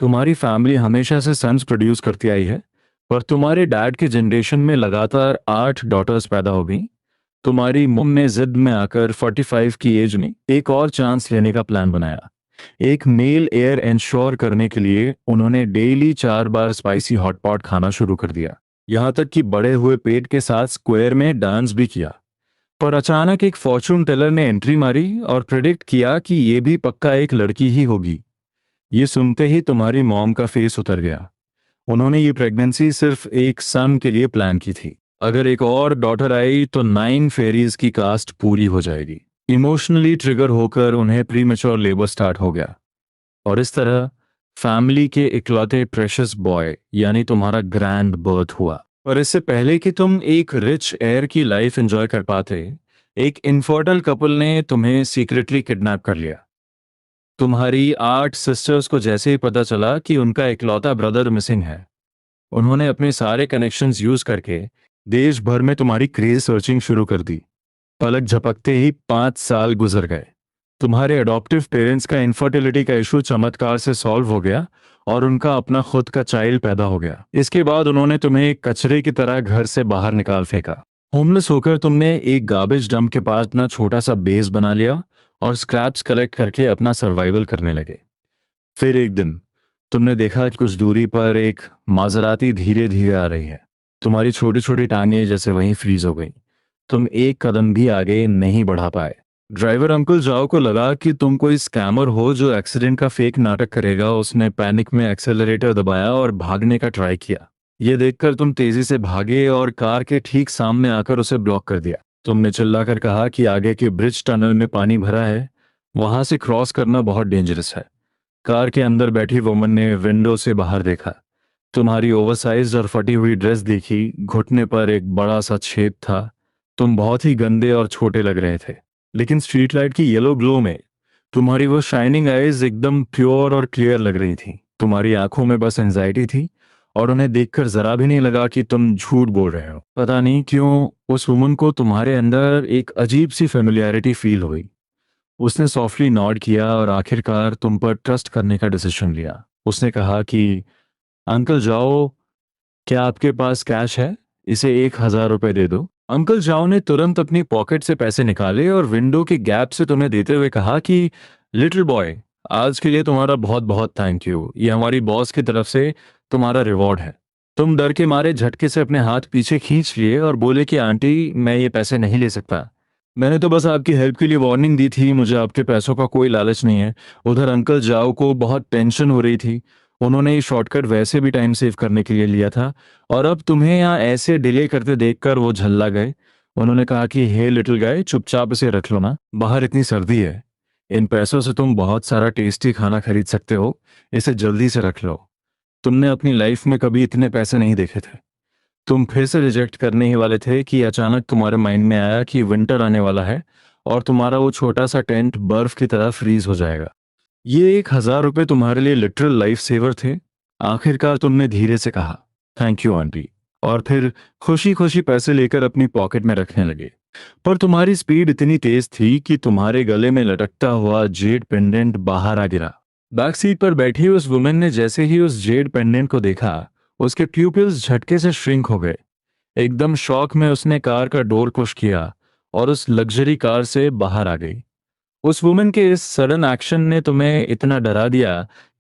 तुम्हारी फैमिली हमेशा से सन्स प्रोड्यूस करती आई है, पर तुम्हारे डैड के जनरेशन में लगातार 8 डॉटर्स पैदा हो गई। तुम्हारी मम ने जिद में आकर 45 की एज में एक और चांस लेने का प्लान बनाया। एक मेल एयर इंश्योर करने के लिए उन्होंने डेली 4 बार स्पाइसी हॉट पॉट खाना शुरू कर दिया, यहाँ तक कि बड़े हुए पेट के साथ स्क्वायर में डांस भी किया। पर अचानक एक फॉर्चून टेलर ने एंट्री मारी और प्रिडिक्ट किया कि ये भी पक्का एक लड़की ही होगी। ये सुनते ही तुम्हारी मॉम का फेस उतर गया। उन्होंने ये प्रेगनेंसी सिर्फ एक सन के लिए प्लान की थी। अगर एक और डॉटर आई तो 9 फेरीज की कास्ट पूरी हो जाएगी। इमोशनली ट्रिगर होकर उन्हें प्रीमेच्योर लेबर स्टार्ट हो गया, और इस तरह फैमिली के इकलौते प्रेशियस बॉय यानी तुम्हारा ग्रैंड बर्थ हुआ। पर इससे पहले कि तुम एक रिच एयर की लाइफ एंजॉय कर पाते, एक इनफर्टाइल कपल ने तुम्हें सीक्रेटली किडनैप कर लिया। तुम्हारी 8 सिस्टर्स को जैसे ही पता चला कि उनका इकलौता ब्रदर मिसिंग है, उन्होंने अपने सारे कनेक्शंस यूज करके देश भर में तुम्हारी क्रेज सर्चिंग शुरू कर दी। पलक झपकते ही 5 साल गुजर गए। तुम्हारे अडॉप्टिव पेरेंट्स का इनफर्टिलिटी का इशू चमत्कार से सॉल्व हो गया और उनका अपना खुद का चाइल्ड पैदा हो गया। इसके बाद उन्होंने तुम्हें एक कचरे की तरह घर से बाहर निकाल फेंका। होमलेस होकर तुमने एक गार्बेज डंप के पास अपना छोटा सा बेस बना लिया और स्क्रैप्स कलेक्ट करके अपना सर्वाइवल करने लगे। फिर एक दिन तुमने देखा कि कुछ दूरी पर एक माजराती धीरे धीरे आ रही है। तुम्हारी छोटी छोटी टांगें जैसे वहीं फ्रीज हो गई। तुम एक कदम भी आगे नहीं बढ़ा पाए। ड्राइवर अंकल जाओ को लगा कि तुम कोई स्कैमर हो जो एक्सीडेंट का फेक नाटक करेगा। उसने पैनिक में एक्सेलरेटर दबाया और भागने का ट्राई किया। ये देखकर तुम तेजी से भागे और कार के ठीक सामने आकर उसे ब्लॉक कर दिया। तुमने चिल्लाकर कहा कि आगे के ब्रिज टनल में पानी भरा है, वहां से क्रॉस करना बहुत डेंजरस है। कार के अंदर बैठी वुमन ने विंडो से बाहर देखा। तुम्हारी ओवरसाइज्ड और फटी हुई ड्रेस देखी, घुटने पर एक बड़ा सा छेद था। तुम बहुत ही गंदे और छोटे लग रहे थे, लेकिन स्ट्रीट लाइट की येलो ग्लो में तुम्हारी वो शाइनिंग आईज एकदम प्योर और क्लियर लग रही थी। तुम्हारी आंखों में बस एंजाइटी थी और उन्हें देखकर जरा भी नहीं लगा कि तुम झूठ बोल रहे हो। पता नहीं क्यों उस वुमन को तुम्हारे अंदर एक अजीब सी फेमिलियरिटी फील हुई। उसने सॉफ्टली नॉड किया और आखिरकार तुम पर ट्रस्ट करने का डिसीजन लिया। उसने कहा कि अंकल जाओ, क्या आपके पास कैश है? इसे 1,000 रुपए दे दो। अंकल जाओ ने तुरंत अपनी पॉकेट से पैसे निकाले और विंडो के गैप से तुम्हें देते हुए कहा कि लिटिल बॉय, आज के लिए तुम्हारा बहुत बहुत थैंक यू। ये हमारी बॉस की तरफ से तुम्हारा रिवॉर्ड है। तुम डर के मारे झटके से अपने हाथ पीछे खींच लिए और बोले कि आंटी, मैं ये पैसे नहीं ले सकता। मैंने तो बस आपकी हेल्प के लिए वार्निंग दी थी, मुझे आपके पैसों का कोई लालच नहीं है। उधर अंकल जाओ को बहुत टेंशन हो रही थी। उन्होंने ये शॉर्टकट वैसे भी टाइम सेव करने के लिए लिया था, और अब तुम्हें यहाँ ऐसे डिले करते देखकर वो झल्ला गए। उन्होंने कहा कि हे लिटिल गाय, चुपचाप इसे रख लो ना, बाहर इतनी सर्दी है। इन पैसों से तुम बहुत सारा टेस्टी खाना खरीद सकते हो, इसे जल्दी से रख लो। तुमने अपनी लाइफ में कभी इतने पैसे नहीं देखे थे। तुम फिर से रिजेक्ट करने ही वाले थे कि अचानक तुम्हारे माइंड में आया कि विंटर आने वाला है और तुम्हारा वो छोटा सा टेंट बर्फ की तरह फ्रीज हो जाएगा। ये 1,000 रुपए तुम्हारे लिए लिटरल लाइफ सेवर थे। आखिरकार तुमने धीरे से कहा थैंक यू आंटी, और फिर खुशी खुशी पैसे लेकर अपनी पॉकेट में रखने लगे। पर तुम्हारी स्पीड इतनी तेज थी कि तुम्हारे गले में लटकता हुआ जेड पेंडेंट बाहर आ गिरा। बैक सीट पर बैठी उस वुमेन ने जैसे ही उस जेड पेंडेंट को देखा, उसके प्यूपिल्स झटके से श्रिंक हो गए। एकदम शॉक में उसने कार का डोर पुश किया और उस लग्जरी कार से बाहर आ गई। उस वुमेन के इस सडन एक्शन ने तुम्हें इतना डरा दिया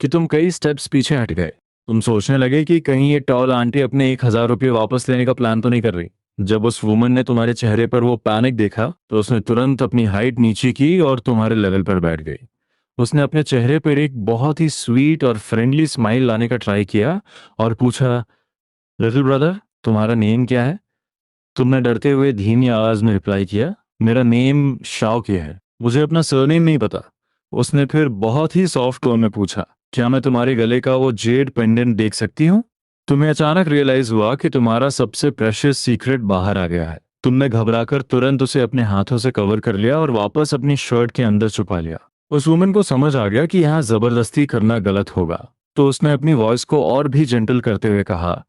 कि तुम कई स्टेप्स पीछे हट गए। तुम सोचने लगे कि कहीं ये टॉल आंटी अपने 1,000 रुपये वापस लेने का प्लान तो नहीं कर रही। जब उस वुमन ने तुम्हारे चेहरे पर वो पैनिक देखा तो उसने तुरंत अपनी हाइट नीचे की और तुम्हारे लेवल पर बैठ गई। उसने अपने चेहरे पर एक बहुत ही स्वीट और फ्रेंडली स्माइल लाने का ट्राई किया और पूछा, लिटिल ब्रदर, तुम्हारा नेम क्या है? तुमने डरते हुए धीमी आवाज में रिप्लाई किया, मेरा नेम शाओकी है, मुझे अपना सरनेम नहीं पता। उसने फिर बहुत ही सॉफ्ट टोन में पूछा, क्या मैं तुम्हारे गले का वो जेड पेंडेंट देख सकती हूँ? तुम्हें अचानक रियलाइज हुआ कि तुम्हारा सबसे प्रेशियस सीक्रेट बाहर आ गया है। तुमने घबराकर तुरंत उसे अपने हाथों से कवर कर लिया और वापस अपनी शर्ट के अंदर छुपा लिया। उस वुमन को समझ आ गया कि यहाँ जबरदस्ती करना गलत होगा, तो उसने अपनी वॉइस को और भी जेंटल करते हुए कहा,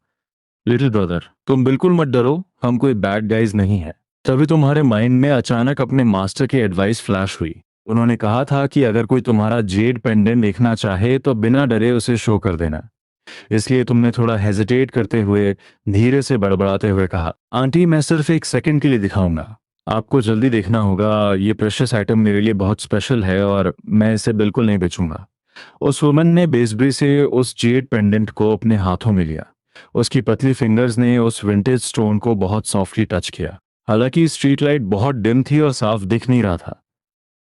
लिटिल ब्रदर, तुम बिल्कुल मत डरो, हम कोई बैड गाइज नहीं है। तभी तुम्हारे माइंड में अचानक अपने मास्टर की एडवाइस फ्लैश हुई। उन्होंने कहा था कि अगर कोई तुम्हारा जेड पेंडेंट देखना चाहे तो बिना डरे उसे शो कर देना। इसलिए तुमने थोड़ा हेजिटेट करते हुए धीरे से बड़बड़ाते हुए कहा, आंटी मैं सिर्फ एक सेकंड के लिए दिखाऊंगा, आपको जल्दी देखना होगा, ये प्रेशियस आइटम मेरे लिए बहुत स्पेशल है और मैं इसे बिल्कुल नहीं बेचूंगा। उस वुमन ने बेसब्री से उस जेड पेंडेंट को अपने हाथों में लिया। उसकी पतली फिंगर्स ने उस विंटेज स्टोन को बहुत सॉफ्टली टच किया। हालांकि स्ट्रीट लाइट बहुत डिम थी और साफ दिख नहीं रहा था,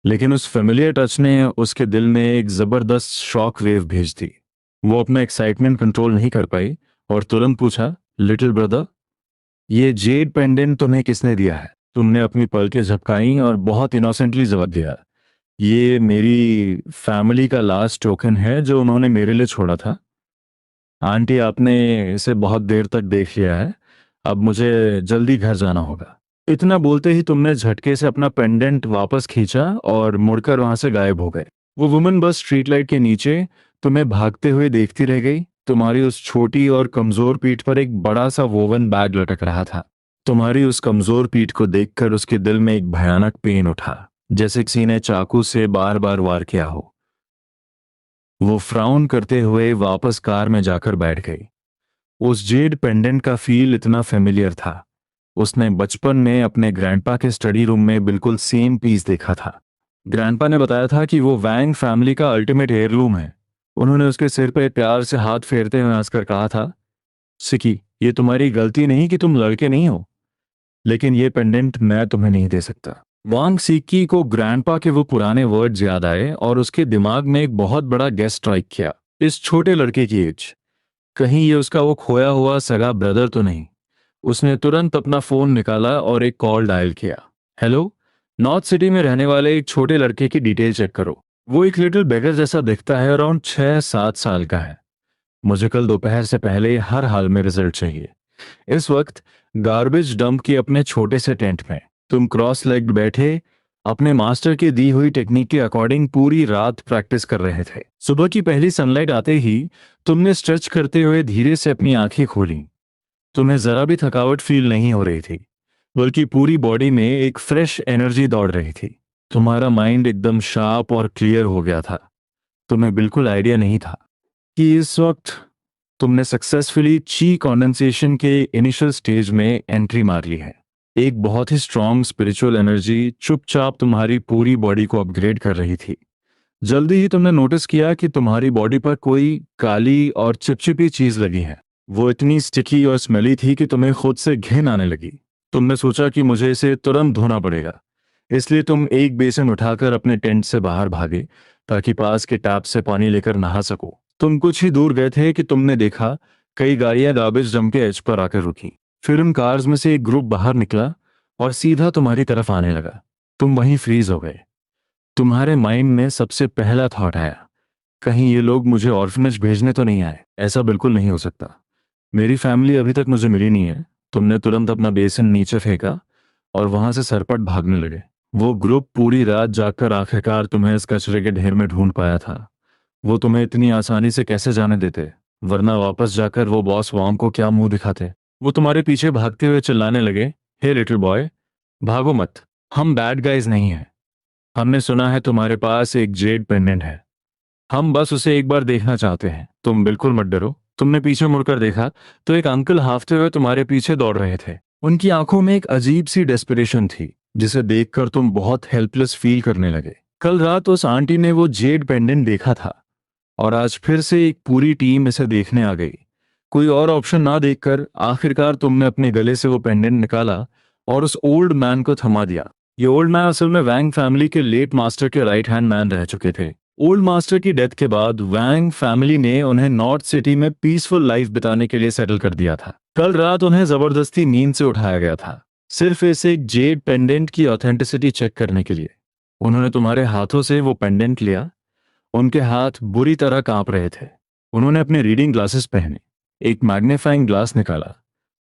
लेकिन उस फेमिलियर टच ने उसके दिल में एक जबरदस्त शॉक वेव भेज दी। वो अपना एक्साइटमेंट कंट्रोल नहीं कर पाई और तुरंत पूछा, लिटिल ब्रदर, ये जेड पेंडेंट तुम्हें किसने दिया है? तुमने अपनी पलकें झपकाई और बहुत इनोसेंटली जवाब दिया, ये मेरी फैमिली का लास्ट टोकन है जो उन्होंने मेरे लिए छोड़ा था। आंटी आपने इसे बहुत देर तक देख लिया है, अब मुझे जल्दी घर जाना होगा। इतना बोलते ही तुमने झटके से अपना पेंडेंट वापस खींचा और मुड़कर वहां से गायब हो गए। वो वुमन बस स्ट्रीट लाइट के नीचे तुम्हें भागते हुए देखती रह गई। तुम्हारी उस छोटी और कमजोर पीठ पर एक बड़ा सा वोवन बैग लटक रहा था। तुम्हारी उस कमजोर पीठ को देखकर उसके दिल में एक भयानक पेन उठा, जैसे किसी ने चाकू से बार बार वार किया हो। वो फ्राउन करते हुए वापस कार में जाकर बैठ गई। उस जेड पेंडेंट का फील इतना फेमिलियर था। उसने बचपन में अपने ग्रैंडपा के स्टडी रूम में बिल्कुल सेम पीस देखा था। ग्रैंडपा ने बताया था कि वो वैंग फैमिली का अल्टीमेट हेयरलूम है। उन्होंने उसके सिर पे प्यार से हाथ फेरते हुए हंसकर कहा था, सिकी, ये तुम्हारी गलती नहीं कि तुम लड़के नहीं हो, लेकिन ये पेंडेंट मैं तुम्हें नहीं दे सकता। वांग सिक्की को ग्रैंडपा के वो पुराने वर्ड्स याद आए और उसके दिमाग में एक बहुत बड़ा गेस स्ट्राइक किया। इस छोटे लड़के की एज, कहीं ये उसका वो खोया हुआ सगा ब्रदर तो नहीं? उसने तुरंत अपना फोन निकाला और एक कॉल डायल किया। हेलो, नॉर्थ सिटी में रहने वाले एक छोटे लड़के की डिटेल चेक करो। वो एक लिटिल बेगर जैसा दिखता है, अराउंड 6-7 साल का है। मुझे कल दोपहर से पहले हर हाल में रिजल्ट चाहिए। इस वक्त गार्बेज डंप के अपने छोटे से टेंट में तुम क्रॉस लेग्ड बैठे अपने मास्टर की दी हुई टेक्निक के अकॉर्डिंग पूरी रात प्रैक्टिस कर रहे थे। सुबह की पहली सनलाइट आते ही तुमने स्ट्रेच करते हुए धीरे से अपनी आंखें खोली। तुम्हें जरा भी थकावट फील नहीं हो रही थी, बल्कि पूरी बॉडी में एक फ्रेश एनर्जी दौड़ रही थी। तुम्हारा माइंड एकदम शार्प और क्लियर हो गया था। तुम्हें बिल्कुल आइडिया नहीं था कि इस वक्त तुमने सक्सेसफुली ची कंडेंसेशन के इनिशियल स्टेज में एंट्री मार ली है। एक बहुत ही स्ट्रांग स्पिरिचुअल एनर्जी चुपचाप तुम्हारी पूरी बॉडी को अपग्रेड कर रही थी। जल्दी ही तुमने नोटिस किया कि तुम्हारी बॉडी पर कोई काली और चिपचिपी चीज लगी है। वो इतनी स्टिकी और स्मेली थी कि तुम्हें खुद से घिन आने लगी। तुमने सोचा कि मुझे इसे तुरंत धोना पड़ेगा, इसलिए तुम एक बेसिन उठाकर अपने टेंट से बाहर भागे ताकि पास के टैप से पानी लेकर नहा सको। तुम कुछ ही दूर गए थे कि तुमने देखा कई गाड़ियां गार्बेज डंप के एज पर आकर रुकी। फिर उन कार्स में से एक ग्रुप बाहर निकला और सीधा तुम्हारी तरफ आने लगा। तुम वहीं फ्रीज हो गए। तुम्हारे माइंड में सबसे पहला थॉट आया, कहीं ये लोग मुझे ऑर्फनेज भेजने तो नहीं आए? ऐसा बिल्कुल नहीं हो सकता, मेरी फैमिली अभी तक मुझे मिली नहीं है। तुमने तुरंत अपना बेसिन नीचे फेंका और वहां से सरपट भागने लगे। वो ग्रुप पूरी रात जागकर आखिरकार तुम्हें इस कचरे के ढेर में ढूंढ पाया था। वो तुम्हें इतनी आसानी से कैसे जाने देते, वरना वापस जाकर वो बॉस वॉन्ग को क्या मुंह दिखाते? वो तुम्हारे पीछे भागते हुए चिल्लाने लगे, हे लिटिल बॉय, भागो मत, हम बैड गाइज नहीं हैं। हमने सुना है तुम्हारे पास एक जेड पेंडेंट है, हम बस उसे एक बार देखना चाहते हैं। तुम बिल्कुल मत डरो। तुमने पीछे मुड़कर देखा तो एक अंकल हाफते हुए तुम्हारे पीछे दौड़ रहे थे। उनकी आंखों में एक अजीब सी डेस्परेशन थी, जिसे देखकर तुम बहुत हेल्पलेस फील करने लगे। कल रात उस आंटी ने वो जेड पेंडेंट देखा था और आज फिर से एक पूरी टीम इसे देखने आ गई। कोई और ऑप्शन ना देखकर आखिरकार तुमने अपने गले से वो पेंडेंट निकाला और उस ओल्ड मैन को थमा दिया। ये ओल्ड मैन असल में वैंग फैमिली के लेट मास्टर के राइट हैंड मैन रह चुके थे। ओल्ड मास्टर की डेथ के बाद वैंग फैमिली ने उन्हें नॉर्थ सिटी में पीसफुल लाइफ बिताने के लिए सेटल कर दिया था। कल रात उन्हें जबरदस्ती नींद से उठाया गया था, सिर्फ इस एक जेड पेंडेंट की ऑथेंटिसिटी चेक करने के लिए। उन्होंने तुम्हारे हाथों से वो पेंडेंट लिया। उनके हाथ बुरी तरह कांप रहे थे। उन्होंने अपने रीडिंग ग्लासेस पहने, एक मैग्नीफाइंग ग्लास निकाला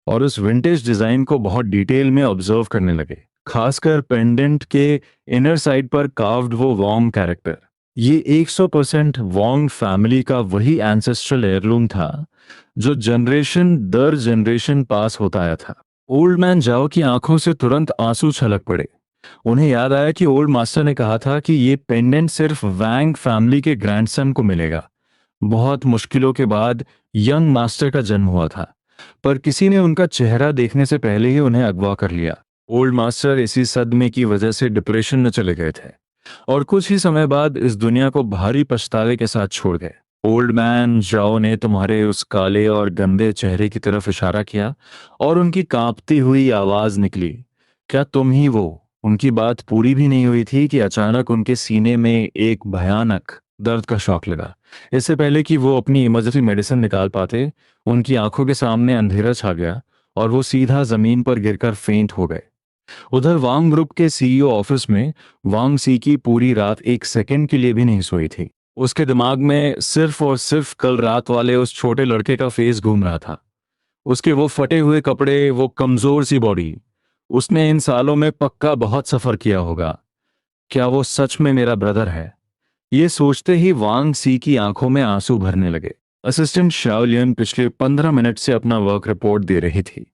और उस विंटेज डिजाइन को बहुत डिटेल में ऑब्जर्व करने लगे, खासकर पेंडेंट के इनर साइड पर कार्व्ड वो वॉन्ग कैरेक्टर। ये 100% वॉन्ग फैमिली का वही एंसेस्ट्रल हेयरलूम था जो जनरेशन दर जनरेशन पास होता आया था। ओल्ड मैन जाओ की आंखों से तुरंत आंसू छलक पड़े। उन्हें याद आया कि ओल्ड मास्टर ने कहा था कि ये पेंडेंट सिर्फ वैंग फैमिली के ग्रैंडसन को मिलेगा। बहुत मुश्किलों के बाद यंग मास्टर का जन्म हुआ था, पर किसी ने उनका चेहरा देखने से पहले ही उन्हें अगवा कर लिया। ओल्ड मास्टर इसी सदमे की वजह से डिप्रेशन में चले गए थे और कुछ ही समय बाद इस दुनिया को भारी पछतावे के साथ छोड़ गए। ओल्ड मैन जाओ ने तुम्हारे उस काले और गंदे चेहरे की तरफ इशारा किया और उनकी कांपती हुई आवाज निकली, क्या तुम ही वो? उनकी बात पूरी भी नहीं हुई थी कि अचानक उनके सीने में एक भयानक दर्द का शॉक लगा। इससे पहले कि वो अपनी इमरजेंसी मेडिसिन निकाल पाते, उनकी आंखों के सामने अंधेरा छा गया और वो सीधा जमीन पर गिरकर फेंट हो गए। उधर वांग ग्रुप के सीईओ ऑफिस में वांग सी की पूरी रात एक सेकंड के लिए भी नहीं सोई थी। उसके दिमाग में सिर्फ और सिर्फ कल रात वाले उस छोटे लड़के का फेस घूम रहा था। उसके वो फटे हुए कपड़े, वो कमजोर सी बॉडी। उसने इन सालों में पक्का बहुत सफर किया होगा। क्या वो सच में मेरा ब्रदर है? ये सोचते ही वांग सी की आंखों में आंसू भरने लगे। असिस्टेंट शाओलियन पिछले 15 मिनट से अपना वर्क रिपोर्ट दे रही थी,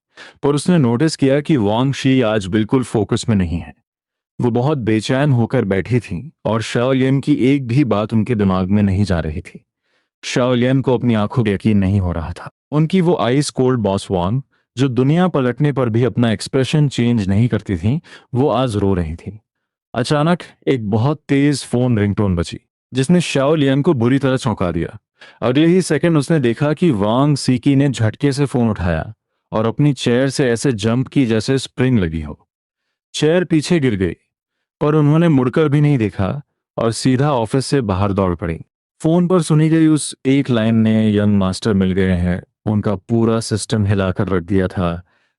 पर उसने नोटिस किया कि वांग शी आज बिल्कुल फोकस में नहीं है। वो बहुत बेचैन होकर बैठी थी और शाओलियन की एक भी बात उनके दिमाग में नहीं जा रही थी। शाओलियन को अपनी आंखों पर यकीन नहीं हो रहा था। उनकी वो आइस कोल्ड बॉस वांग, जो दुनिया पलटने पर भी अपना एक्सप्रेशन चेंज नहीं करती थी, वो आज रो रही थी। अचानक एक बहुत तेज फोन रिंगटोन बजी, जिसने शाओ लियन को बुरी तरह चौंका दिया। अगले ही सेकंड उसने देखा कि वांग सीकी ने झटके से फोन उठाया और अपनी चेयर से ऐसे जंप की जैसे स्प्रिंग लगी हो। चेयर पीछे गिर गई, पर उन्होंने मुड़कर भी नहीं देखा और सीधा ऑफिस से बाहर दौड़ पड़ी। फोन पर सुनी गई उस एक लाइन ने यंग मास्टर मिल गए हैं उनका पूरा सिस्टम हिलाकर रख दिया था।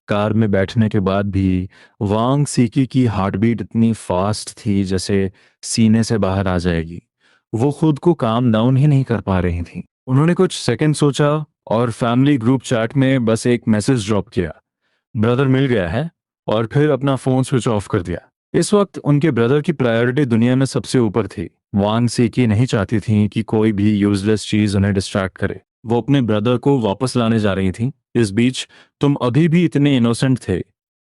कार में बैठने के बाद भी वांग सीकी की हार्टबीट इतनी फास्ट थी जैसे सीने से बाहर आ जाएगी। वो खुद को काम डाउन ही नहीं कर पा रही थी। उन्होंने कुछ सेकंड सोचा और फैमिली ग्रुप चैट में बस एक मैसेज ड्रॉप किया, ब्रदर मिल गया है, और फिर अपना फोन स्विच ऑफ कर दिया। इस वक्त उनके ब्रदर की प्रायोरिटी दुनिया में सबसे ऊपर थी। वांग सीकी नहीं चाहती थी कि कोई भी यूजलेस चीज उन्हें डिस्ट्रैक्ट करे। वो अपने ब्रदर को वापस लाने जा रही थी। इस बीच तुम अभी भी इतने इनोसेंट थे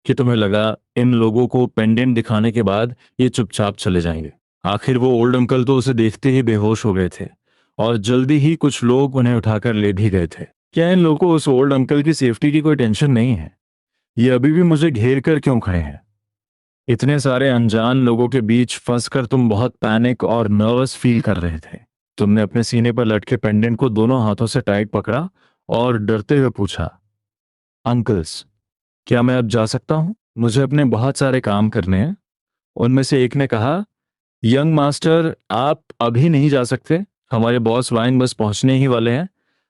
कि तुम्हें लगा इन लोगों को पेंडेंट दिखाने के बाद ये चुपचाप चले जाएंगे। आखिर वो ओल्ड अंकल तो उसे देखते ही बेहोश हो गए थे और जल्दी ही कुछ लोग उन्हें उठाकर ले भी गए थे। क्या इन लोगों को उस ओल्ड अंकल की सेफ्टी की कोई टेंशन नहीं है? ये अभी भी मुझे घेर कर क्यों खड़े हैं? इतने सारे अनजान लोगों के बीच फंसकर तुम बहुत पैनिक और नर्वस फील कर रहे थे। तुमने अपने सीने पर लटके पेंडेंट को दोनों हाथों से टाइट पकड़ा और डरते हुए पूछा, अंकल्स, क्या मैं अब जा सकता हूं? मुझे अपने बहुत सारे काम करने हैं। उनमें से एक ने कहा, यंग मास्टर आप अभी नहीं जा सकते, हमारे बॉस वाइन बस पहुंचने ही वाले हैं।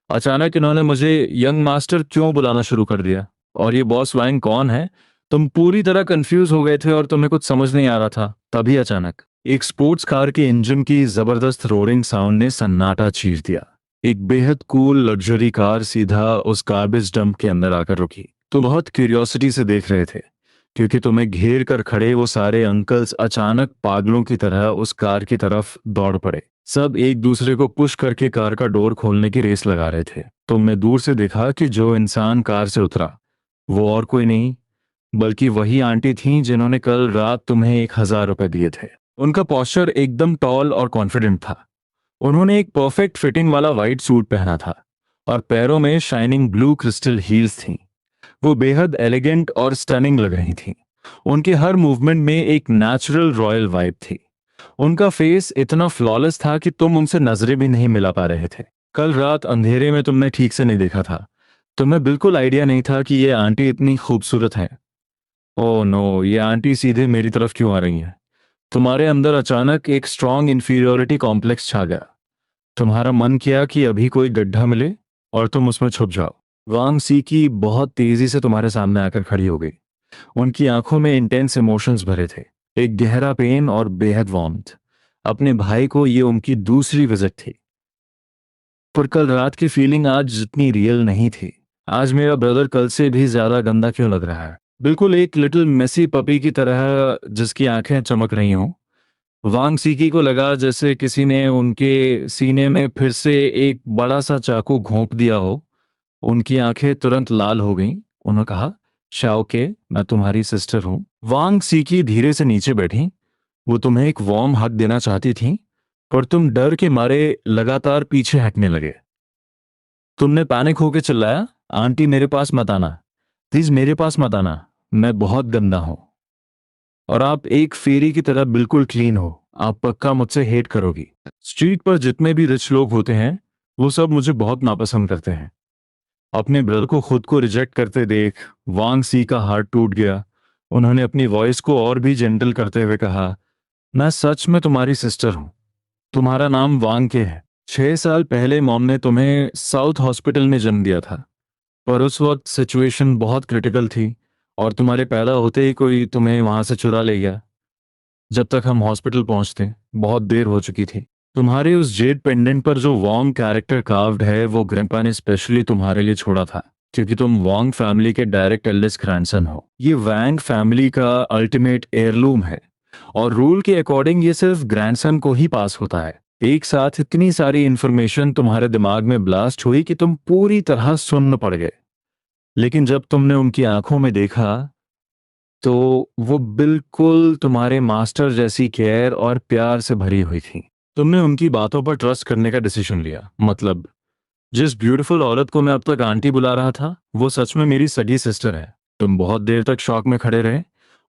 अचानक इन्होंने मुझे यंग मास्टर क्यों बुलाना शुरू कर दिया, और ये बॉस वाइन कौन है? तुम पूरी तरह कंफ्यूज हो गए थे और तुम्हें कुछ समझ नहीं आ रहा था। तभी अचानक एक स्पोर्ट्स कार के इंजन की जबरदस्त रोरिंग साउंड ने सन्नाटा चीर दिया। एक बेहद कूल लग्जरी कार सीधा उस गार्बेज डंप के अंदर आकर रुकी। तुम बहुत क्यूरियोसिटी से देख रहे थे, क्योंकि तुम्हें घेर कर खड़े वो सारे अंकल्स अचानक पागलों की तरह उस कार की तरफ दौड़ पड़े। सब एक दूसरे को पुश करके कार का डोर खोलने की रेस लगा रहे थे। तुमने दूर से देखा कि जो इंसान कार से उतरा वो और कोई नहीं बल्कि वही आंटी थीं जिन्होंने कल रात तुम्हें 1,000 रुपए दिए थे। उनका पोस्चर एकदम टॉल और कॉन्फिडेंट था। उन्होंने एक परफेक्ट फिटिंग वाला व्हाइट सूट पहना था और पैरों में शाइनिंग ब्लू क्रिस्टल हील्स थीं। वो बेहद एलिगेंट और स्टनिंग लग रही थीं। उनके हर मूवमेंट में एक नेचुरल रॉयल वाइब थी। उनका फेस इतना फ्लॉलेस था कि तुम उनसे नजरें भी नहीं मिला पा रहे थे। कल रात अंधेरे में तुमने ठीक से नहीं देखा था। तुम्हें बिल्कुल आइडिया नहीं था कि ये आंटी इतनी खूबसूरत है। ओह नो, ये आंटी सीधे मेरी तरफ क्यों आ रही है? तुम्हारे अंदर अचानक एक स्ट्रॉन्ग इंफीरियोरिटी कॉम्प्लेक्स छा गया। तुम्हारा मन किया कि अभी कोई गड्ढा मिले और तुम उसमें छुप जाओ। वांग सी की बहुत तेजी से तुम्हारे सामने आकर खड़ी हो गई। उनकी आंखों में इंटेंस इमोशंस भरे थे, एक गहरा पेन और बेहद वार्मथ। अपने भाई को ये उनकी दूसरी विजिट थी, पर कल रात की फीलिंग आज जितनी रियल नहीं थी। आज मेरा ब्रदर कल से भी ज्यादा गंदा क्यों लग रहा है? बिल्कुल एक लिटिल मेसी पपी की तरह जिसकी आंखें चमक रही हों। वांग सीकी को लगा जैसे किसी ने उनके सीने में फिर से एक बड़ा सा चाकू घोंप दिया हो। उनकी आंखें तुरंत लाल हो गईं। उन्होंने कहा, शाओ के, मैं तुम्हारी सिस्टर हूँ। वांग सीकी धीरे से नीचे बैठी। वो तुम्हें एक वार्म हग देना चाहती थी, पर तुम डर के मारे लगातार पीछे हटने लगे। तुमने पैनिक होकर चिल्लाया, आंटी मेरे पास मत आना, प्लीज मेरे पास मत आना, मैं बहुत गंदा हूं और आप एक फेरी की तरह बिल्कुल क्लीन हो, आप पक्का मुझसे हेट करोगी। स्ट्रीट पर जितने भी रिच लोग होते हैं वो सब मुझे बहुत नापसंद करते हैं। अपने ब्रदर को खुद को रिजेक्ट करते देख वांग सी का हार्ट टूट गया। उन्होंने अपनी वॉइस को और भी जेंटल करते हुए कहा, मैं सच में तुम्हारी सिस्टर हूं। तुम्हारा नाम वांग के है। 6 साल पहले मॉम ने तुम्हें साउथ हॉस्पिटल में जन्म दिया था, पर उस वक्त सिचुएशन बहुत क्रिटिकल थी और तुम्हारे पैदा होते ही कोई तुम्हें वहां से चुरा ले गया। जब तक हम हॉस्पिटल पहुंचते बहुत देर हो चुकी थी। तुम्हारे उस जेड पेंडेंट पर जो वॉन्ग कैरेक्टर कार्व्ड है वो ग्रैंडपा ने स्पेशली तुम्हारे लिए छोड़ा था, क्योंकि तुम वॉन्ग फैमिली के डायरेक्ट एल्डेस्ट ग्रैंडसन हो। ये वैंग फैमिली का अल्टीमेट एयरलूम है और रूल के अकॉर्डिंग ये सिर्फ ग्रैंडसन को ही पास होता है। एक साथ इतनी सारी इंफॉर्मेशन तुम्हारे दिमाग में ब्लास्ट हुई कि तुम पूरी तरह सुन्न पड़ गए। लेकिन जब तुमने उनकी आंखों में देखा तो वो बिल्कुल तुम्हारे मास्टर जैसी केयर और प्यार से भरी हुई थी। तुमने उनकी बातों पर ट्रस्ट करने का डिसीजन लिया। मतलब जिस ब्यूटीफुल औरत को मैं अब तक आंटी बुला रहा था वो सच में मेरी सगी सिस्टर है। तुम बहुत देर तक शॉक में खड़े रहे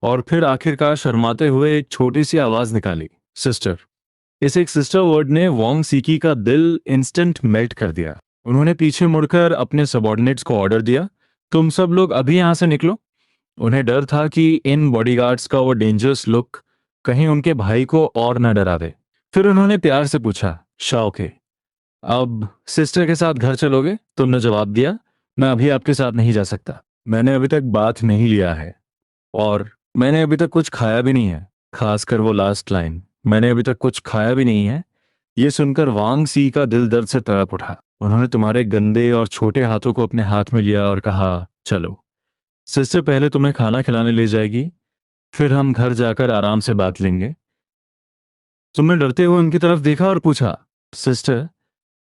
और फिर आखिरकार शर्माते हुए एक छोटी सी आवाज निकाली, सिस्टर। इस एक सिस्टर वर्ड ने वोंग सीकी का दिल इंस्टेंट मेल्ट कर दिया। उन्होंने पीछे मुड़कर अपने सबॉर्डिनेट्स को ऑर्डर दिया, तुम सब लोग अभी यहां से निकलो। उन्हें डर था कि इन बॉडीगार्ड्स का वो डेंजरस लुक कहीं उनके भाई को और न डरा दे। फिर उन्होंने प्यार से पूछा, शाओ के, अब सिस्टर के साथ घर चलोगे? तुमने जवाब दिया, मैं अभी आपके साथ नहीं जा सकता। मैंने अभी तक बात नहीं लिया है और मैंने अभी तक कुछ खाया भी नहीं है। खासकर वो लास्ट लाइन, मैंने अभी तक कुछ खाया भी नहीं है। ये सुनकर वांग सी का दिल दर्द से तड़प उठा। उन्होंने तुम्हारे गंदे और छोटे हाथों को अपने हाथ में लिया और कहा, चलो, सिस्टर पहले तुम्हें खाना खिलाने ले जाएगी, फिर हम घर जाकर आराम से बात लेंगे। तुमने डरते हुए उनकी तरफ देखा और पूछा, सिस्टर,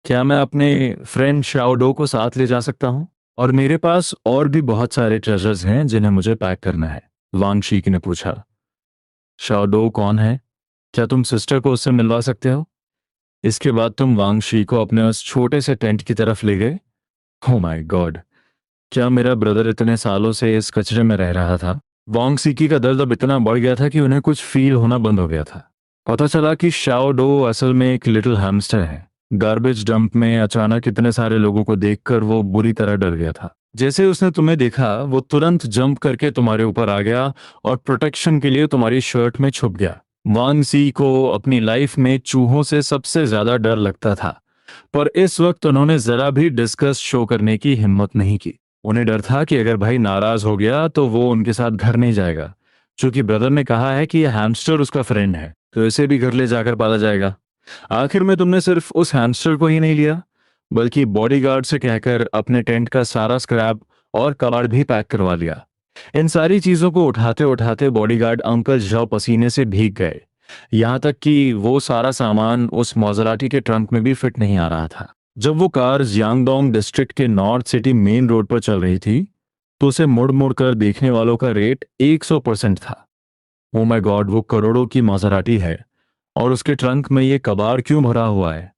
क्या मैं अपने फ्रेंड शाओडो को साथ ले जा सकता हूँ? और मेरे पास और भी बहुत सारे ट्रेजर्स हैं जिन्हें मुझे पैक करना है। वांग शीक ने पूछा, शाओडो कौन है? क्या तुम सिस्टर को उससे मिलवा सकते हो? इसके बाद तुम वांग शी को अपने उस छोटे से टेंट की तरफ ले गए। ओ माय गॉड, क्या मेरा ब्रदर इतने सालों से इस कचरे में रह रहा था? वांग सीकी का दर्द अब इतना बढ़ गया था कि उन्हें कुछ फील होना बंद हो गया था। पता चला कि शाओ डो असल में एक लिटिल हैमस्टर है। गार्बेज डंप में अचानक इतने सारे लोगों को देखकर वो बुरी तरह डर गया था। जैसे उसने तुम्हें देखा वो तुरंत जंप करके तुम्हारे ऊपर आ गया और प्रोटेक्शन के लिए तुम्हारी शर्ट में छुप गया। वांग सी को अपनी लाइफ में चूहों से सबसे ज्यादा डर लगता था, पर इस वक्त उन्होंने जरा भी डिस्कस शो करने की हिम्मत नहीं की। उन्हें डर था कि अगर भाई नाराज हो गया तो वो उनके साथ घर नहीं जाएगा, क्योंकि ब्रदर ने कहा है कि यह हैमस्टर उसका फ्रेंड है तो इसे भी घर ले जाकर पाला जाएगा। आखिर में तुमने सिर्फ उस हैमस्टर को ही नहीं लिया, बल्कि बॉडीगार्ड से कहकर अपने टेंट का सारा स्क्रैप और कबाड़ भी पैक करवा लिया। इन सारी चीजों को उठाते उठाते बॉडीगार्ड अंकल जाओ पसीने से भीग गए, यहाँ तक कि वो सारा सामान उस मॉजराटी के ट्रंक में भी फिट नहीं आ रहा था। जब वो कार जियांगडोंग डिस्ट्रिक्ट के नॉर्थ सिटी मेन रोड पर चल रही थी तो उसे मुड़ मुड़ कर देखने वालों का रेट 100% था। ओ माय गॉड, वो करोड़ों की मॉजराटी है और उसके ट्रंक में ये कबाड़ क्यों भरा हुआ है?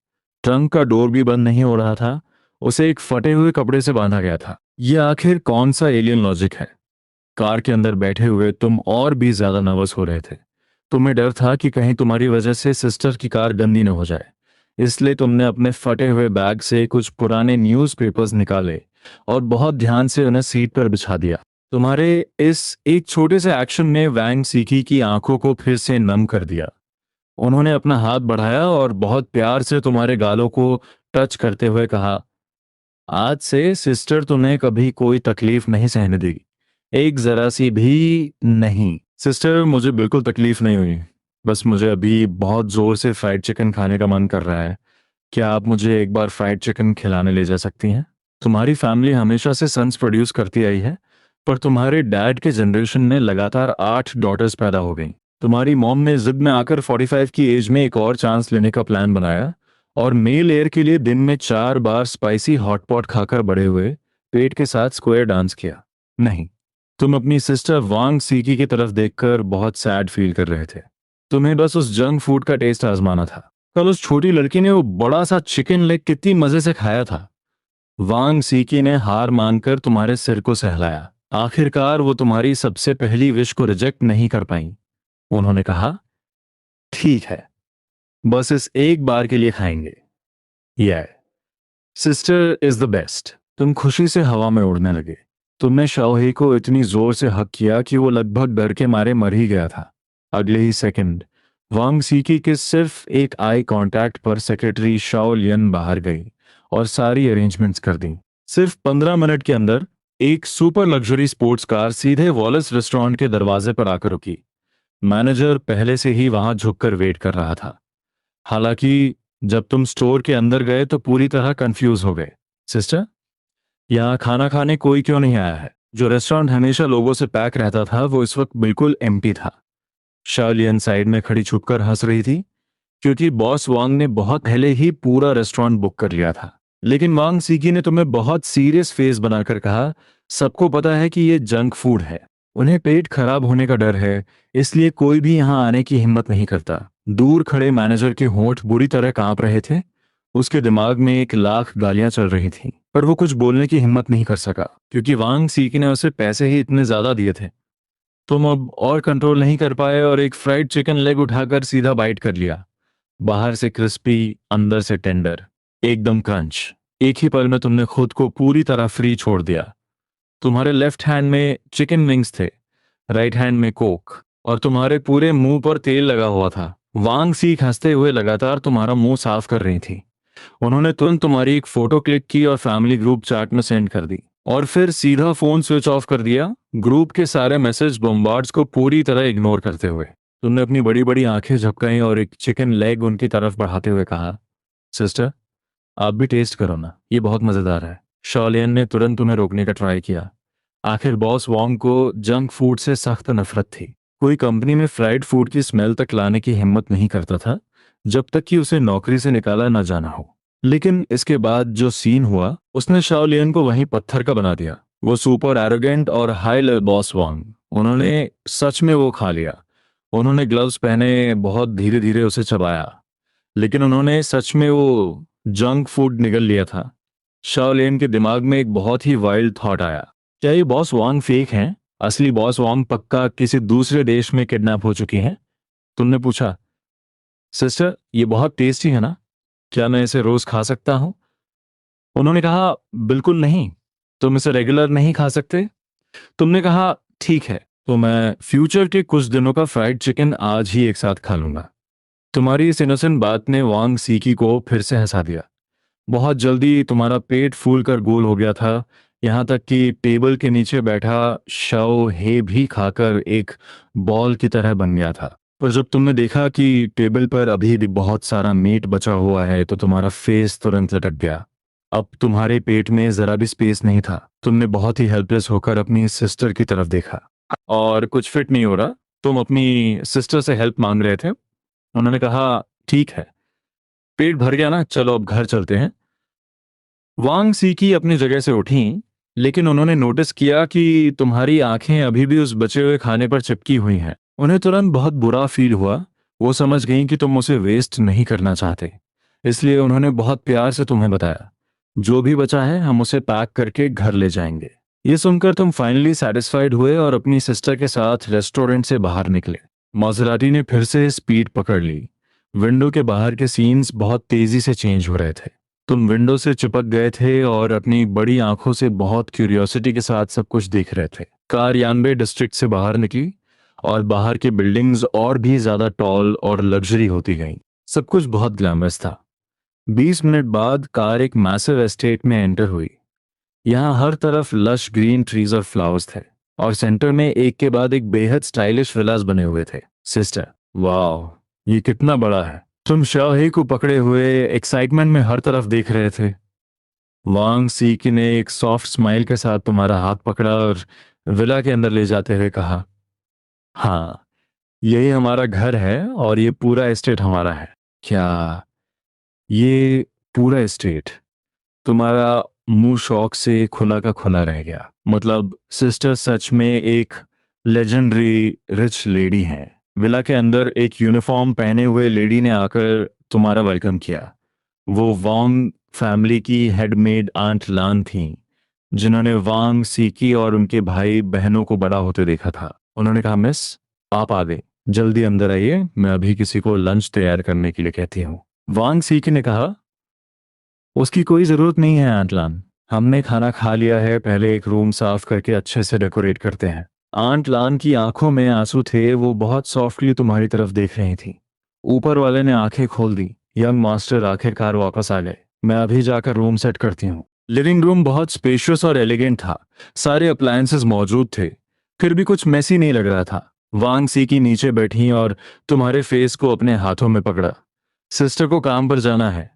ट्रंक का डोर भी बंद नहीं हो रहा था, उसे एक फटे हुए कपड़े से बांधा गया था। ये आखिर कौन सा एलियन लॉजिक है? कार के अंदर बैठे हुए तुम और भी ज्यादा नर्वस हो रहे थे। तुम्हें डर था कि कहीं तुम्हारी वजह से सिस्टर की कार गंदी न हो जाए, इसलिए तुमने अपने फटे हुए बैग से कुछ पुराने न्यूज़पेपर्स निकाले और बहुत ध्यान से उन्हें सीट पर बिछा दिया। तुम्हारे इस एक छोटे से एक्शन ने वैंग सीकी की आंखों को फिर से नम कर दिया। उन्होंने अपना हाथ बढ़ाया और बहुत प्यार से तुम्हारे गालों को टच करते हुए कहा, आज से सिस्टर तुम्हें कभी कोई तकलीफ नहीं सहने देगी, एक जरा सी भी नहीं। सिस्टर, मुझे बिल्कुल तकलीफ नहीं हुई, बस मुझे अभी बहुत जोर से फ्राइड चिकन खाने का मन कर रहा है। क्या आप मुझे एक बार फ्राइड चिकन खिलाने ले जा सकती हैं? तुम्हारी फैमिली हमेशा से सन्स प्रोड्यूस करती आई है, पर तुम्हारे डैड के जनरेशन में लगातार 8 डॉटर्स पैदा हो गई। तुम्हारी मॉम ने जिद में आकर 45 की एज में एक और चांस लेने का प्लान बनाया और मेल एयर के लिए दिन में 4 बार स्पाइसी हॉट पॉट खाकर बड़े हुए, पेट के साथ स्क्वायर डांस किया। नहीं, तुम अपनी सिस्टर वांग सीकी की तरफ देखकर बहुत सैड फील कर रहे थे। तुम्हें बस उस जंक फूड का टेस्ट आजमाना था। कल उस छोटी लड़की ने वो बड़ा सा चिकन लेग कितनी मजे से खाया था। वांग सीकी ने हार मानकर तुम्हारे सिर को सहलाया। आखिरकार वो तुम्हारी सबसे पहली विश को रिजेक्ट नहीं कर पाई। उन्होंने कहा, ठीक है, बस इस एक बार के लिए खाएंगे। यह सिस्टर इज द बेस्ट। तुम खुशी से हवा में उड़ने लगे। तुमने शाओही को इतनी जोर से हक किया कि वो लगभग डर के मारे मर ही गया था। अगले ही सेकंड वांग सीकी के सिर्फ एक आई कांटेक्ट पर सेक्रेटरी शाओ लियन बाहर गई और सारी अरेंजमेंट्स कर दी। सिर्फ 15 मिनट के अंदर एक सुपर लग्जरी स्पोर्ट्स कार सीधे वॉलेस रेस्टोरेंट के दरवाजे पर आकर रुकी। मैनेजर पहले से ही वहां झुककर वेट कर रहा था। हालांकि जब तुम स्टोर के अंदर गए तो पूरी तरह कंफ्यूज हो गए। सिस्टर, यहाँ खाना खाने कोई क्यों नहीं आया है? जो रेस्टोरेंट हमेशा लोगों से पैक रहता था वो इस वक्त बिल्कुल एम्प्टी था। शालियन साइड में खड़ी छुपकर हंस रही थी, क्योंकि बॉस वांग ने बहुत पहले ही पूरा रेस्टोरेंट बुक कर लिया था। लेकिन वांग सीकी ने तुम्हें बहुत सीरियस फेस बनाकर कहा, सबको पता है कि ये जंक फूड है। उन्हें पेट खराब होने का डर है, इसलिए कोई भी यहाँ आने की हिम्मत नहीं करता। दूर खड़े मैनेजर के होंठ बुरी तरह कांप रहे थे। उसके दिमाग में 1 लाख गालियां चल रही थीं, पर वो कुछ बोलने की हिम्मत नहीं कर सका, क्योंकि वांग सीकी ने उसे पैसे ही इतने ज्यादा दिए थे। तुम अब और कंट्रोल नहीं कर पाए और एक फ्राइड चिकन लेग उठाकर सीधा बाइट कर लिया। बाहर से क्रिस्पी, अंदर से टेंडर, एकदम क्रंच। एक ही पल में तुमने खुद को पूरी तरह फ्री छोड़ दिया। तुम्हारे लेफ्ट हैंड में चिकन विंग्स थे, राइट हैंड में कोक, और तुम्हारे पूरे मुंह पर तेल लगा हुआ था। वांग सीख हंसते हुए लगातार तुम्हारा मुंह साफ कर रही थी। उन्होंने तुरंत तुम्हारी एक फोटो क्लिक की और फैमिली ग्रुप चैट में सेंड कर दी, और फिर सीधा फोन स्विच ऑफ कर दिया, ग्रुप के सारे मैसेज बॉम्बार्ड्स को पूरी तरह इग्नोर करते हुए। तुमने अपनी बड़ी बड़ी आंखें झपकाई और एक चिकन लेग उनकी तरफ बढ़ाते हुए कहा, सिस्टर, आप भी टेस्ट करो ना, ये बहुत मजेदार है। शॉलियन ने तुरंत तुम्हें रोकने का ट्राई किया। आखिर बॉस वॉन्ग को जंक फूड से सख्त नफरत थी। कोई कंपनी में फ्राइड फूड की स्मेल तक लाने की हिम्मत नहीं करता था जब तक कि उसे नौकरी से निकाला न जाना हो। लेकिन इसके बाद जो सीन हुआ उसने शाओलियन को वहीं पत्थर का बना दिया। वो सुपर एरोगेंट और हाई लेवल बॉस वॉन्ग, उन्होंने सच में वो खा लिया। उन्होंने ग्लव्स पहने, बहुत धीरे धीरे उसे चबाया, लेकिन उन्होंने सच में वो जंक फूड निगल लिया था। शाओलिन के दिमाग में एक बहुत ही वाइल्ड थॉट आया, क्या ये बॉस वांग फेक हैं? असली बॉस वांग पक्का किसी दूसरे देश में किडनैप हो चुकी हैं। तुमने पूछा, सिस्टर, ये बहुत टेस्टी है ना, क्या मैं इसे रोज खा सकता हूं? उन्होंने कहा, बिल्कुल नहीं, तुम इसे रेगुलर नहीं खा सकते। तुमने कहा, ठीक है, तो मैं फ्यूचर के कुछ दिनों का फ्राइड चिकन आज ही एक साथ खा लूंगा। तुम्हारी इस इनोसेंट बात ने वांग सीकी को फिर से हंसा दिया। बहुत जल्दी तुम्हारा पेट फूल कर गोल हो गया था, यहाँ तक कि टेबल के नीचे बैठा शाओ हे भी खाकर एक बॉल की तरह बन गया था। पर जब तुमने देखा कि टेबल पर अभी भी बहुत सारा मीट बचा हुआ है तो तुम्हारा फेस तुरंत लटक गया। अब तुम्हारे पेट में जरा भी स्पेस नहीं था। तुमने बहुत ही हेल्पलेस होकर अपनी सिस्टर की तरफ देखा। और कुछ फिट नहीं हो रहा, तुम अपनी सिस्टर से हेल्प मांग रहे थे। उन्होंने कहा, ठीक है, पेट भर गया ना, चलो अब घर चलते हैं। वांग सीकी अपनी जगह से उठी, लेकिन उन्होंने नोटिस किया कि तुम्हारी आंखें अभी भी उस बचे हुए खाने पर चिपकी हुई हैं। उन्हें तुरंत बहुत बुरा फील हुआ। वो समझ गईं कि तुम उसे वेस्ट नहीं करना चाहते, इसलिए उन्होंने बहुत प्यार से तुम्हें बताया, जो भी बचा है हम उसे पैक करके घर ले जाएंगे। ये सुनकर तुम फाइनली सेटिस्फाइड हुए और अपनी सिस्टर के साथ रेस्टोरेंट से बाहर निकले। माजराटी ने फिर से स्पीड पकड़ ली। विंडो के बाहर के सीन्स बहुत तेजी से चेंज हो रहे थे। तुम विंडो से चिपक गए थे और अपनी बड़ी आंखों से बहुत क्यूरियोसिटी के साथ सब कुछ देख रहे थे। कार यानबे डिस्ट्रिक्ट से बाहर निकली और बाहर की बिल्डिंग्स और भी ज्यादा टॉल और लग्जरी होती गईं। सब कुछ बहुत ग्लैमरस था। 20 मिनट बाद कार एक मैसिव एस्टेट में एंटर हुई। यहाँ हर तरफ लश ग्रीन ट्रीज और फ्लावर्स थे, और सेंटर में एक के बाद एक बेहद स्टाइलिश विलास बने हुए थे। सिस्टर, वाह, ये कितना बड़ा है। तुम शाही को पकड़े हुए एक्साइटमेंट में हर तरफ देख रहे थे। वांग सीकी ने एक सॉफ्ट स्माइल के साथ तुम्हारा हाथ पकड़ा और विला के अंदर ले जाते हुए कहा, हाँ, यही हमारा घर है और ये पूरा एस्टेट हमारा है। क्या ये पूरा एस्टेट तुम्हारा मुंह शौक से खुला का खुला रह गया। मतलब सिस्टर सच में एक लेजेंडरी रिच लेडी है। विला के अंदर एक यूनिफॉर्म पहने हुए लेडी ने आकर तुम्हारा वेलकम किया। वो वांग फैमिली की हेडमेड आंट लान थी, जिन्होंने वांग सीकी और उनके भाई बहनों को बड़ा होते देखा था। उन्होंने कहा, मिस आप आ गए, जल्दी अंदर आइए, मैं अभी किसी को लंच तैयार करने के लिए कहती हूँ। वांग सीकी ने कहा, उसकी कोई जरूरत नहीं है आंट लान, हमने खाना खा लिया है, पहले एक रूम साफ करके अच्छे से डेकोरेट करते हैं। आंट लान की आंखों में आंसू थे, वो बहुत सॉफ्टली तुम्हारी तरफ देख रही थी। ऊपर वाले ने आंखें खोल दी। यंग मास्टर आखिरकार वापस आ गए, मैं अभी जाकर रूम सेट करती हूँ। लिविंग रूम बहुत स्पेशियस और एलिगेंट था, सारे अप्लायंसेस मौजूद थे, फिर भी कुछ मैसी नहीं लग रहा था। वांग सी की नीचे बैठी और तुम्हारे फेस को अपने हाथों में पकड़ा। सिस्टर को काम पर जाना है,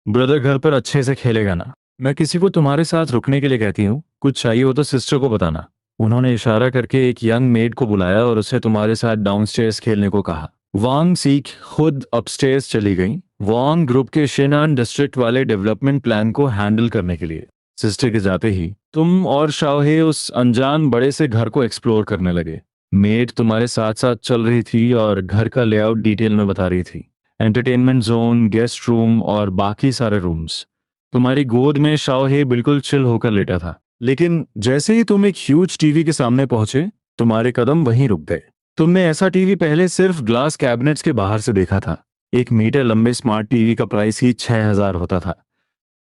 ब्रदर घर पर अच्छे से खेलेगा ना। मैं किसी को तुम्हारे साथ रुकने के लिए कहती हूँ, कुछ चाहिए हो तो सिस्टर को बताना। उन्होंने इशारा करके एक यंग मेड को बुलाया और उसे तुम्हारे साथ डाउनस्टेयर्स खेलने को कहा। वांग सीख खुद अपस्टेयर्स चली गई, वांग ग्रुप के शेनान डिस्ट्रिक्ट वाले डेवलपमेंट प्लान को हैंडल करने के लिए। सिस्टर के जाते ही तुम और शाओहे उस अनजान बड़े से घर को एक्सप्लोर करने लगे। मेड तुम्हारे साथ साथ चल रही थी और घर का लेआउट डिटेल में बता रही थी। एंटरटेनमेंट जोन, गेस्ट रूम और बाकी सारे रूम्स। तुम्हारी गोद में शाओहे बिल्कुल चिल होकर लेटा था, लेकिन जैसे ही तुम एक ह्यूज टीवी के सामने पहुंचे, तुम्हारे कदम वहीं रुक गए। तुमने ऐसा टीवी पहले सिर्फ ग्लास कैबिनेट्स के बाहर से देखा था। 1 मीटर लंबे स्मार्ट टीवी का प्राइस ही 6,000 होता था,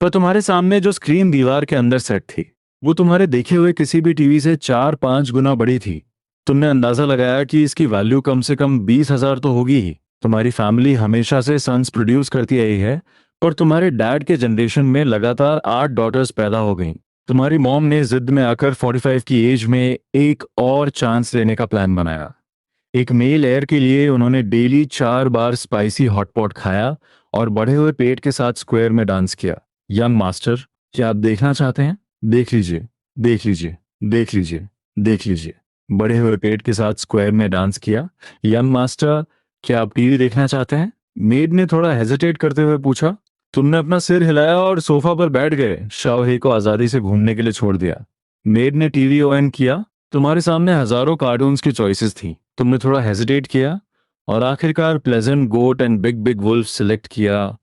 पर तुम्हारे सामने जो स्क्रीन दीवार के अंदर सेट थी, वो तुम्हारे देखे हुए किसी भी टीवी से 4-5 गुना बड़ी थी। तुमने अंदाजा लगाया कि इसकी वैल्यू कम से कम 20,000 तो होगी ही। तुम्हारी फैमिली हमेशा से सन्स प्रोड्यूस करती आई है, पर तुम्हारे डैड के जनरेशन में लगातार 8 डॉटर्स पैदा हो गईं। तुम्हारी मॉम ने जिद में आकर 45 की एज में एक और चांस लेने का प्लान बनाया। एक मेल एयर के लिए उन्होंने डेली 4 बार स्पाइसी हॉटपॉट खाया और बढ़े हुए पेट के साथ स्क्वायर में डांस किया। यंग मास्टर, क्या आप देखना चाहते हैं? देख लीजिए, देख लीजिए, देख लीजिए, देख लीजिए। बढ़े हुए पेट के साथ स्क्वायर में डांस किया। यंग मास्टर, क्या आप टीवी देखना चाहते हैं? मेड ने थोड़ा हेजिटेट करते हुए पूछा। तुमने अपना सिर हिलाया और सोफा पर बैठ गए, शाओहे को आजादी से घूमने के लिए छोड़ दिया। मेड ने टीवी ऑन किया। तुम्हारे सामने हजारों कार्टून्स की चॉइसेस थी। तुमने थोड़ा हेजिटेट किया और आखिरकार pleasant goat and big big wolf select किया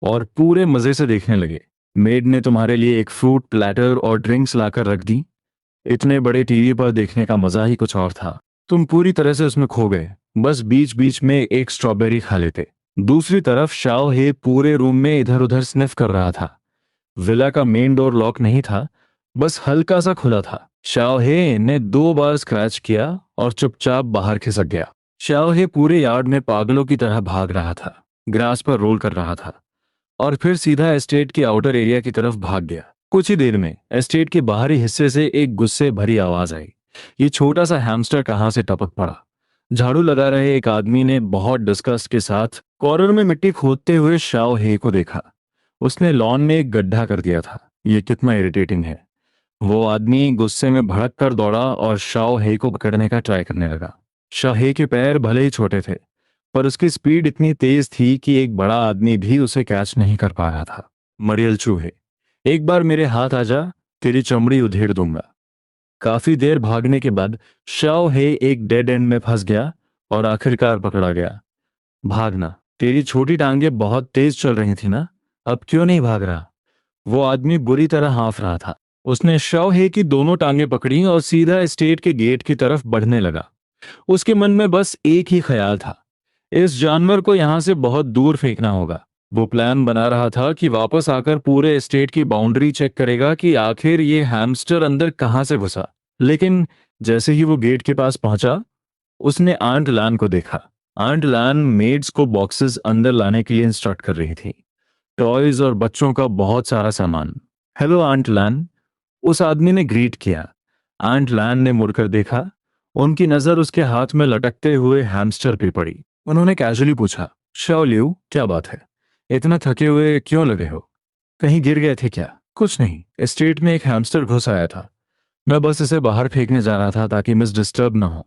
और पूरे मजे से देखने लगे। मेड ने तुम्हारे लिए एक फ्रूट प्लेटर और ड्रिंक्स लाकर रख दी। इतने बड़े टीवी पर देखने का मजा ही कुछ और था। तुम पूरी तरह से उसमें खो गए, बस बीच बीच में एक स्ट्रॉबेरी खा लेते। दूसरी तरफ शाओ हे पूरे रूम में इधर उधर स्निफ कर रहा था। विला का मेन डोर लॉक नहीं था, बस हल्का सा खुला था। शाओ हे ने 2 बार स्क्रैच किया और चुपचाप बाहर खिसक गया। शाओ हे पूरे यार्ड में पागलों की तरह भाग रहा था, ग्रास पर रोल कर रहा था और फिर सीधा एस्टेट के आउटर एरिया की तरफ भाग गया। कुछ ही देर में एस्टेट के बाहरी हिस्से से एक गुस्से भरी आवाज आई। ये छोटा सा हैमस्टर कहां से टपक पड़ा। झाड़ू लगा रहे एक आदमी ने बहुत डिस्गस्ट के साथ कॉर्नर में मिट्टी खोदते हुए शाओ हे को देखा। उसने लॉन में एक गड्ढा कर दिया था। ये कितना इरिटेटिंग है। वो आदमी गुस्से में भड़क कर दौड़ा और शाओ हे को पकड़ने का ट्राई करने लगा। शाओ हे के पैर भले ही छोटे थे, पर उसकी स्पीड इतनी तेज थी कि एक बड़ा आदमी भी उसे कैच नहीं कर पा रहा था। मरियल चूहे, एक बार मेरे हाथ आ जा, तेरी चमड़ी उधेड़ दूंगा। काफी देर भागने के बाद शाओ हे एक डेड एंड में फंस गया और आखिरकार पकड़ा गया। भागना, तेरी छोटी टांगें बहुत तेज चल रही थी ना, अब क्यों नहीं भाग रहा? वो आदमी बुरी तरह हाँफ रहा था। उसने शाओ हे की दोनों टांगें पकड़ी और सीधा एस्टेट के गेट की तरफ बढ़ने लगा। उसके मन में बस एक ही ख्याल था, इस जानवर को यहां से बहुत दूर फेंकना होगा। वो प्लान बना रहा था कि वापस आकर पूरे एस्टेट की बाउंड्री चेक करेगा कि आखिर ये हैमस्टर अंदर कहां से घुसा। लेकिन जैसे ही वो गेट के पास पहुंचा, उसने आंट लान को देखा। आंट लान मेड्स को बॉक्सेस अंदर लाने के लिए इंस्ट्रक्ट कर रही थी, टॉयज और बच्चों का बहुत सारा सामान। हेलो आंट लान, उस आदमी ने ग्रीट किया। आंट लान ने मुड़कर देखा। उनकी नजर उसके हाथ में लटकते हुए हैमस्टर पे पड़ी। उन्होंने कैजुअली पूछा, शाओ लियू, क्या बात है? इतना थके हुए क्यों लगे हो? कहीं गिर गए थे क्या? कुछ नहीं, एस्टेट में एक हैमस्टर घुस आया था, मैं बस इसे बाहर फेंकने जा रहा था ताकि मिस डिस्टर्ब ना हो।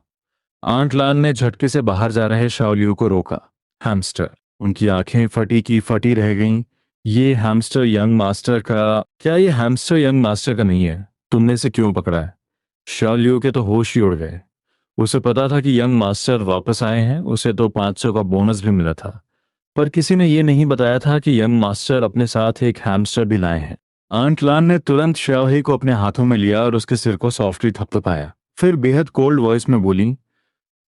आंट लान ने झटके से बाहर जा रहे शाओ लियू को रोका। हैमस्टर, उनकी आंखें फटी की फटी रह गईं। ये हैमस्टर यंग मास्टर का क्या ये हैमस्टर यंग मास्टर का नहीं है? तुमने इसे क्यों पकड़ा है? शाओलियू के तो होश ही उड़ गए। उसे पता था कि यंग मास्टर वापस आए हैं, उसे तो 500 का बोनस भी मिला था। पर किसी ने ये नहीं बताया था कि यंग मास्टर अपने साथ एक हैमस्टर भी लाए हैं। आंट लान ने तुरंत शाओही को अपने हाथों में लिया और उसके सिर को सॉफ्टली थपथपाया। फिर बेहद कोल्ड वॉइस में बोली,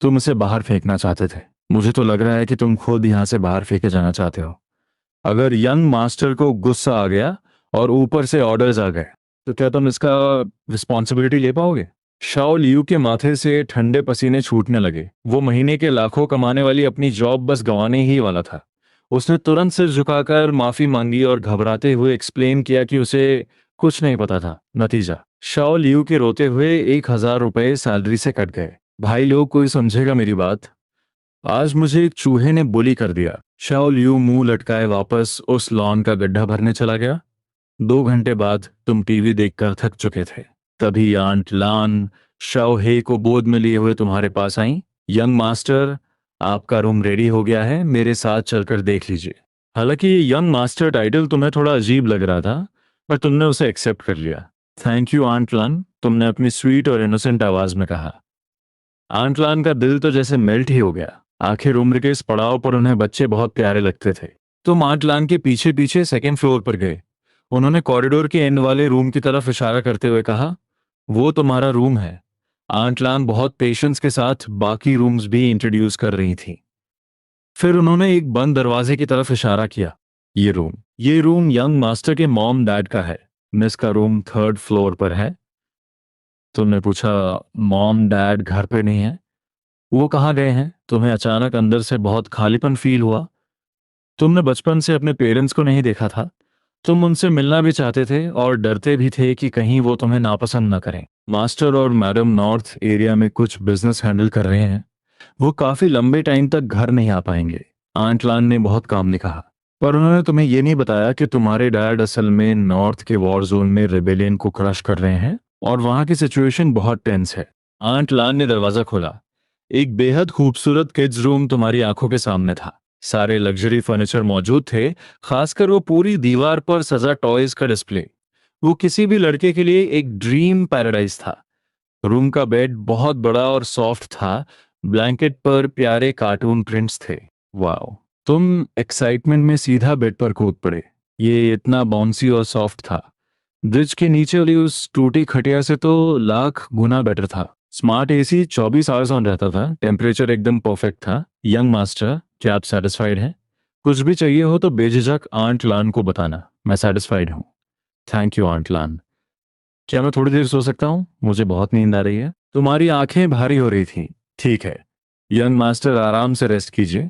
तुम उसे बाहर फेंकना चाहते थे। मुझे तो लग रहा है कि तुम खुद यहाँ से बाहर फेंके जाना चाहते हो। अगर यंग मास्टर को गुस्सा आ गया और ऊपर से ऑर्डर्स आ गए तो क्या तुम इसका रिस्पॉन्सिबिलिटी ले पाओगे? शाओ लियू के माथे से ठंडे पसीने छूटने लगे। वो महीने के लाखों कमाने वाली अपनी जॉब बस गंवाने ही वाला था। उसने तुरंत सिर झुकाकर माफी मांगी और घबराते हुए एक्सप्लेन किया कि उसे कुछ नहीं पता था। नतीजा, शाओ लियू के रोते हुए 1,000 रुपए सैलरी से कट गए। भाई लोग, कोई समझेगा मेरी बात? आज मुझे एक चूहे ने बुली कर दिया। शाओ लियू मुंह लटकाए वापस उस लॉन का गड्ढा भरने चला गया। 2 घंटे बाद तुम टीवी देखकर थक चुके थे। तभी आंट लान शाओ हे को गोद में लिए हुए तुम्हारे पास आई। यंग मास्टर, आपका रूम रेडी हो गया है, मेरे साथ चलकर देख लीजिए। हालांकि ये यंग मास्टर टाइटल तुम्हें थोड़ा अजीब लग रहा था, पर तुमने उसे एक्सेप्ट कर लिया। थैंक यू आंट लान, तुमने अपनी स्वीट और इनोसेंट आवाज में कहा। आंटलान का दिल तो जैसे मेल्ट ही हो गया। आखिर उम्र के इस पड़ाव पर उन्हें बच्चे बहुत प्यारे लगते थे। तुम आंटलान के पीछे पीछे सेकंड फ्लोर पर गए। उन्होंने कॉरिडोर के एंड वाले रूम की तरफ इशारा करते हुए कहा, वो तुम्हारा रूम है। आंटलान बहुत पेशेंस के साथ बाकी रूम्स भी इंट्रोड्यूस कर रही थी। फिर उन्होंने एक बंद दरवाजे की तरफ इशारा किया। ये रूम यंग मास्टर के मॉम डैड का है। मिस का रूम 3rd फ्लोर पर है। तुमने पूछा, मॉम डैड घर पे नहीं है? वो कहाँ गए हैं? तुम्हें अचानक अंदर से बहुत खालीपन फील हुआ। तुमने बचपन से अपने पेरेंट्स को नहीं देखा था। तुम उनसे मिलना भी चाहते थे और डरते भी थे कि कहीं वो तुम्हें नापसंद न करें। मास्टर और मैडम नॉर्थ एरिया में कुछ बिजनेस हैंडल कर रहे हैं। वो काफी लंबे टाइम तक घर नहीं आ पाएंगे। आंट लान ने बहुत कामली कहा। पर उन्होंने तुम्हें ये नहीं बताया कि तुम्हारे डैड असल में नॉर्थ के वॉर जोन में रिबेलियन को क्रश कर रहे हैं और वहां की सिचुएशन बहुत टेंस है। आंट लान ने दरवाजा खोला। एक बेहद खूबसूरत किड्स रूम तुम्हारी आंखों के सामने था। सारे लग्जरी फर्नीचर मौजूद थे, खासकर वो पूरी दीवार पर सजा टॉयज का डिस्प्ले। वो किसी भी लड़के के लिए एक ड्रीम पैराडाइज था। रूम का बेड बहुत बड़ा और सॉफ्ट था। ब्लैंकेट पर प्यारे कार्टून प्रिंट्स थे। वाओ! तुम एक्साइटमेंट में सीधा बेड पर कूद पड़े। ये इतना बाउंसी और सॉफ्ट था। ब्रिज के नीचे वाली उस टूटी खटिया से तो लाख गुना बेटर था। स्मार्ट एसी 24 आवर्स ऑन रहता था। टेम्परेचर एकदम परफेक्ट था। यंग मास्टर, क्या आप सेटिस्फाइड हैं? कुछ भी चाहिए हो तो बेझिझक आंट लान को बताना। मैं सेटिस्फाइड हूँ। थैंक यू आंट लान। क्या मैं थोड़ी देर सो सकता हूँ? मुझे बहुत नींद आ रही है। तुम्हारी आंखें भारी हो रही थी। ठीक है यंग मास्टर, आराम से रेस्ट कीजिए।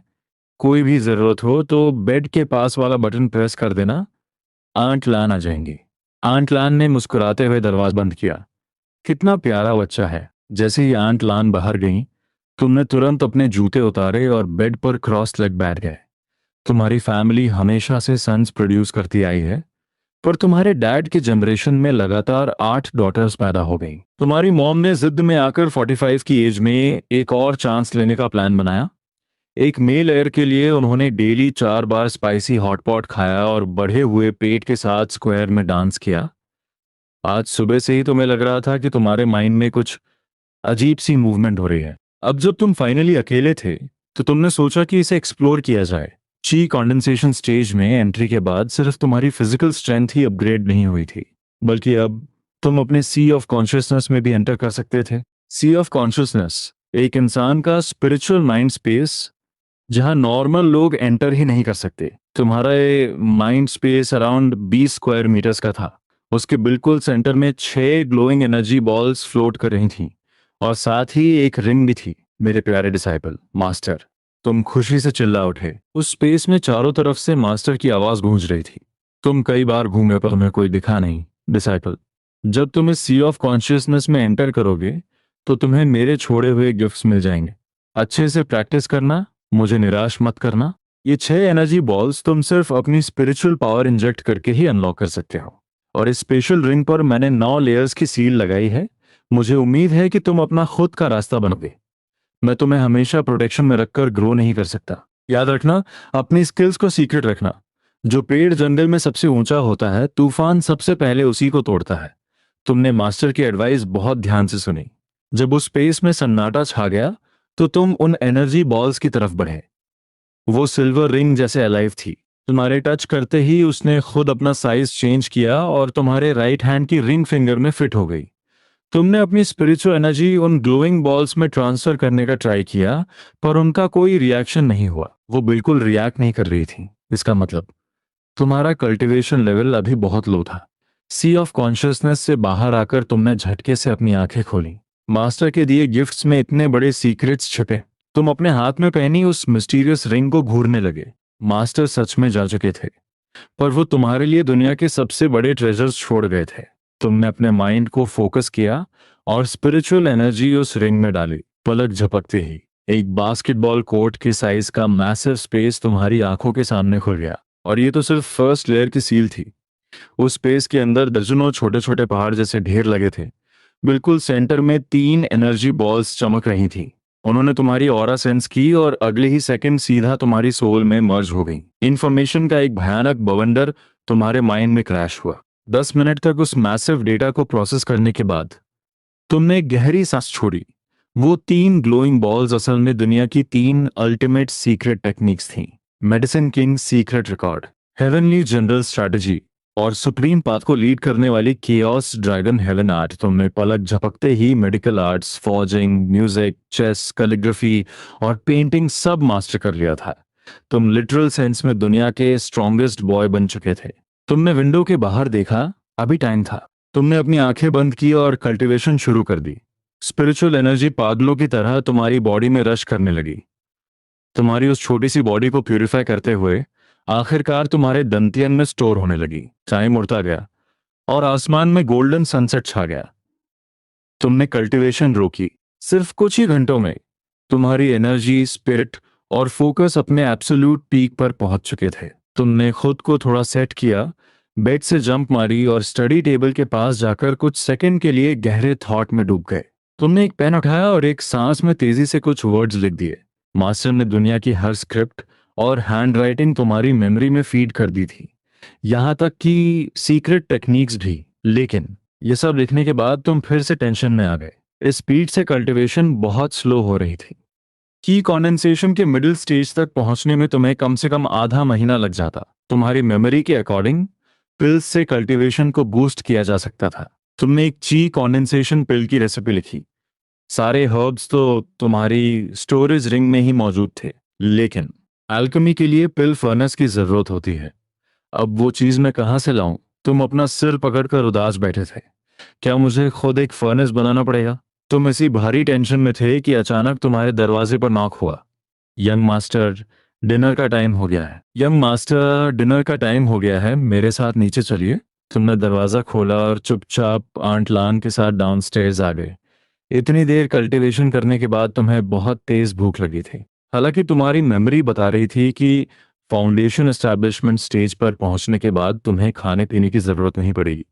कोई भी जरूरत हो तो बेड के पास वाला बटन प्रेस कर देना। आंट लान आ जाएंगी। आंट लान ने मुस्कुराते हुए दरवाजा बंद किया। कितना प्यारा बच्चा है। जैसे ही आंट लान बाहर गई, तुमने तुरंत अपने जूते उतारे और बेड पर क्रॉस लेग बैठ गए। तुम्हारी फैमिली हमेशा से सन्स प्रोड्यूस करती आई है, पर तुम्हारे डैड के जनरेशन में लगातार 8 डॉटर्स पैदा हो गई। तुम्हारी मॉम ने जिद में आकर 45 की एज में एक और चांस लेने का प्लान बनाया। एक मेल एयर के लिए उन्होंने डेली 4 बार स्पाइसी हॉटपॉट खाया और बढ़े हुए पेट के साथ स्क्वायर में डांस किया। आज सुबह से ही तुम्हें लग रहा था कि तुम्हारे माइंड में कुछ अजीब सी मूवमेंट हो रही है। अब जब तुम फाइनली अकेले थे तो तुमने सोचा कि इसे एक्सप्लोर किया जाए। ची कंडेंसेशन स्टेज में एंट्री के बाद सिर्फ तुम्हारी फिजिकल स्ट्रेंथ ही अपग्रेड नहीं हुई थी, बल्कि अब तुम अपने सी ऑफ कॉन्शियसनेस में भी एंटर कर सकते थे। सी ऑफ कॉन्शियसनेस एक इंसान का स्पिरिचुअल माइंड स्पेस जहां नॉर्मल लोग एंटर ही नहीं कर सकते। तुम्हारा ये mind space around 20 square meters का था। उसके बिल्कुल सेंटर में 6 ग्लोइंग एनर्जी बॉल्स फ्लोट कर रही थीं और साथ ही एक रिंग भी थी। मेरे प्यारे डिसाइपल मास्टर, तुम खुशी से चिल्ला उठे। उस स्पेस में चारों तरफ से मास्टर की आवाज गूंज रही थी। तुम कई बार घूमे पर तुम्हें कोई दिखा नहीं। डिसाइपल, जब तुम इस सी ऑफ कॉन्शियसनेस में एंटर करोगे तो तुम्हें मेरे छोड़े हुए गिफ्ट्स मिल जाएंगे। अच्छे से प्रैक्टिस करना, मुझे निराश मत करना। ये 6 एनर्जी बॉल्स तुम सिर्फ अपनी स्पिरिचुअल पावर इंजेक्ट करके ही अनलॉक कर सकते हो। और इस स्पेशल रिंग पर मैंने 9 लेयर्स की सील लगाई है। मुझे उम्मीद है कि तुम अपना खुद का रास्ता बनोगे। मैं तुम्हें हमेशा प्रोटेक्शन में रखकर ग्रो नहीं कर सकता। याद रखना, अपनी स्किल्स को सीक्रेट रखना। जो पेड़ जंगल में सबसे ऊंचा होता है, तूफान सबसे पहले उसी को तोड़ता है। तुमने मास्टर की एडवाइस बहुत ध्यान से सुनी। जब उस स्पेस में सन्नाटा छा गया तो तुम उन एनर्जी बॉल्स की तरफ बढ़े। वो सिल्वर रिंग जैसे अलाइव थी। तुम्हारे टच करते ही उसने खुद अपना साइज चेंज किया और तुम्हारे राइट हैंड की रिंग फिंगर में फिट हो गई। तुमने अपनी स्पिरिचुअल एनर्जी उन ग्लोइंग बॉल्स में ट्रांसफर करने का ट्राई किया, पर उनका कोई रिएक्शन नहीं हुआ। वो बिल्कुल रिएक्ट नहीं कर रही थी। इसका मतलब तुम्हारा कल्टीवेशन लेवल अभी बहुत लो था। सी ऑफ कॉन्शियसनेस से बाहर आकर तुमने झटके से अपनी आंखें खोली। मास्टर के दिए गिफ्ट्स में इतने बड़े सीक्रेट्स छिपे। तुम अपने हाथ में पहनी उस मिस्टीरियस रिंग को घूरने लगे। मास्टर सच में जा चुके थे, पर वो तुम्हारे लिए दुनिया के सबसे बड़े ट्रेजर्स छोड़ गए थे। तुमने अपने माइंड को फोकस किया और स्पिरिचुअल एनर्जी उस रिंग में डाली। पलक झपकते ही एक बास्केटबॉल कोर्ट के साइज का मैसिव स्पेस तुम्हारी आंखों के सामने खुल गया। और ये तो सिर्फ फर्स्ट लेयर की सील थी। उस स्पेस के अंदर दर्जनों छोटे छोटे पहाड़ जैसे ढेर लगे थे। बिल्कुल सेंटर में 3 एनर्जी बॉल्स चमक रही थी। उन्होंने तुम्हारी ऑरा सेंस की और अगले ही सेकंड सीधा तुम्हारी सोल में मर्ज हो गई। इन्फॉर्मेशन का एक भयानक बवंडर तुम्हारे माइंड में क्रैश हुआ। 10 मिनट तक उस मैसिव डेटा को प्रोसेस करने के बाद तुमने एक गहरी सांस छोड़ी। वो 3 ग्लोइंग बॉल्स असल में दुनिया की 3 अल्टीमेट सीक्रेट टेक्निक्स थीं। Medicine king secret record, heavenly general strategy और सुप्रीम पाथ को लीड करने वाली केओस ड्रैगन हेवन आर्ट। तुमने पलक झपकते ही medical arts, forging, music, chess, calligraphy और पेंटिंग सब मास्टर कर लिया था। तुम लिटरल सेंस में दुनिया के स्ट्रॉन्गेस्ट बॉय बन चुके थे। तुमने विंडो के बाहर देखा, अभी टाइम था। तुमने अपनी आंखें बंद की और कल्टीवेशन शुरू कर दी। स्पिरिचुअल एनर्जी पागलों की तरह तुम्हारी बॉडी में रश करने लगी। तुम्हारी उस छोटी सी बॉडी को प्यूरिफाई करते हुए आखिरकार तुम्हारे दंतियन में स्टोर होने लगी। टाइम उड़ता गया और आसमान में गोल्डन सनसेट छा गया। तुमने कल्टीवेशन रोकी। सिर्फ कुछ ही घंटों में तुम्हारी एनर्जी, स्पिरिट और फोकस अपने एब्सोल्यूट पीक पर पहुंच चुके थे। तुमने खुद को थोड़ा सेट किया, बेड से जंप मारी और स्टडी टेबल के पास जाकर कुछ सेकंड के लिए गहरे थॉट में डूब गए। तुमने एक पेन उठाया और एक सांस में तेजी से कुछ वर्ड्स लिख दिए। मास्टर ने दुनिया की हर स्क्रिप्ट और हैंड राइटिंग तुम्हारी मेमोरी में फीड कर दी थी, यहां तक कि सीक्रेट टेक्निक्स भी। लेकिन ये सब लिखने के बाद तुम फिर से टेंशन में आ गए। इस स्पीड से कल्टीवेशन बहुत स्लो हो रही थी। की कॉन्डेंसेशन के मिडिल स्टेज तक पहुंचने में तुम्हें कम से कम आधा महीना लग जाता। तुम्हारी मेमोरी के अकॉर्डिंग पिल्स से कल्टीवेशन को बूस्ट किया जा सकता था। तुमने एक ची कॉन्डेंसेशन पिल की रेसिपी लिखी। सारे हर्ब्स तो तुम्हारी स्टोरेज रिंग में ही मौजूद थे, लेकिन अल्केमी के लिए पिल फर्नेस की जरूरत होती है। अब वो चीज मैं कहां से लाऊं? तुम अपना सिर पकड़कर उदास बैठे थे। क्या मुझे खुद एक फर्नेस बनाना पड़ेगा? तुम इसी भारी टेंशन में थे कि अचानक तुम्हारे दरवाजे पर नॉक हुआ। यंग मास्टर, डिनर का टाइम हो गया है। यंग मास्टर, डिनर का टाइम हो गया है, मेरे साथ नीचे चलिए। तुमने दरवाजा खोला और चुपचाप आंट लान के साथ डाउनस्टेयर्स आ गए। इतनी देर कल्टीवेशन करने के बाद तुम्हें बहुत तेज भूख लगी थी। हालांकि तुम्हारी मेमोरी बता रही थी कि फाउंडेशन एस्टैब्लिशमेंट स्टेज पर पहुंचने के बाद तुम्हें खाने पीने की जरूरत नहीं पड़ेगी,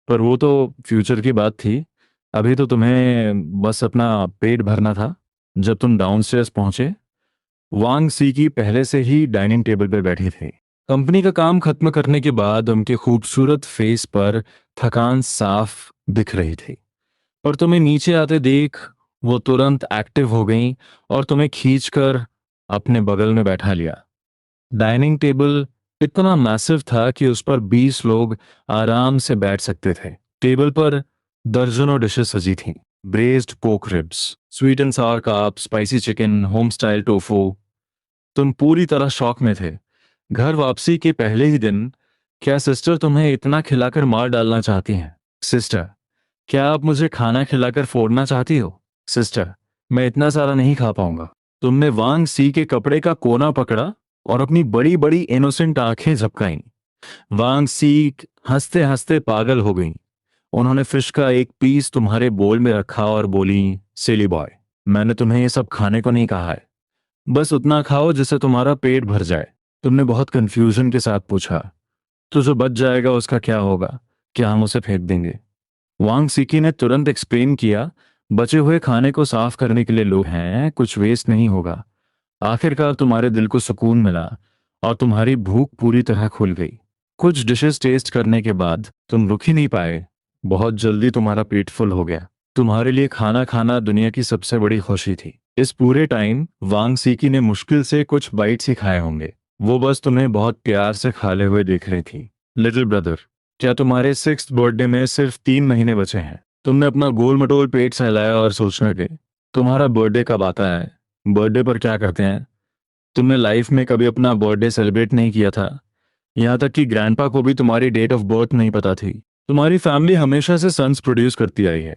पर वो तो फ्यूचर की बात थी। अभी तो तुम्हें बस अपना पेट भरना था। जब तुम डाउनस्टेयर्स पहुंचे, वांग सी की पहले से ही डाइनिंग टेबल पर बैठी थी। कंपनी का काम खत्म करने के बाद उनके खूबसूरत फेस पर थकान साफ दिख रही थी, और तुम्हें नीचे आते देख वो तुरंत एक्टिव हो गई और तुम्हें खींचकर अपने बगल में बैठा लिया। डाइनिंग टेबल इतना मैसिव था कि उस पर 20 लोग आराम से बैठ सकते थे। टेबल पर दर्जनों डिशेस सजी थीं। Braised pork ribs, sweet and sour carp, spicy chicken, home style tofu. तुम पूरी तरह शॉक में थे। घर वापसी के पहले ही दिन, क्या सिस्टर तुम्हें इतना खिलाकर मार डालना चाहती हैं? सिस्टर, क्या आप मुझे खाना खिलाकर फोड़ना चाहती हो? सिस्टर, मैं इतना सारा नहीं खा पाऊंगा। तुमने वांग सी के कपड़े का कोना पकड़ा और अपनी बड़ी बड़ी इनोसेंट आंखें झपकाईं। वांग सी हंसते हंसते पागल हो गईं। उन्होंने फिश का एक पीस तुम्हारे बोल में रखा और बोली, सिली बॉय, मैंने तुम्हें ये सब खाने को नहीं कहा है। बस उतना खाओ जिससे तुम्हारा पेट भर जाए। तुमने बहुत कंफ्यूजन के साथ पूछा, तो जो बच जाएगा उसका क्या होगा? क्या हम उसे फेंक देंगे? वांग सीकी ने तुरंत एक्सप्लेन किया, बचे हुए खाने को साफ करने के लिए लोग हैं, कुछ वेस्ट नहीं होगा। आखिरकार तुम्हारे दिल को सुकून मिला और तुम्हारी भूख पूरी तरह खुल गई। कुछ डिशेस टेस्ट करने के बाद तुम रुक ही नहीं पाए। बहुत जल्दी तुम्हारा पेट फुल हो गया। तुम्हारे लिए खाना खाना दुनिया की सबसे बड़ी खुशी थी। इस पूरे टाइम वांग सीकी ने मुश्किल से कुछ बाइट्स ही खाए होंगे। वो बस तुम्हें बहुत प्यार से खाले हुए देख रही थी। लिटिल ब्रदर, क्या तुम्हारे 6th बर्थडे में सिर्फ 3 महीने बचे हैं? तुमने अपना गोल मटोल पेट सहलाया और सोचने लगे, तुम्हारा बर्थडे कब आता है? बर्थडे पर क्या करते हैं? तुमने लाइफ में कभी अपना बर्थडे सेलिब्रेट नहीं किया था। यहाँ तक कि ग्रैंडपा को भी तुम्हारी डेट ऑफ बर्थ नहीं पता थी। तुम्हारी फैमिली हमेशा से सन्स प्रोड्यूस करती आई है,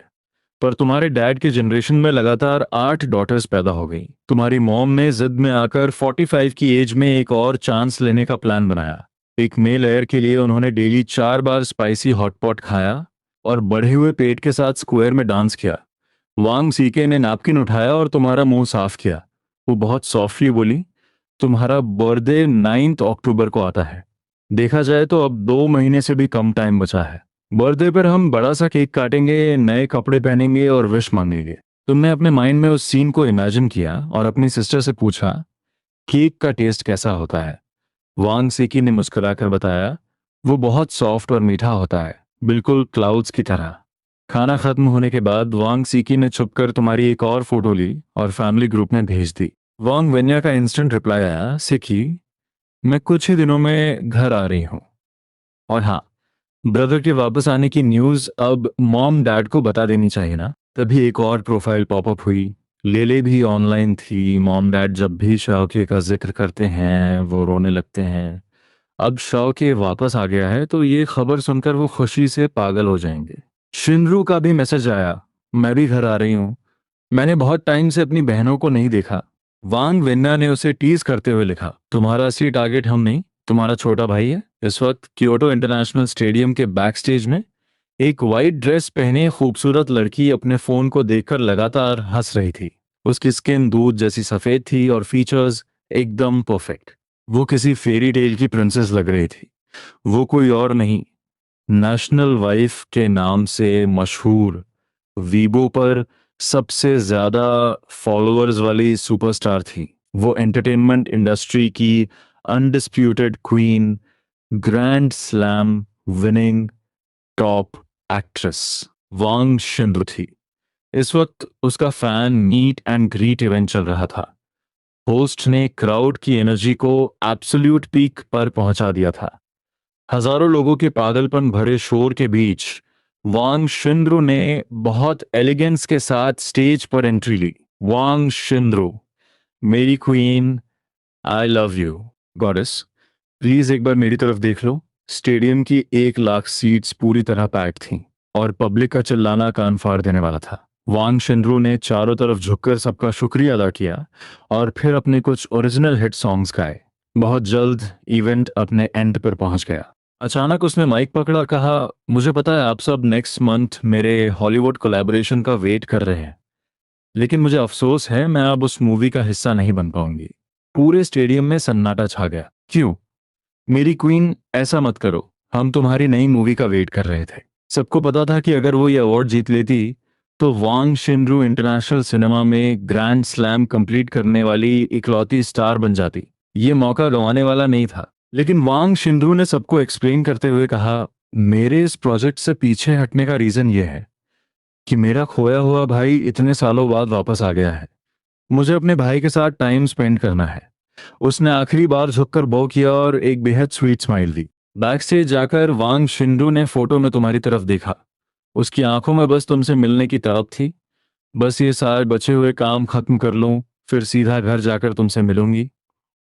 पर तुम्हारे डैड के जनरेशन में लगातार 8 डॉटर्स पैदा हो गई। तुम्हारी मॉम ने जिद में आकर 45 की एज में एक और चांस लेने का प्लान बनाया। एक मेल एयर के लिए उन्होंने डेली 4 बार स्पाइसी हॉटपॉट खाया और बढ़े हुए पेट के साथ स्क्वायर में डांस किया। वांग सीके ने नैपकिन उठाया और तुम्हारा मुंह साफ किया। वो बहुत सॉफ्टली बोली, तुम्हारा बर्थडे 9 अक्टूबर को आता है। देखा जाए तो अब 2 महीने से भी कम टाइम बचा है। बर्थडे पर हम बड़ा सा केक काटेंगे, नए कपड़े पहनेंगे और विश मांगेंगे। तुमने अपने माइंड में उस सीन को इमेजिन किया और अपनी सिस्टर से पूछा, केक का टेस्ट कैसा होता है? वांग सीकी ने मुस्कुराकर बताया, वो बहुत सॉफ्ट और मीठा होता है, बिल्कुल क्लाउड्स की तरह। खाना खत्म होने के बाद वांग सीकी ने छुपकर तुम्हारी एक और फोटो ली और फैमिली ग्रुप में भेज दी। वांग वेन्या का इंस्टेंट रिप्लाई आया, सिकी, मैं कुछ ही दिनों में घर आ रही हूँ। और हाँ, ब्रदर के वापस आने की न्यूज़ अब मॉम डैड को बता देनी चाहिए ना। तभी एक और प्रोफाइल पॉपअप हुई। लेले भी ऑनलाइन थी। मॉम डैड जब भी शौके का जिक्र करते हैं वो रोने लगते हैं। अब शौके वापस आ गया है तो ये खबर सुनकर वो खुशी से पागल हो जाएंगे। शिनरू का भी मैसेज आया, मैं भी घर आ रही हूँ, मैंने बहुत टाइम से अपनी बहनों को नहीं देखा। वांग वेन्ना ने उसे टीज करते हुए लिखा, तुम्हारा असली टारगेट हम नहीं, तुम्हारा छोटा भाई है। इस वक्त क्योटो इंटरनेशनल स्टेडियम के बैक स्टेज में एक वाइट ड्रेस पहने खूबसूरत लड़की अपने फोन को देखकर लगातार हंस रही थी। उसकी स्किन दूध जैसी सफेद थी और फीचर्स एकदम परफेक्ट। वो किसी फेरी टेल की प्रिंसेस लग रही थी। वो कोई और नहीं, नेशनल वाइफ के नाम से मशहूर, वीबो पर सबसे ज्यादा फॉलोअर्स वाली सुपरस्टार थी। वो एंटरटेनमेंट इंडस्ट्री की undisputed queen, grand slam winning top actress Wang शिंदू थी। इस वक्त उसका fan meet and greet event चल रहा था। होस्ट ने क्राउड की एनर्जी को एब्सोल्यूट पीक पर पहुंचा दिया था। हजारों लोगों के पागलपन भरे शोर के बीच वांग शिंद्रो ने बहुत एलिगेंस के साथ स्टेज पर एंट्री ली। वांग शिंद्रो, मेरी queen, I love you. Goddess, please एक बार मेरी तरफ देख लो। स्टेडियम की 1 लाख सीट्स पूरी तरह पैक्ड थीं और पब्लिक का चिल्लाना कान फाड़ देने वाला था। वांग शिंद्रो ने चारों तरफ झुककर सबका शुक्रिया अदा किया और फिर अपने कुछ ओरिजिनल हिट सॉन्ग्स गाए। बहुत जल्द इवेंट अपने एंड पर पहुंच गया। अचानक उसने माइक पकड़ा, कहा, मुझे पता है आप सब नेक्स्ट मंथ मेरे हॉलीवुड कोलैबोरेशन का वेट कर रहे हैं, लेकिन मुझे अफसोस है मैं अब उस मूवी का हिस्सा नहीं बन पाऊंगी। पूरे स्टेडियम में सन्नाटा छा गया। क्यों? मेरी क्वीन, ऐसा मत करो, हम तुम्हारी नई मूवी का वेट कर रहे थे। सबको पता था कि अगर वो ये अवार्ड जीत लेती तो वांग शिनरू इंटरनेशनल सिनेमा में ग्रैंड स्लैम कंप्लीट करने वाली इकलौती स्टार बन जाती। ये मौका गंवाने वाला नहीं था। लेकिन वांग शिंदू ने सबको एक्सप्लेन करते हुए कहा, मेरे इस प्रोजेक्ट से पीछे हटने का रीजन ये है कि मेरा खोया हुआ भाई इतने सालों बाद वापस आ गया है। मुझे अपने भाई के साथ टाइम स्पेंड करना है। उसने आखिरी बार झुककर बो किया और एक बेहद स्वीट स्माइल दी। बैक स्टेज जाकर वांग शिंदू ने फोटो में तुम्हारी तरफ देखा। उसकी आंखों में बस तुमसे मिलने की तड़प थी। बस ये सारे बचे हुए काम खत्म कर लूं, फिर सीधा घर जाकर तुमसे मिलूंगी।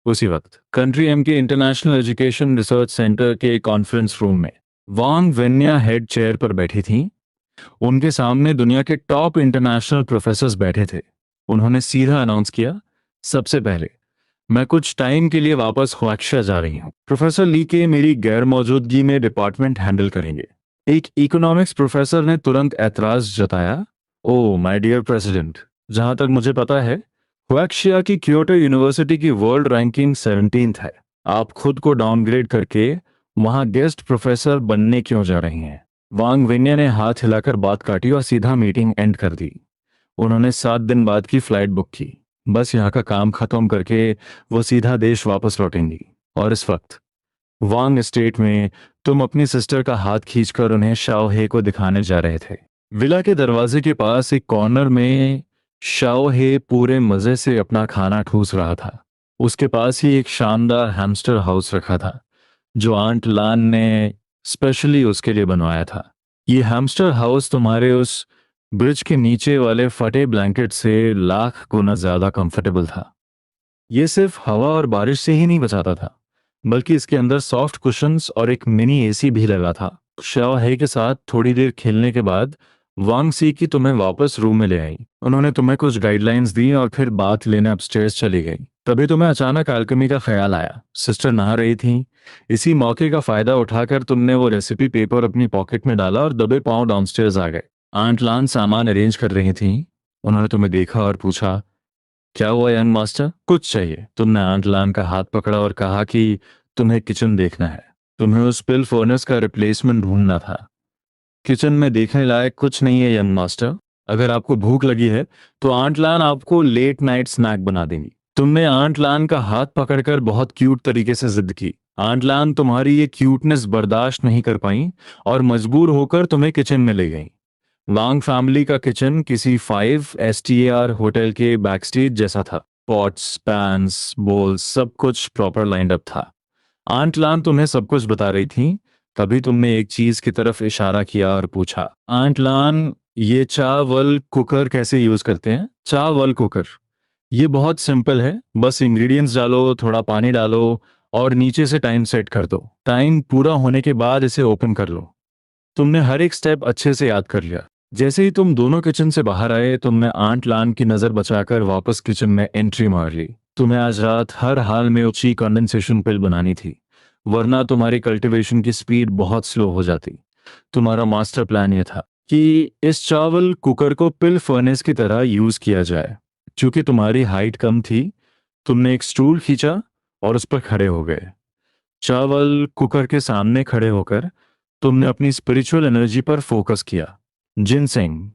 उसी वक्त कंट्री एम के इंटरनेशनल एजुकेशन रिसर्च सेंटर के कॉन्फ्रेंस रूम में वांग वेन्या हेड चेयर पर बैठी थीं। उनके सामने दुनिया के टॉप इंटरनेशनल प्रोफेसर्स बैठे थे। उन्होंने सीधा अनाउंस किया, सबसे पहले मैं कुछ टाइम के लिए वापस ख्वाक्शा जा रही हूँ। प्रोफेसर ली के मेरी गैर मौजूदगी में डिपार्टमेंट हैंडल करेंगे। एक इकोनॉमिक्स प्रोफेसर ने तुरंत ऐतराज जताया, ओ माय डियर प्रेसिडेंट, जहां तक मुझे पता है ख्वाक्शिया की क्योटो यूनिवर्सिटी की वर्ल्ड रैंकिंग 17th है। आप खुद को डाउनग्रेड करके वहां गेस्ट प्रोफेसर बनने क्यों जा रही हैं? वांग वेन्या ने हाथ हिलाकर बात काटी और सीधा मीटिंग एंड कर दी। उन्होंने 7 दिन बाद की फ्लाइट बुक की। बस यहाँ का काम खत्म करके वो सीधा देश वापस लौटेंगी। और इस वक्त वांग एस्टेट में तुम अपनी सिस्टर का हाथ खींचकर उन्हें शाओहे को दिखाने जा रहे थे। विला के दरवाजे के पास एक कॉर्नर में शाओहे पूरे मजे से अपना खाना ठूस रहा था। उसके पास ही एक शानदार हैमस्टर हाउस रखा था जो आंट लान ने स्पेशली उसके लिए बनवाया था। ये हैमस्टर हाउस तुम्हारे उस ब्रिज के नीचे वाले फटे ब्लैंकेट से लाख गुना ज्यादा कंफर्टेबल था। ये सिर्फ हवा और बारिश से ही नहीं बचाता था, बल्कि इसके अंदर सॉफ्ट कुशन्स और एक मिनी एसी भी लगा था। शाओहे के साथ थोड़ी देर खेलने के बाद वांग सी की तुम्हें वापस रूम में ले आई। उन्होंने तुम्हें कुछ गाइडलाइंस दी और फिर बात लेने अपस्टेयर्स चली गई। तभी तुम्हें अचानक अल्केमी का ख्याल आया। सिस्टर नहा रही थी। इसी मौके का फायदा उठाकर तुमने वो रेसिपी पेपर अपनी पॉकेट में डाला और दबे पांव डाउनस्टेयर्स आ गए। आंट लान सामान अरेंज कर रही थी। उन्होंने तुम्हें देखा और पूछा, क्या हुआ यंग मास्टर, कुछ चाहिए? तुमने आंट लान का हाथ पकड़ा और कहा कि तुम्हें किचन देखना है। तुम्हें उस पिल फर्नेस का रिप्लेसमेंट ढूंढना था। किचन में देखने लायक कुछ नहीं है यंग मास्टर। अगर आपको भूख लगी है तो आंट लान आपको लेट नाइट स्नैक बना देंगी। तुमने आंट लान का हाथ पकड़कर बहुत क्यूट तरीके से जिद की। आंट लान तुम्हारी ये क्यूटनेस बर्दाश्त नहीं कर पाई और मजबूर होकर तुम्हें किचन में ले गई। वांग फैमिली का किचन किसी 5 STAR होटल के बैकस्टेज जैसा था। पॉट्स, पैन्स, बोल्स, सब कुछ प्रॉपर लाइंड अप था। आंट लान तुम्हें सब कुछ बता रही थी। तभी तुमने एक चीज की तरफ इशारा किया और पूछा, आंट लान ये चावल कुकर कैसे यूज करते हैं? चावल कुकर ये बहुत सिंपल है। बस इंग्रेडिएंट्स डालो, थोड़ा पानी डालो और नीचे से टाइम सेट कर दो। टाइम पूरा होने के बाद इसे ओपन कर लो। तुमने हर एक स्टेप अच्छे से याद कर लिया। जैसे ही तुम दोनों किचन से बाहर आए, तुमने आंट लान की नजर बचाकर वापस किचन में एंट्री मार ली। तुम्हें आज रात हर हाल में ऊंची कंडेंसेशन पिल बनानी थी, वरना तुम्हारी कल्टीवेशन की स्पीड बहुत स्लो हो जाती। तुम्हारा मास्टर प्लान ये था कि इस चावल कुकर को पिल फर्नेस की तरह यूज किया जाए। चूंकि तुम्हारी हाइट कम थी, तुमने एक स्टूल खींचा और उस पर खड़े हो गए। चावल कुकर के सामने खड़े होकर तुमने अपनी स्पिरिचुअल एनर्जी पर फोकस किया। Ginseng,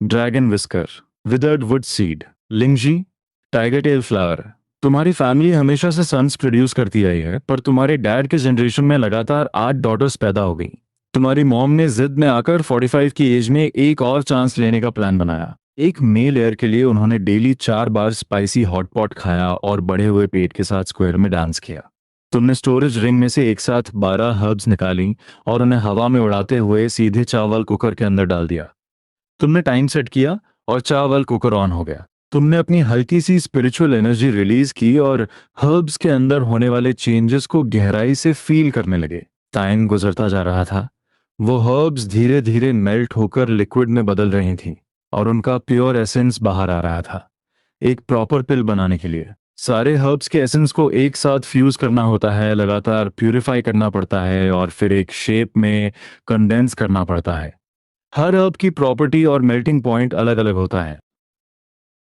dragon whisker, withered wood seed, lingzhi, tiger tail flower. तुम्हारी फैमिली हमेशा से सन्स प्रोड्यूस करती आई है, पर तुम्हारे डैड के जनरेशन में लगातार 8 डॉटर्स पैदा हो गई। तुम्हारी मॉम ने जिद में आकर 45 की एज में एक और चांस लेने का प्लान बनाया। एक मेल एयर के लिए उन्होंने डेली 4 बार स्पाइसी हॉट पॉट खाया और बढ़े हुए पेट के साथ स्क्वायर में डांस किया। तुमने स्टोरेज रिंग में से एक साथ 12 हर्ब्स निकाली और उन्हें हवा में उड़ाते हुए सीधे चावल कुकर के अंदर डाल दिया। तुमने टाइम सेट किया और चावल कुकर ऑन हो गया। तुमने अपनी हल्की सी स्पिरिचुअल एनर्जी रिलीज की और हर्ब्स के अंदर होने वाले चेंजेस को गहराई से फील करने लगे। टाइम गुजरता जा रहा था। वो हर्ब्स धीरे धीरे मेल्ट होकर लिक्विड में बदल रही थी और उनका प्योर एसेंस बाहर आ रहा था। एक प्रॉपर पिल बनाने के लिए सारे हर्ब्स के एसेंस को एक साथ फ्यूज करना होता है, लगातार प्यूरिफाई करना पड़ता है और फिर एक शेप में कंडेंस करना पड़ता है। हर हर्ब की प्रॉपर्टी और मेल्टिंग पॉइंट अलग अलग होता है।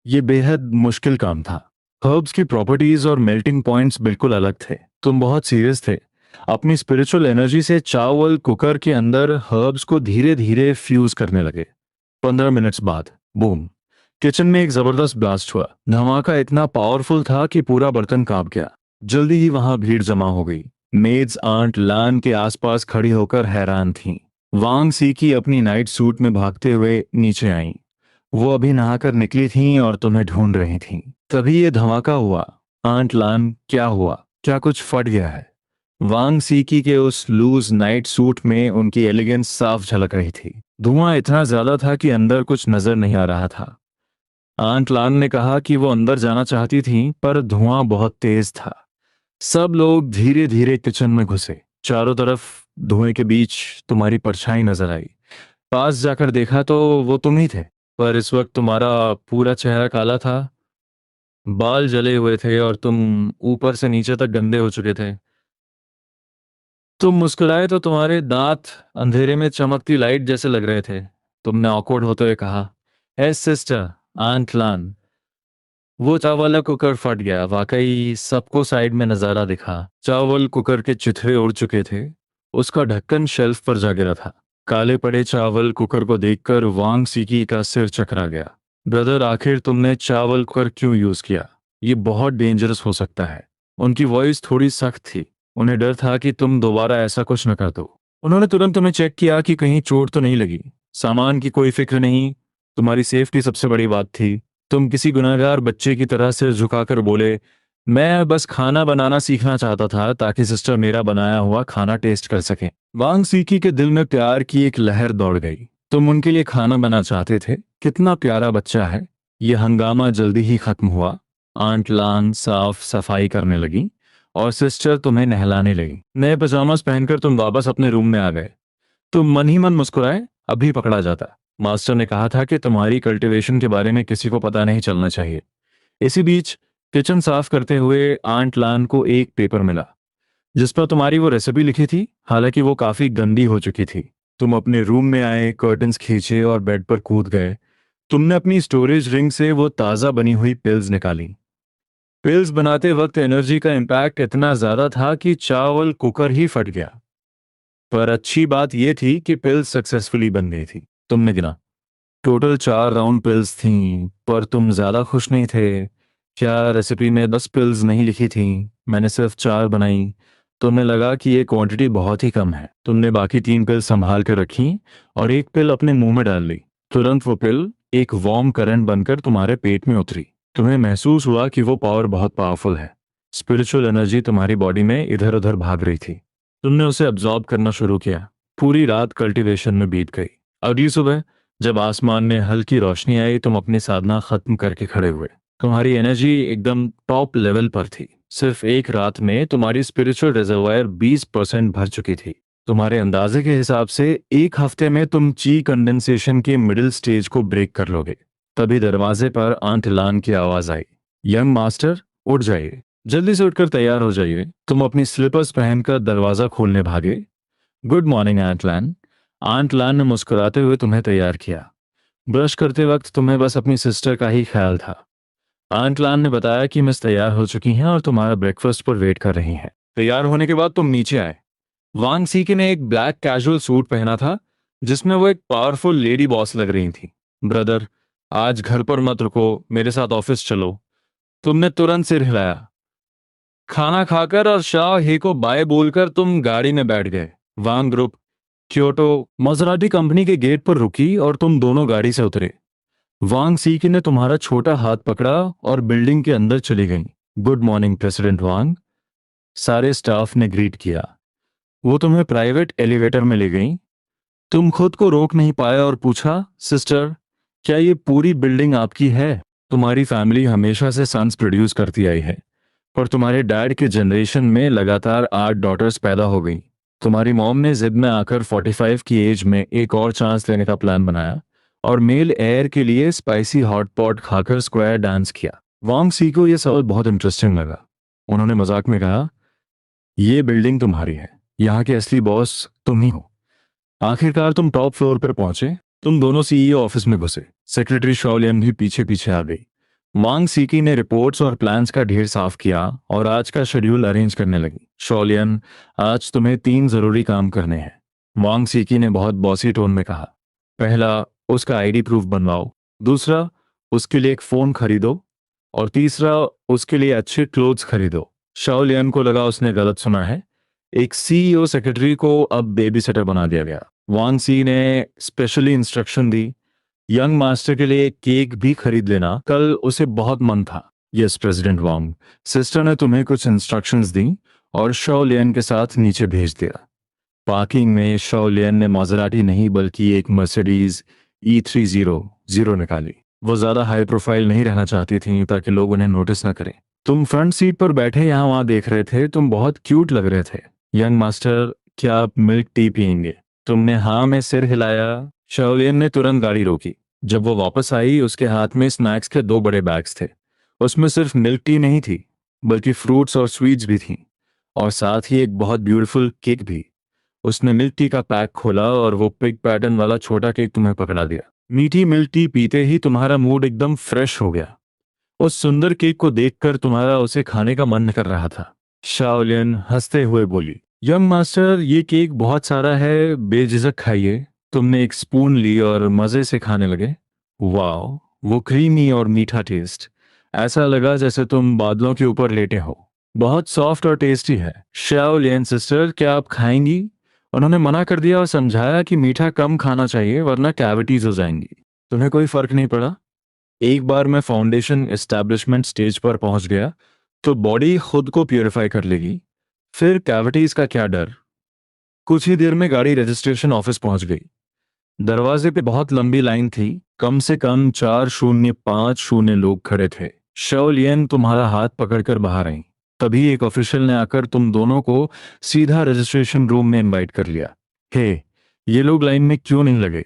ये बेहद मुश्किल काम था। हर्ब्स की प्रॉपर्टीज और मेल्टिंग पॉइंट्स बिल्कुल अलग थे। तुम बहुत सीरियस थे। अपनी स्पिरिचुअल एनर्जी से चावल कुकर के अंदर हर्ब्स को धीरे धीरे फ्यूज करने लगे। 15 मिनट्स बाद बूम, किचन में एक जबरदस्त ब्लास्ट हुआ। धमाका इतना पावरफुल था कि पूरा बर्तन कांप गया। जल्दी ही वहां भीड़ जमा हो गई। मेड्स आंट लान के आसपास खड़ी होकर हैरान थीं। वांग सी की अपनी नाइट सूट में भागते हुए नीचे आईं। वो अभी नहाकर निकली थीं और तुम्हें ढूंढ रही थीं। तभी ये धमाका हुआ। आंट लान, क्या हुआ? क्या कुछ फट गया है? वांग सीकी के उस लूज नाइट सूट में उनकी एलिगेंस साफ झलक रही थी। धुआं इतना ज्यादा था कि अंदर कुछ नजर नहीं आ रहा था। आंट लान ने कहा कि वो अंदर जाना चाहती थीं, पर धुआं बहुत तेज था। सब लोग धीरे धीरे किचन में घुसे। चारों तरफ धुएं के बीच तुम्हारी परछाई नजर आई। पास जाकर देखा तो वो तुम ही थे, पर इस वक्त तुम्हारा पूरा चेहरा काला था, बाल जले हुए थे और तुम ऊपर से नीचे तक गंदे हो चुके थे। तुम मुस्कुराए तो तुम्हारे दांत अंधेरे में चमकती लाइट जैसे लग रहे थे। तुमने ऑकवर्ड होते हुए कहा, ए सिस्टर आंट लान, वो चावल कुकर फट गया। वाकई सबको साइड में नजारा दिखा। चावल कुकर के चिथड़े उड़ चुके थे। उसका ढक्कन शेल्फ पर जा गिरा था। काले पड़े चावल कुकर को देखकर वांग सीकी का सिर चकरा गया। ब्रदर, आखिर तुमने चावल कुकर क्यों यूज किया? ये बहुत डेंजरस हो सकता है। उनकी वॉइस थोड़ी सख्त थी। उन्हें डर था कि तुम दोबारा ऐसा कुछ न कर दो। उन्होंने तुरंत तुम्हें चेक किया कि कहीं चोट तो नहीं लगी। सामान की कोई फिक्र नहीं, तुम्हारी सेफ्टी सबसे बड़ी बात थी। तुम किसी गुनहगार बच्चे की तरह सिर झुकाकर बोले, मैं बस खाना बनाना सीखना चाहता था ताकि सिस्टर मेरा बनाया हुआ खाना टेस्ट कर सके। वांग सीकी के दिल में प्यार की एक लहर दौड़ गई। तुम उनके लिए खाना बना चाहते थे, कितना प्यारा बच्चा है। यह हंगामा जल्दी ही खत्म हुआ। आंट लान साफ सफाई करने लगी और सिस्टर तुम्हें नहलाने लगी। नए पजामास पहनकर तुम वापस अपने रूम में आ गए। तुम मन ही मन मुस्कुराए, अभी पकड़ा जाता। मास्टर ने कहा था कि तुम्हारी कल्टीवेशन के बारे में किसी को पता नहीं चलना चाहिए। इसी बीच किचन साफ करते हुए आंट लान को एक पेपर मिला जिस पर तुम्हारी वो रेसिपी लिखी थी, हालांकि वो काफी गंदी हो चुकी थी। तुम अपने रूम में आए, कर्टन्स खींचे और बेड पर कूद गए। तुमने अपनी स्टोरेज रिंग से वो ताज़ा बनी हुई पिल्स निकाली। पिल्स बनाते वक्त एनर्जी का इम्पैक्ट इतना ज्यादा था कि चावल कुकर ही फट गया। पर अच्छी बात यह थी कि पिल्स सक्सेसफुली बन गई थी। तुमने गिना, टोटल 4 राउंड पिल्स थीं, पर तुम ज्यादा खुश नहीं थे। क्या रेसिपी में 10 पिल्स नहीं लिखी थी? मैंने सिर्फ 4 बनाई। तुम्हें लगा कि ये क्वांटिटी बहुत ही कम है। तुमने बाकी 3 पिल संभाल कर रखी और एक पिल अपने मुंह में डाल ली। तुरंत वो पिल एक वार्म करंट बनकर तुम्हारे पेट में उतरी। तुम्हें महसूस हुआ कि वो पावर बहुत पावरफुल है। स्पिरिचुअल एनर्जी तुम्हारी बॉडी में इधर उधर भाग रही थी। तुमने उसे अब्जॉर्ब करना शुरू किया। पूरी रात कल्टीवेशन में बीत गई। अगली सुबह जब आसमान में हल्की रोशनी आई, तुम अपनी साधना खत्म करके खड़े हुए। तुम्हारी एनर्जी एकदम टॉप लेवल पर थी। सिर्फ एक रात में तुम्हारी स्पिरिचुअल रिजर्वायर 20% भर चुकी थी। तुम्हारे अंदाजे के हिसाब से एक हफ्ते में तुम ची कंडेंसेशन के मिडिल स्टेज को ब्रेक कर लोगे। तभी दरवाजे पर आंट लान की आवाज आई, यंग मास्टर उठ जाइए, जल्दी से उठकर तैयार हो जाइए। तुम अपनी स्लीपर्स पहनकर दरवाजा खोलने भागे। गुड मॉर्निंग आंट लान। आंट लान ने मुस्कुराते हुए तुम्हें तैयार किया। ब्रश करते वक्त तुम्हें बस अपनी सिस्टर का ही ख्याल था। आंट लान ने बताया कि मिस तैयार हो चुकी हैं और तुम्हारा ब्रेकफास्ट पर वेट कर रही हैं। तैयार होने के बाद तुम नीचे आए। वांग सीकी ने एक ब्लैक कैजुअल सूट पहना था जिसमें वो एक पावरफुल लेडी बॉस लग रही थी। ब्रदर, आज घर पर मत रुको, मेरे साथ ऑफिस चलो। तुमने तुरंत सिर हिलाया। खाना खाकर और शाह हे को बाय बोलकर तुम गाड़ी में बैठ गए। वांग ग्रुप क्योटो मजराटी कंपनी के गेट पर रुकी और तुम दोनों गाड़ी से उतरे। वांग सीकी ने तुम्हारा छोटा हाथ पकड़ा और बिल्डिंग के अंदर चली गई। गुड मॉर्निंग प्रेसिडेंट वांग, सारे स्टाफ ने ग्रीट किया। वो तुम्हें प्राइवेट एलिवेटर में ले गई। तुम खुद को रोक नहीं पाए और पूछा, सिस्टर क्या ये पूरी बिल्डिंग आपकी है? तुम्हारी फैमिली हमेशा से सन्स प्रोड्यूस करती आई है, पर तुम्हारे डैड के जनरेशन में लगातार 8 डॉटर्स पैदा हो गई। तुम्हारी मॉम ने जिद में आकर 45 की एज में एक और चांस लेने का प्लान बनाया और मेल एयर के लिए स्पाइसी हॉट पॉट खाकर स्क्वायर डांस किया। वांग सी को यह सवाल बहुत इंटरेस्टिंग लगा। उन्होंने मजाक में कहा, ये बिल्डिंग तुम्हारी है, यहाँ के असली बॉस तुम ही हो। आखिरकार तुम टॉप फ्लोर पर पहुंचे। तुम दोनों सीईओ ऑफिस में घुसे। सेक्रेटरी शॉलियन भी पीछे पीछे आ गई। वांग सीकी ने रिपोर्ट्स और प्लान्स का ढेर साफ किया और आज का शेड्यूल अरेंज करने लगी। शॉलियन, आज तुम्हें 3 जरूरी काम करने हैं, वांग सीकी ने बहुत बॉसी टोन में कहा। पहला, उसका आईडी प्रूफ बनवाओ। दूसरा, उसके लिए एक फोन खरीदो। और तीसरा, उसके लिए अच्छे क्लोथ्स खरीदो। शॉलियन को लगा उसने गलत सुना है। एक सीईओ सेक्रेटरी को अब बेबी सिटर बना दिया गया। वांग सी ने स्पेशली इंस्ट्रक्शन दी, यंग मास्टर के लिए केक भी खरीद लेना, कल उसे बहुत मन था। यस प्रेसिडेंट वांग, सिस्टर ने तुम्हें कुछ इंस्ट्रक्शंस दी और शॉलियन के साथ नीचे भेज दिया। पार्किंग में शॉलियन ने माजराटी नहीं बल्कि एक मर्सिडीज E300 निकाली। वो ज्यादा हाई प्रोफाइल नहीं रहना चाहती थी ताकि लोग उन्हें नोटिस न करें। तुम फ्रंट सीट पर बैठे यहाँ वहां देख रहे थे। तुम बहुत क्यूट लग रहे थे। यंग मास्टर, क्या आप मिल्क टी पियेंगे? तुमने हाँ में सिर हिलाया। शॉलियन ने तुरंत गाड़ी रोकी। जब वो वापस आई, उसके हाथ में स्नैक्स के 2 बड़े बैग्स थे। उसमें सिर्फ मिल्क टी नहीं थी बल्कि फ्रूट्स और स्वीट्स भी थी, और साथ ही एक बहुत ब्यूटीफुल केक भी। उसने मिल्क टी का पैक खोला और वो पिग पैटर्न वाला छोटा केक तुम्हें पकड़ा दिया। मीठी मिल्क टी पीते ही तुम्हारा मूड एकदम फ्रेश हो गया। उस सुंदर केक को देखकर तुम्हारा उसे खाने का मन कर रहा था। शाओलियन हंसते हुए बोली, यंग मास्टर, ये केक बहुत सारा है, बेझिझक खाइए। तुमने एक स्पून ली और मजे से खाने लगे। वाह, वो क्रीमी और मीठा टेस्ट, ऐसा लगा जैसे तुम बादलों के ऊपर लेटे हो। बहुत सॉफ्ट और टेस्टी है। शाओ लियन सिस्टर, क्या आप खाएंगी? उन्होंने मना कर दिया और समझाया कि मीठा कम खाना चाहिए वरना कैविटीज हो जाएंगी। तुम्हें कोई फर्क नहीं पड़ा? एक बार मैं फाउंडेशन एस्टैब्लिशमेंट स्टेज पर पहुंच गया तो बॉडी खुद को प्यूरिफाई कर लेगी, फिर कैविटीज का क्या डर। कुछ ही देर में गाड़ी रजिस्ट्रेशन ऑफिस पहुंच गई। दरवाजे पे बहुत लंबी लाइन थी, कम से कम 4050 लोग खड़े थे। शौलियन तुम्हारा हाथ पकड़कर बाहर आई। तभी एक ऑफिशियल ने आकर तुम दोनों को सीधा रजिस्ट्रेशन रूम में इनवाइट कर लिया। हे, ये लोग लाइन में क्यों नहीं लगे?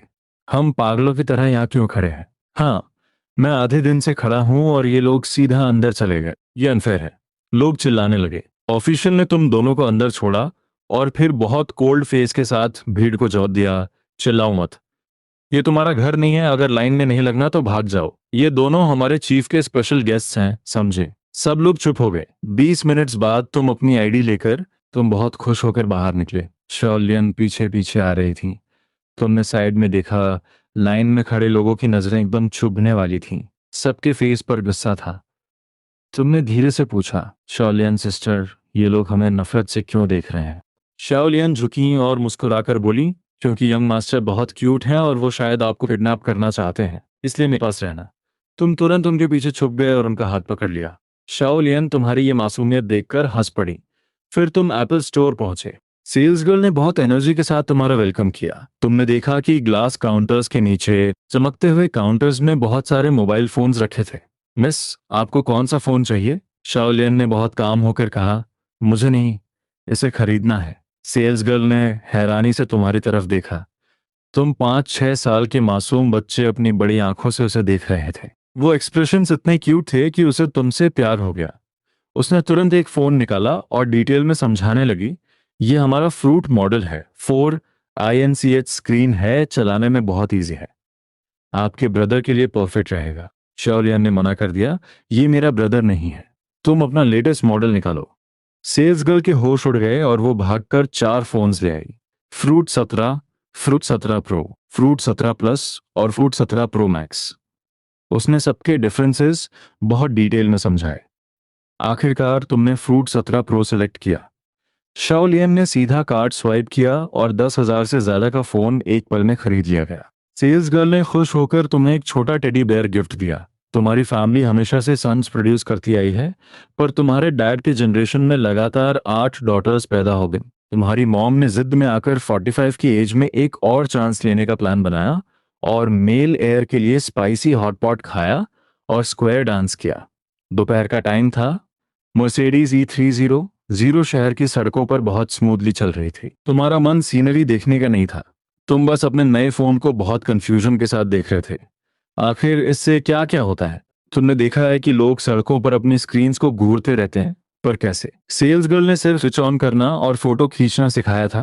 हम पागलों की तरह यहाँ क्यों खड़े हैं? हाँ, मैं आधे दिन से खड़ा हूं और ये लोग सीधा अंदर चले गए। ये अनफेयर है। लोग चिल्लाने लगे। ऑफिशियल ने तुम दोनों को अंदर छोड़ा और फिर बहुत कोल्ड फेस के साथ भीड़ को जवाब दिया, चिल्लाओ मत। ये तुम्हारा घर नहीं है, अगर लाइन में नहीं लगना तो भाग जाओ। ये दोनों हमारे चीफ के स्पेशल गेस्ट्स हैं, समझे? सब लोग चुप हो गए। 20 मिनट्स बाद तुम अपनी आईडी लेकर तुम बहुत खुश होकर बाहर निकले। शौलियन पीछे पीछे आ रही थी। तुमने साइड में देखा, लाइन में खड़े लोगों की नजरें एकदम चुभने वाली थीं। सबके फेस पर गुस्सा था। तुमने धीरे से पूछा, शौलियन सिस्टर, ये लोग हमें नफरत से क्यों देख रहे हैं? शौलियन झुकी और मुस्कुराकर बोली, क्योंकि यंग मास्टर बहुत क्यूट हैं और वो शायद आपको किडनैप करना चाहते हैं, इसलिए मेरे पास रहना। तुम तुरंत उनके पीछे छुप गए और उनका हाथ पकड़ लिया। शौलियन तुम्हारी ये मासूमियत देखकर हंस पड़ी। फिर तुम एप्पल स्टोर पहुंचे। सेल्स गर्ल ने बहुत एनर्जी के साथ तुम्हारा वेलकम किया। तुमने देखा कि ग्लास काउंटर्स के नीचे चमकते हुए काउंटर्स में बहुत सारे मोबाइल फोन्स रखे थे। मिस, आपको कौन सा फोन चाहिए? शाओलियन ने बहुत काम होकर कहा, मुझे नहीं, इसे खरीदना है। सेल्स गर्ल ने हैरानी से तुम्हारी तरफ देखा। तुम 5-6 साल के मासूम बच्चे अपनी बड़ी आंखों से उसे देख रहे थे। वो एक्सप्रेशंस इतने क्यूट थे कि उसे तुमसे प्यार हो गया। उसने तुरंत एक फोन निकाला और डिटेल में समझाने लगी, ये हमारा फ्रूट मॉडल है, 4 INCH स्क्रीन है, चलाने में बहुत ईजी है, आपके ब्रदर के लिए परफेक्ट रहेगा। शौर्यन ने मना कर दिया, ये मेरा ब्रदर नहीं है, तुम अपना लेटेस्ट मॉडल निकालो। सेल्स गर्ल के होश उड़ गए और वो भागकर 4 फोन्स ले आई। Fruit 17, fruit 17 pro, fruit 17 plus और फ्रूट 17 प्रो मैक्स। उसने सबके डिफरेंसेस बहुत डिटेल में समझाए। आखिरकार तुमने फ्रूट 17 प्रो सेलेक्ट किया। शाओलियन ने सीधा कार्ड स्वाइप किया और 10,000 से ज्यादा का फोन एक पल में खरीद लिया गया। सेल्स गर्ल ने खुश होकर तुम्हें एक छोटा टेडी बेयर गिफ्ट दिया। तुम्हारी फैमिली हमेशा से सन्स प्रोड्यूस करती आई है, पर तुम्हारे डैड के जनरेशन में लगातार 8 डॉटर्स पैदा हो गई। तुम्हारी मॉम ने जिद में आकर 45 की एज में एक और चांस लेने का प्लान बनाया और मेल एयर के लिए स्पाइसी हॉट पॉट खाया और स्क्वायर डांस किया। दोपहर का टाइम था। मर्सिडीज E300 शहर की सड़कों पर बहुत स्मूथली चल रही थी। तुम्हारा मन सीनरी देखने का नहीं था, तुम बस अपने नए फोन को बहुत कंफ्यूजन के साथ देख रहे थे। आखिर इससे क्या क्या होता है? तुमने देखा है कि लोग सड़कों पर अपनी स्क्रीन्स को घूरते रहते हैं, पर कैसे? सेल्स गर्ल ने सिर्फ स्विच ऑन करना और फोटो खींचना सिखाया था।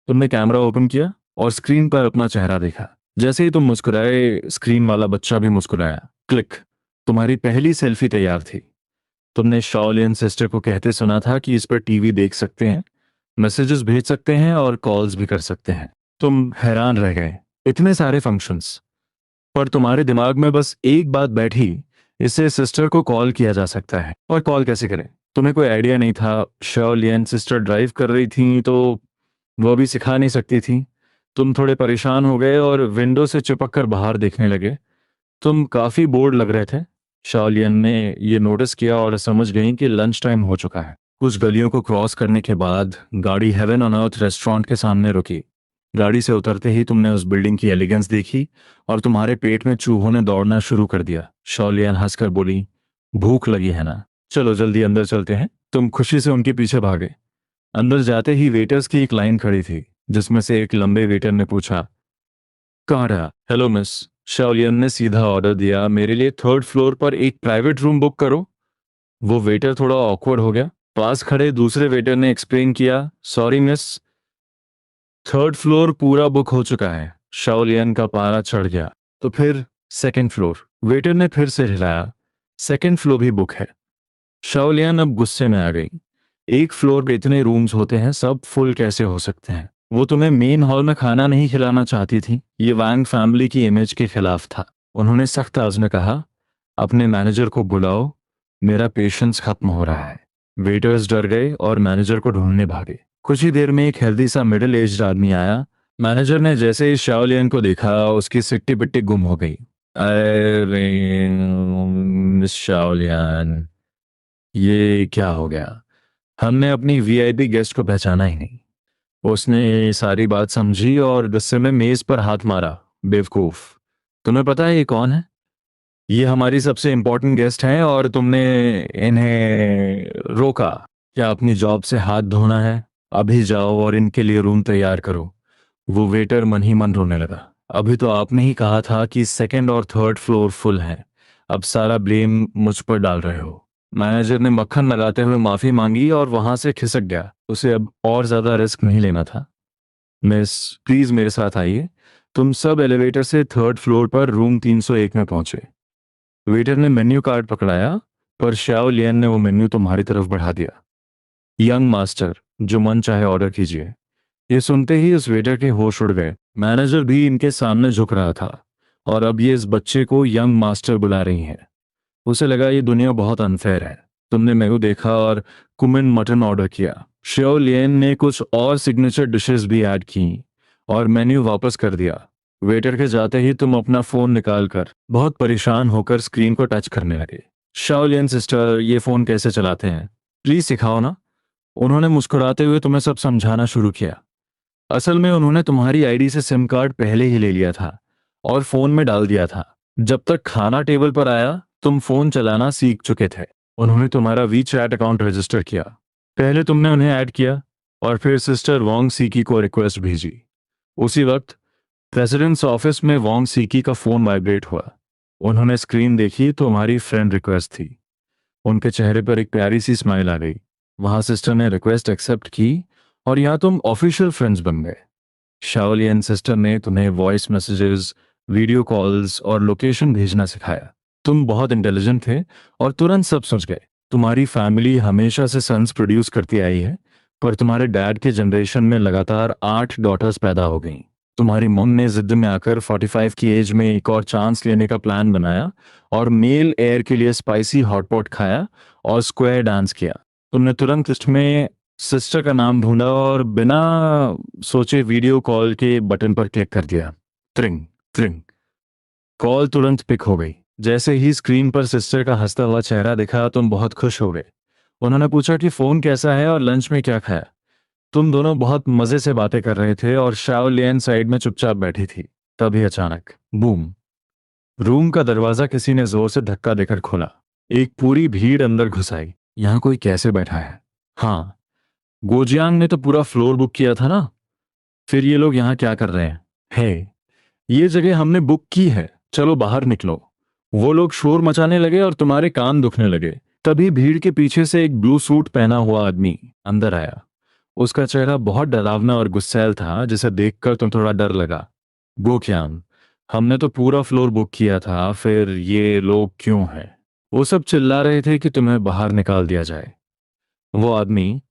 तुमने कैमरा ओपन किया और स्क्रीन पर अपना चेहरा देखा। जैसे ही तुम मुस्कुराए, स्क्रीन वाला बच्चा भी मुस्कुराया। क्लिक, तुम्हारी पहली सेल्फी तैयार थी। तुमने शॉलियन सिस्टर को कहते सुना था कि इस पर टीवी देख सकते हैं, मैसेजेस भेज सकते हैं और कॉल्स भी कर सकते हैं। तुम हैरान रह गए, इतने सारे फंक्शंस। पर तुम्हारे दिमाग में बस एक बात बैठी, इससे सिस्टर को कॉल किया जा सकता है। और कॉल कैसे करें? तुम्हें कोई आइडिया नहीं था। शॉलियन सिस्टर ड्राइव कर रही थी तो वो भी सिखा नहीं सकती थी। तुम थोड़े परेशान हो गए और विंडो से चिपक कर बाहर देखने लगे। तुम काफी बोर्ड लग रहे थे। शाओलियन ने ये नोटिस किया और समझ गई कि लंच टाइम हो चुका है। कुछ गलियों को क्रॉस करने के बाद गाड़ी हेवन ऑन अर्थ रेस्टोरेंट के सामने रुकी। गाड़ी से उतरते ही तुमने उस बिल्डिंग की एलिगेंस देखी और तुम्हारे पेट में चूहों ने दौड़ना शुरू कर दिया। शाओलियन हंसकर बोली, भूख लगी है ना? चलो जल्दी अंदर चलते हैं। तुम खुशी से उनके पीछे भागे। अंदर जाते ही वेटर्स की एक लाइन खड़ी थी, जिसमें से एक लंबे वेटर ने पूछा, कहाँ रहा? Hello miss. शाओलियन ने सीधा ऑर्डर दिया, मेरे लिए 3rd फ्लोर पर एक प्राइवेट रूम बुक करो। वो वेटर थोड़ा ऑकवर्ड हो गया। पास खड़े दूसरे वेटर ने एक्सप्लेन किया, सॉरी मिस, 3rd फ्लोर पूरा बुक हो चुका है। शाओलियन का पारा चढ़ गया। तो फिर 2nd फ्लोर? वेटर ने फिर से हिलाया, 2nd फ्लोर भी बुक है। शाओलियन अब गुस्से में आ गई। एक फ्लोर पे इतने रूम्स होते हैं, सब फुल कैसे हो सकते हैं? वो तुम्हें मेन हॉल में खाना नहीं खिलाना चाहती थी। ये वांग फैमिली की इमेज के खिलाफ था। उन्होंने सख्त आवाज में कहा, अपने मैनेजर को बुलाओ, मेरा पेशेंस खत्म हो रहा है। वेटर्स डर गए और मैनेजर को ढूंढने भागे। कुछ ही देर में एक हेल्दी सा मिडिल एज्ड आदमी आया। मैनेजर ने जैसे ही शाओलियन को देखा उसकी सिट्टी पिट्टी गुम हो गई। अरे मिस शाओलियन, ये क्या हो गया? हमने अपनी वीआईपी गेस्ट को पहचाना ही नहीं। उसने सारी बात समझी और गुस्से में मेज पर हाथ मारा। बेवकूफ, तुम्हें पता है ये कौन है? ये हमारी सबसे इम्पोर्टेंट गेस्ट हैं और तुमने इन्हें रोका। क्या अपनी जॉब से हाथ धोना है? अभी जाओ और इनके लिए रूम तैयार करो। वो वेटर मन ही मन रोने लगा। अभी तो आपने ही कहा था कि सेकंड और थर्ड फ्लोर फुल है, अब सारा ब्लेम मुझ पर डाल रहे हो। मैनेजर ने मक्खन लगाते हुए माफी मांगी और वहां से खिसक गया। उसे अब और ज्यादा रिस्क नहीं लेना था। मिस, प्लीज मेरे साथ आइए। तुम सब एलिवेटर से थर्ड फ्लोर पर रूम 301 में पहुंचे। वेटर ने मेन्यू कार्ड पकड़ाया, पर शाओ लियन ने वो मेन्यू तुम्हारी तरफ बढ़ा दिया। यंग मास्टर, जो मन चाहे ऑर्डर कीजिए। ये सुनते ही उस वेटर के होश उड़ गए। मैनेजर भी इनके सामने झुक रहा था, और अब ये इस बच्चे को यंग मास्टर बुला रही हैं। उसे लगा ये दुनिया बहुत अनफेयर है। तुमने मेनू देखा और कुमिन मटन ऑर्डर किया। श्यो लियन ने कुछ और सिग्नेचर डिशेस भी ऐड की और मेन्यू वापस कर दिया। वेटर के जाते ही तुम अपना फोन निकालकर बहुत परेशान होकर स्क्रीन को टच करने लगे। शाओ लियन सिस्टर, ये फोन कैसे चलाते हैं? प्लीज सिखाओ ना। उन्होंने मुस्कुराते हुए तुम्हें सब समझाना शुरू किया। असल में उन्होंने तुम्हारी आईडी से सिम कार्ड पहले ही ले लिया था और फोन में डाल दिया था। जब तक खाना टेबल पर आया तुम फोन चलाना सीख चुके थे। उन्होंने तुम्हारा वी चैट अकाउंट रजिस्टर किया। पहले तुमने उन्हें ऐड किया और फिर सिस्टर वोंग सीकी को रिक्वेस्ट भेजी। उसी वक्त प्रेसिडेंट्स ऑफिस में वोंग सीकी का फोन वाइब्रेट हुआ। उन्होंने स्क्रीन देखी तो हमारी फ्रेंड रिक्वेस्ट थी। उनके चेहरे पर एक प्यारी सी स्माइल आ गई। वहां सिस्टर ने रिक्वेस्ट एक्सेप्ट की और यहाँ तुम ऑफिशियल फ्रेंड्स बन गए। शाओलियन सिस्टर ने तुम्हें वॉइस मैसेजेस, वीडियो कॉल्स और लोकेशन भेजना सिखाया। तुम बहुत इंटेलिजेंट थे और तुरंत सब समझ गए। तुम्हारी फैमिली हमेशा से सन्स प्रोड्यूस करती आई है, पर तुम्हारे डैड के जनरेशन में लगातार 8 डॉटर्स पैदा हो गईं। तुम्हारी मम ने जिद में आकर 45 की एज में एक और चांस लेने का प्लान बनाया और मेल एयर के लिए स्पाइसी हॉटपॉट खाया और स्क्वायर डांस किया। तुमने तुरंत लिस्ट में सिस्टर का नाम ढूंढा और बिना सोचे वीडियो कॉल के बटन पर क्लिक कर दिया। त्रिंग त्रिंग, कॉल तुरंत पिक हो गई। जैसे ही स्क्रीन पर सिस्टर का हंसता हुआ चेहरा दिखा तुम बहुत खुश हो गए। उन्होंने पूछा कि फोन कैसा है और लंच में क्या खाया। तुम दोनों बहुत मजे से बातें कर रहे थे और शाओ लियन साइड में चुपचाप बैठी थी। तभी अचानक बूम, रूम का दरवाजा किसी ने जोर से धक्का देकर खोला। एक पूरी भीड़ अंदर घुस आई। यहाँ कोई कैसे बैठा है? हाँ, गोजियांग ने तो पूरा फ्लोर बुक किया था ना। फिर ये लोग यहाँ क्या कर रहे हैं? हे, ये जगह हमने बुक की है, चलो बाहर निकलो। वो लोग शोर मचाने लगे और तुम्हारे कान दुखने लगे। तभी भीड़ के पीछे से एक ब्लू सूट पहना हुआ आदमी अंदर आया। उसका चेहरा बहुत डरावना और गुस्सैल था, जिसे देखकर तुम थोड़ा डर लगा। गोक्यांग, हमने तो पूरा फ्लोर बुक किया था, फिर ये लोग क्यों हैं? वो सब चिल्ला रहे थे कि तुम्हें बाहर निकाल दिया जाए। वो आदमी,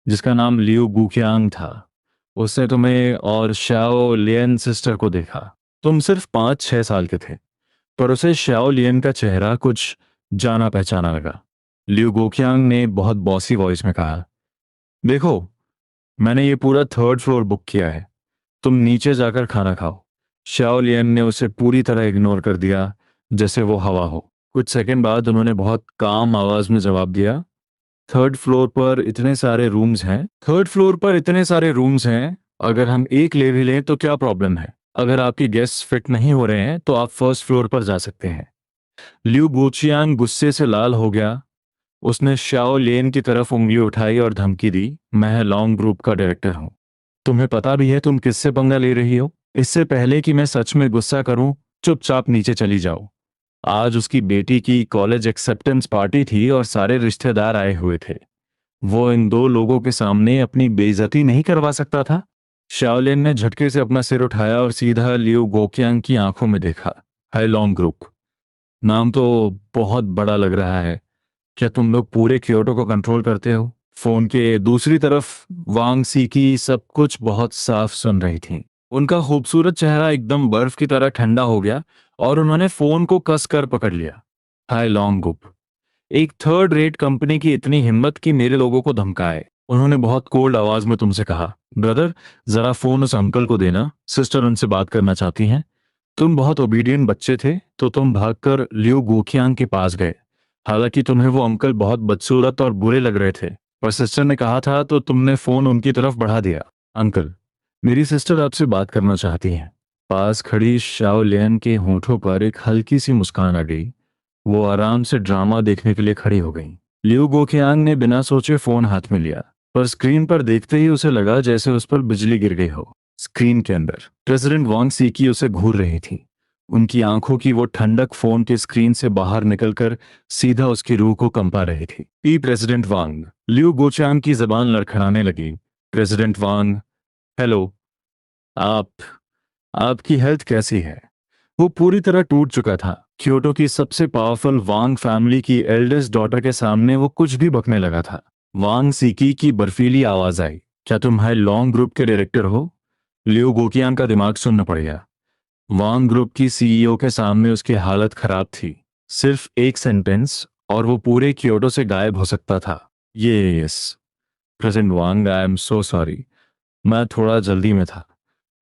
जिसका नाम लियो गुक्यांग था, उसने तुम्हें और शाओ लियन सिस्टर को देखा। तुम सिर्फ 5-6 साल के थे, पर उसे शाओ लियन का चेहरा कुछ जाना पहचाना लगा। लियो गुक्यांग ने बहुत बॉसी वॉइस में कहा, देखो, मैंने ये पूरा थर्ड फ्लोर बुक किया है, तुम नीचे जाकर खाना खाओ। शाओ लियन ने उसे पूरी तरह इग्नोर कर दिया, जैसे वो हवा हो। कुछ सेकंड बाद उन्होंने बहुत काम आवाज में जवाब दिया, थर्ड फ्लोर पर इतने सारे रूम्स हैं, अगर हम एक ले भी लें तो क्या प्रॉब्लम है? अगर आपकी गेस्ट फिट नहीं हो रहे हैं तो आप फर्स्ट फ्लोर पर जा सकते हैं। लिu गुचियांग गुस्से से लाल हो गया। उसने शाओ लेन की तरफ उंगली उठाई और धमकी दी, मैं लॉन्ग ग्रुप का डायरेक्टर हूँ। तुम्हें पता भी है तुम किससे पंगा ले रही हो? इससे पहले कि मैं सच में गुस्सा करूं, चुपचाप नीचे चली जाओ। आज उसकी बेटी की कॉलेज एक्सेप्टेंस पार्टी थी और सारे रिश्तेदार आए हुए थे। वो इन दो लोगों के सामने अपनी बेइज्जती नहीं करवा सकता था। शाओलिन ने झटके से अपना सिर उठाया और सीधा लियो गोक्यांग की आंखों में देखा। हाय लॉन्ग ग्रुप, नाम तो बहुत बड़ा लग रहा है। क्या तुम लोग पूरे क्योटो को कंट्रोल करते हो? फोन के दूसरी तरफ वांग सी की सब कुछ बहुत साफ सुन रही थी। उनका खूबसूरत चेहरा एकदम बर्फ की तरह ठंडा हो गया और उन्होंने फोन को कस कर पकड़ लिया। हाय लॉन्ग ग्रुप, एक थर्ड रेट कंपनी की इतनी हिम्मत कि मेरे लोगों को धमकाए। उन्होंने बहुत कोल्ड आवाज में तुमसे कहा, ब्रदर जरा फोन उस अंकल को देना, सिस्टर उनसे बात करना चाहती हैं। तुम बहुत ओबीडियंट बच्चे थे तो तुम भागकर लियो गोकियांग के पास गए। हालांकि तुम्हें वो अंकल बहुत बदसूरत और बुरे लग रहे थे, पर सिस्टर ने कहा था तो तुमने फोन उनकी तरफ बढ़ा दिया। अंकल, मेरी सिस्टर आपसे बात करना चाहती हैं। पास खड़ी शाओ लियन के होठों पर एक हल्की सी मुस्कान आ गई। वो आराम से ड्रामा देखने के लिए खड़ी हो गई। लियो गोकियांग ने बिना सोचे फोन हाथ में लिया, पर स्क्रीन पर देखते ही उसे लगा जैसे उस पर बिजली गिर गई हो। स्क्रीन के अंदर प्रेसिडेंट वांग सीकी उसे घूर रही थी। उनकी आंखों की वो ठंडक फोन के स्क्रीन से बाहर निकलकर सीधा उसकी रूह को कंपा रही थी। प्रेसिडेंट वांग। लियो गोचांग की जबान लड़खड़ाने लगी। प्रेसिडेंट वांग, हेलो। आप आपकी हेल्थ कैसी है? वो पूरी तरह टूट चुका था। क्योटो की सबसे पावरफुल वांग फैमिली की एल्डेस्ट डॉटर के सामने वो कुछ भी बकने लगा था। वांग सीकी की बर्फीली आवाज आई, क्या तुम हाई लॉन्ग ग्रुप के डायरेक्टर हो? लियो गोकियान का दिमाग सुन्न पड़ गया। वांग ग्रुप की सीईओ के सामने उसकी हालत खराब थी। सिर्फ एक सेंटेंस और वो पूरे क्योटो से गायब हो सकता था। Yes president Wang, I am so sorry, मैं थोड़ा जल्दी में था।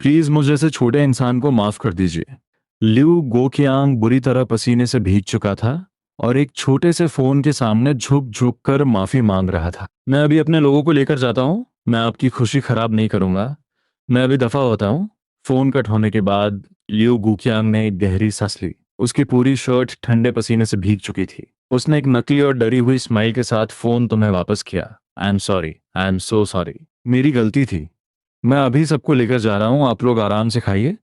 प्लीज मुझे से छोटे इंसान को माफ कर दीजिए। लिू गोकियांग बुरी तरह पसीने से भीग चुका था और एक छोटे से फोन के सामने झुक झुक कर माफी मांग रहा था। मैं अभी अपने लोगों को लेकर जाता हूँ, मैं आपकी खुशी खराब नहीं करूंगा, मैं अभी दफा होता हूँ। फोन कट होने के बाद लिू गोकियांग ने एक गहरी सांस ली। उसकी पूरी शर्ट ठंडे पसीने से भीग चुकी थी। उसने एक नकली और डरी हुई स्माइल के साथ फोन तुम्हें वापस किया। I am sorry, I am so sorry, मेरी गलती थी, मैं अभी सबको लेकर जा रहा हूं, आप लोग आराम से खाइए।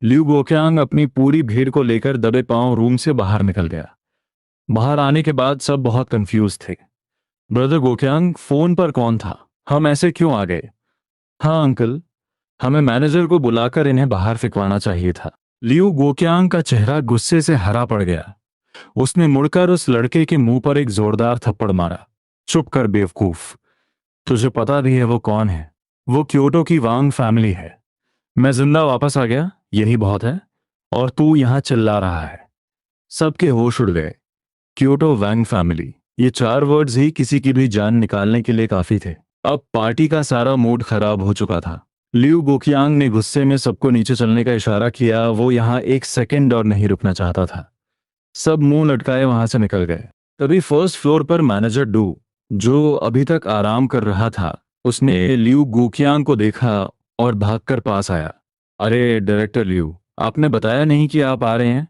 लिू गोक्यांग अपनी पूरी भीड़ को लेकर दबे पांव रूम से बाहर निकल गया। बाहर आने के बाद सब बहुत कंफ्यूज थे। ब्रदर गोक्यांग, फोन पर कौन था? हम ऐसे क्यों आ गए? हाँ अंकल, हमें मैनेजर को बुलाकर इन्हें बाहर फिकवाना चाहिए था। लिू गोक्यांग का चेहरा गुस्से से हरा पड़ गया। उसने मुड़कर उस लड़के के मुंह पर एक जोरदार थप्पड़ मारा। चुप कर बेवकूफ, तुझे पता भी है वो कौन है? वो क्योटो की वांग फैमिली है। मैं जिंदा वापस आ गया, यही बहुत है। और तू यहां चिल्ला रहा है। सबके होश उड़ गए। क्योटो वैंग फैमिली, ये चार वर्ड्स ही किसी की भी जान निकालने के लिए काफी थे। अब पार्टी का सारा मूड खराब हो चुका था। लिू गोकियांग ने गुस्से में सबको नीचे चलने का इशारा किया। वो यहां एक सेकंड और नहीं रुकना चाहता था। सब मुंह लटकाए वहां से निकल गए। तभी फर्स्ट फ्लोर पर मैनेजर डू, जो अभी तक आराम कर रहा था, उसने लिू गोकियांग को देखा और भागकर पास आया। अरे डायरेक्टर लिू, आपने बताया नहीं कि आप आ रहे हैं?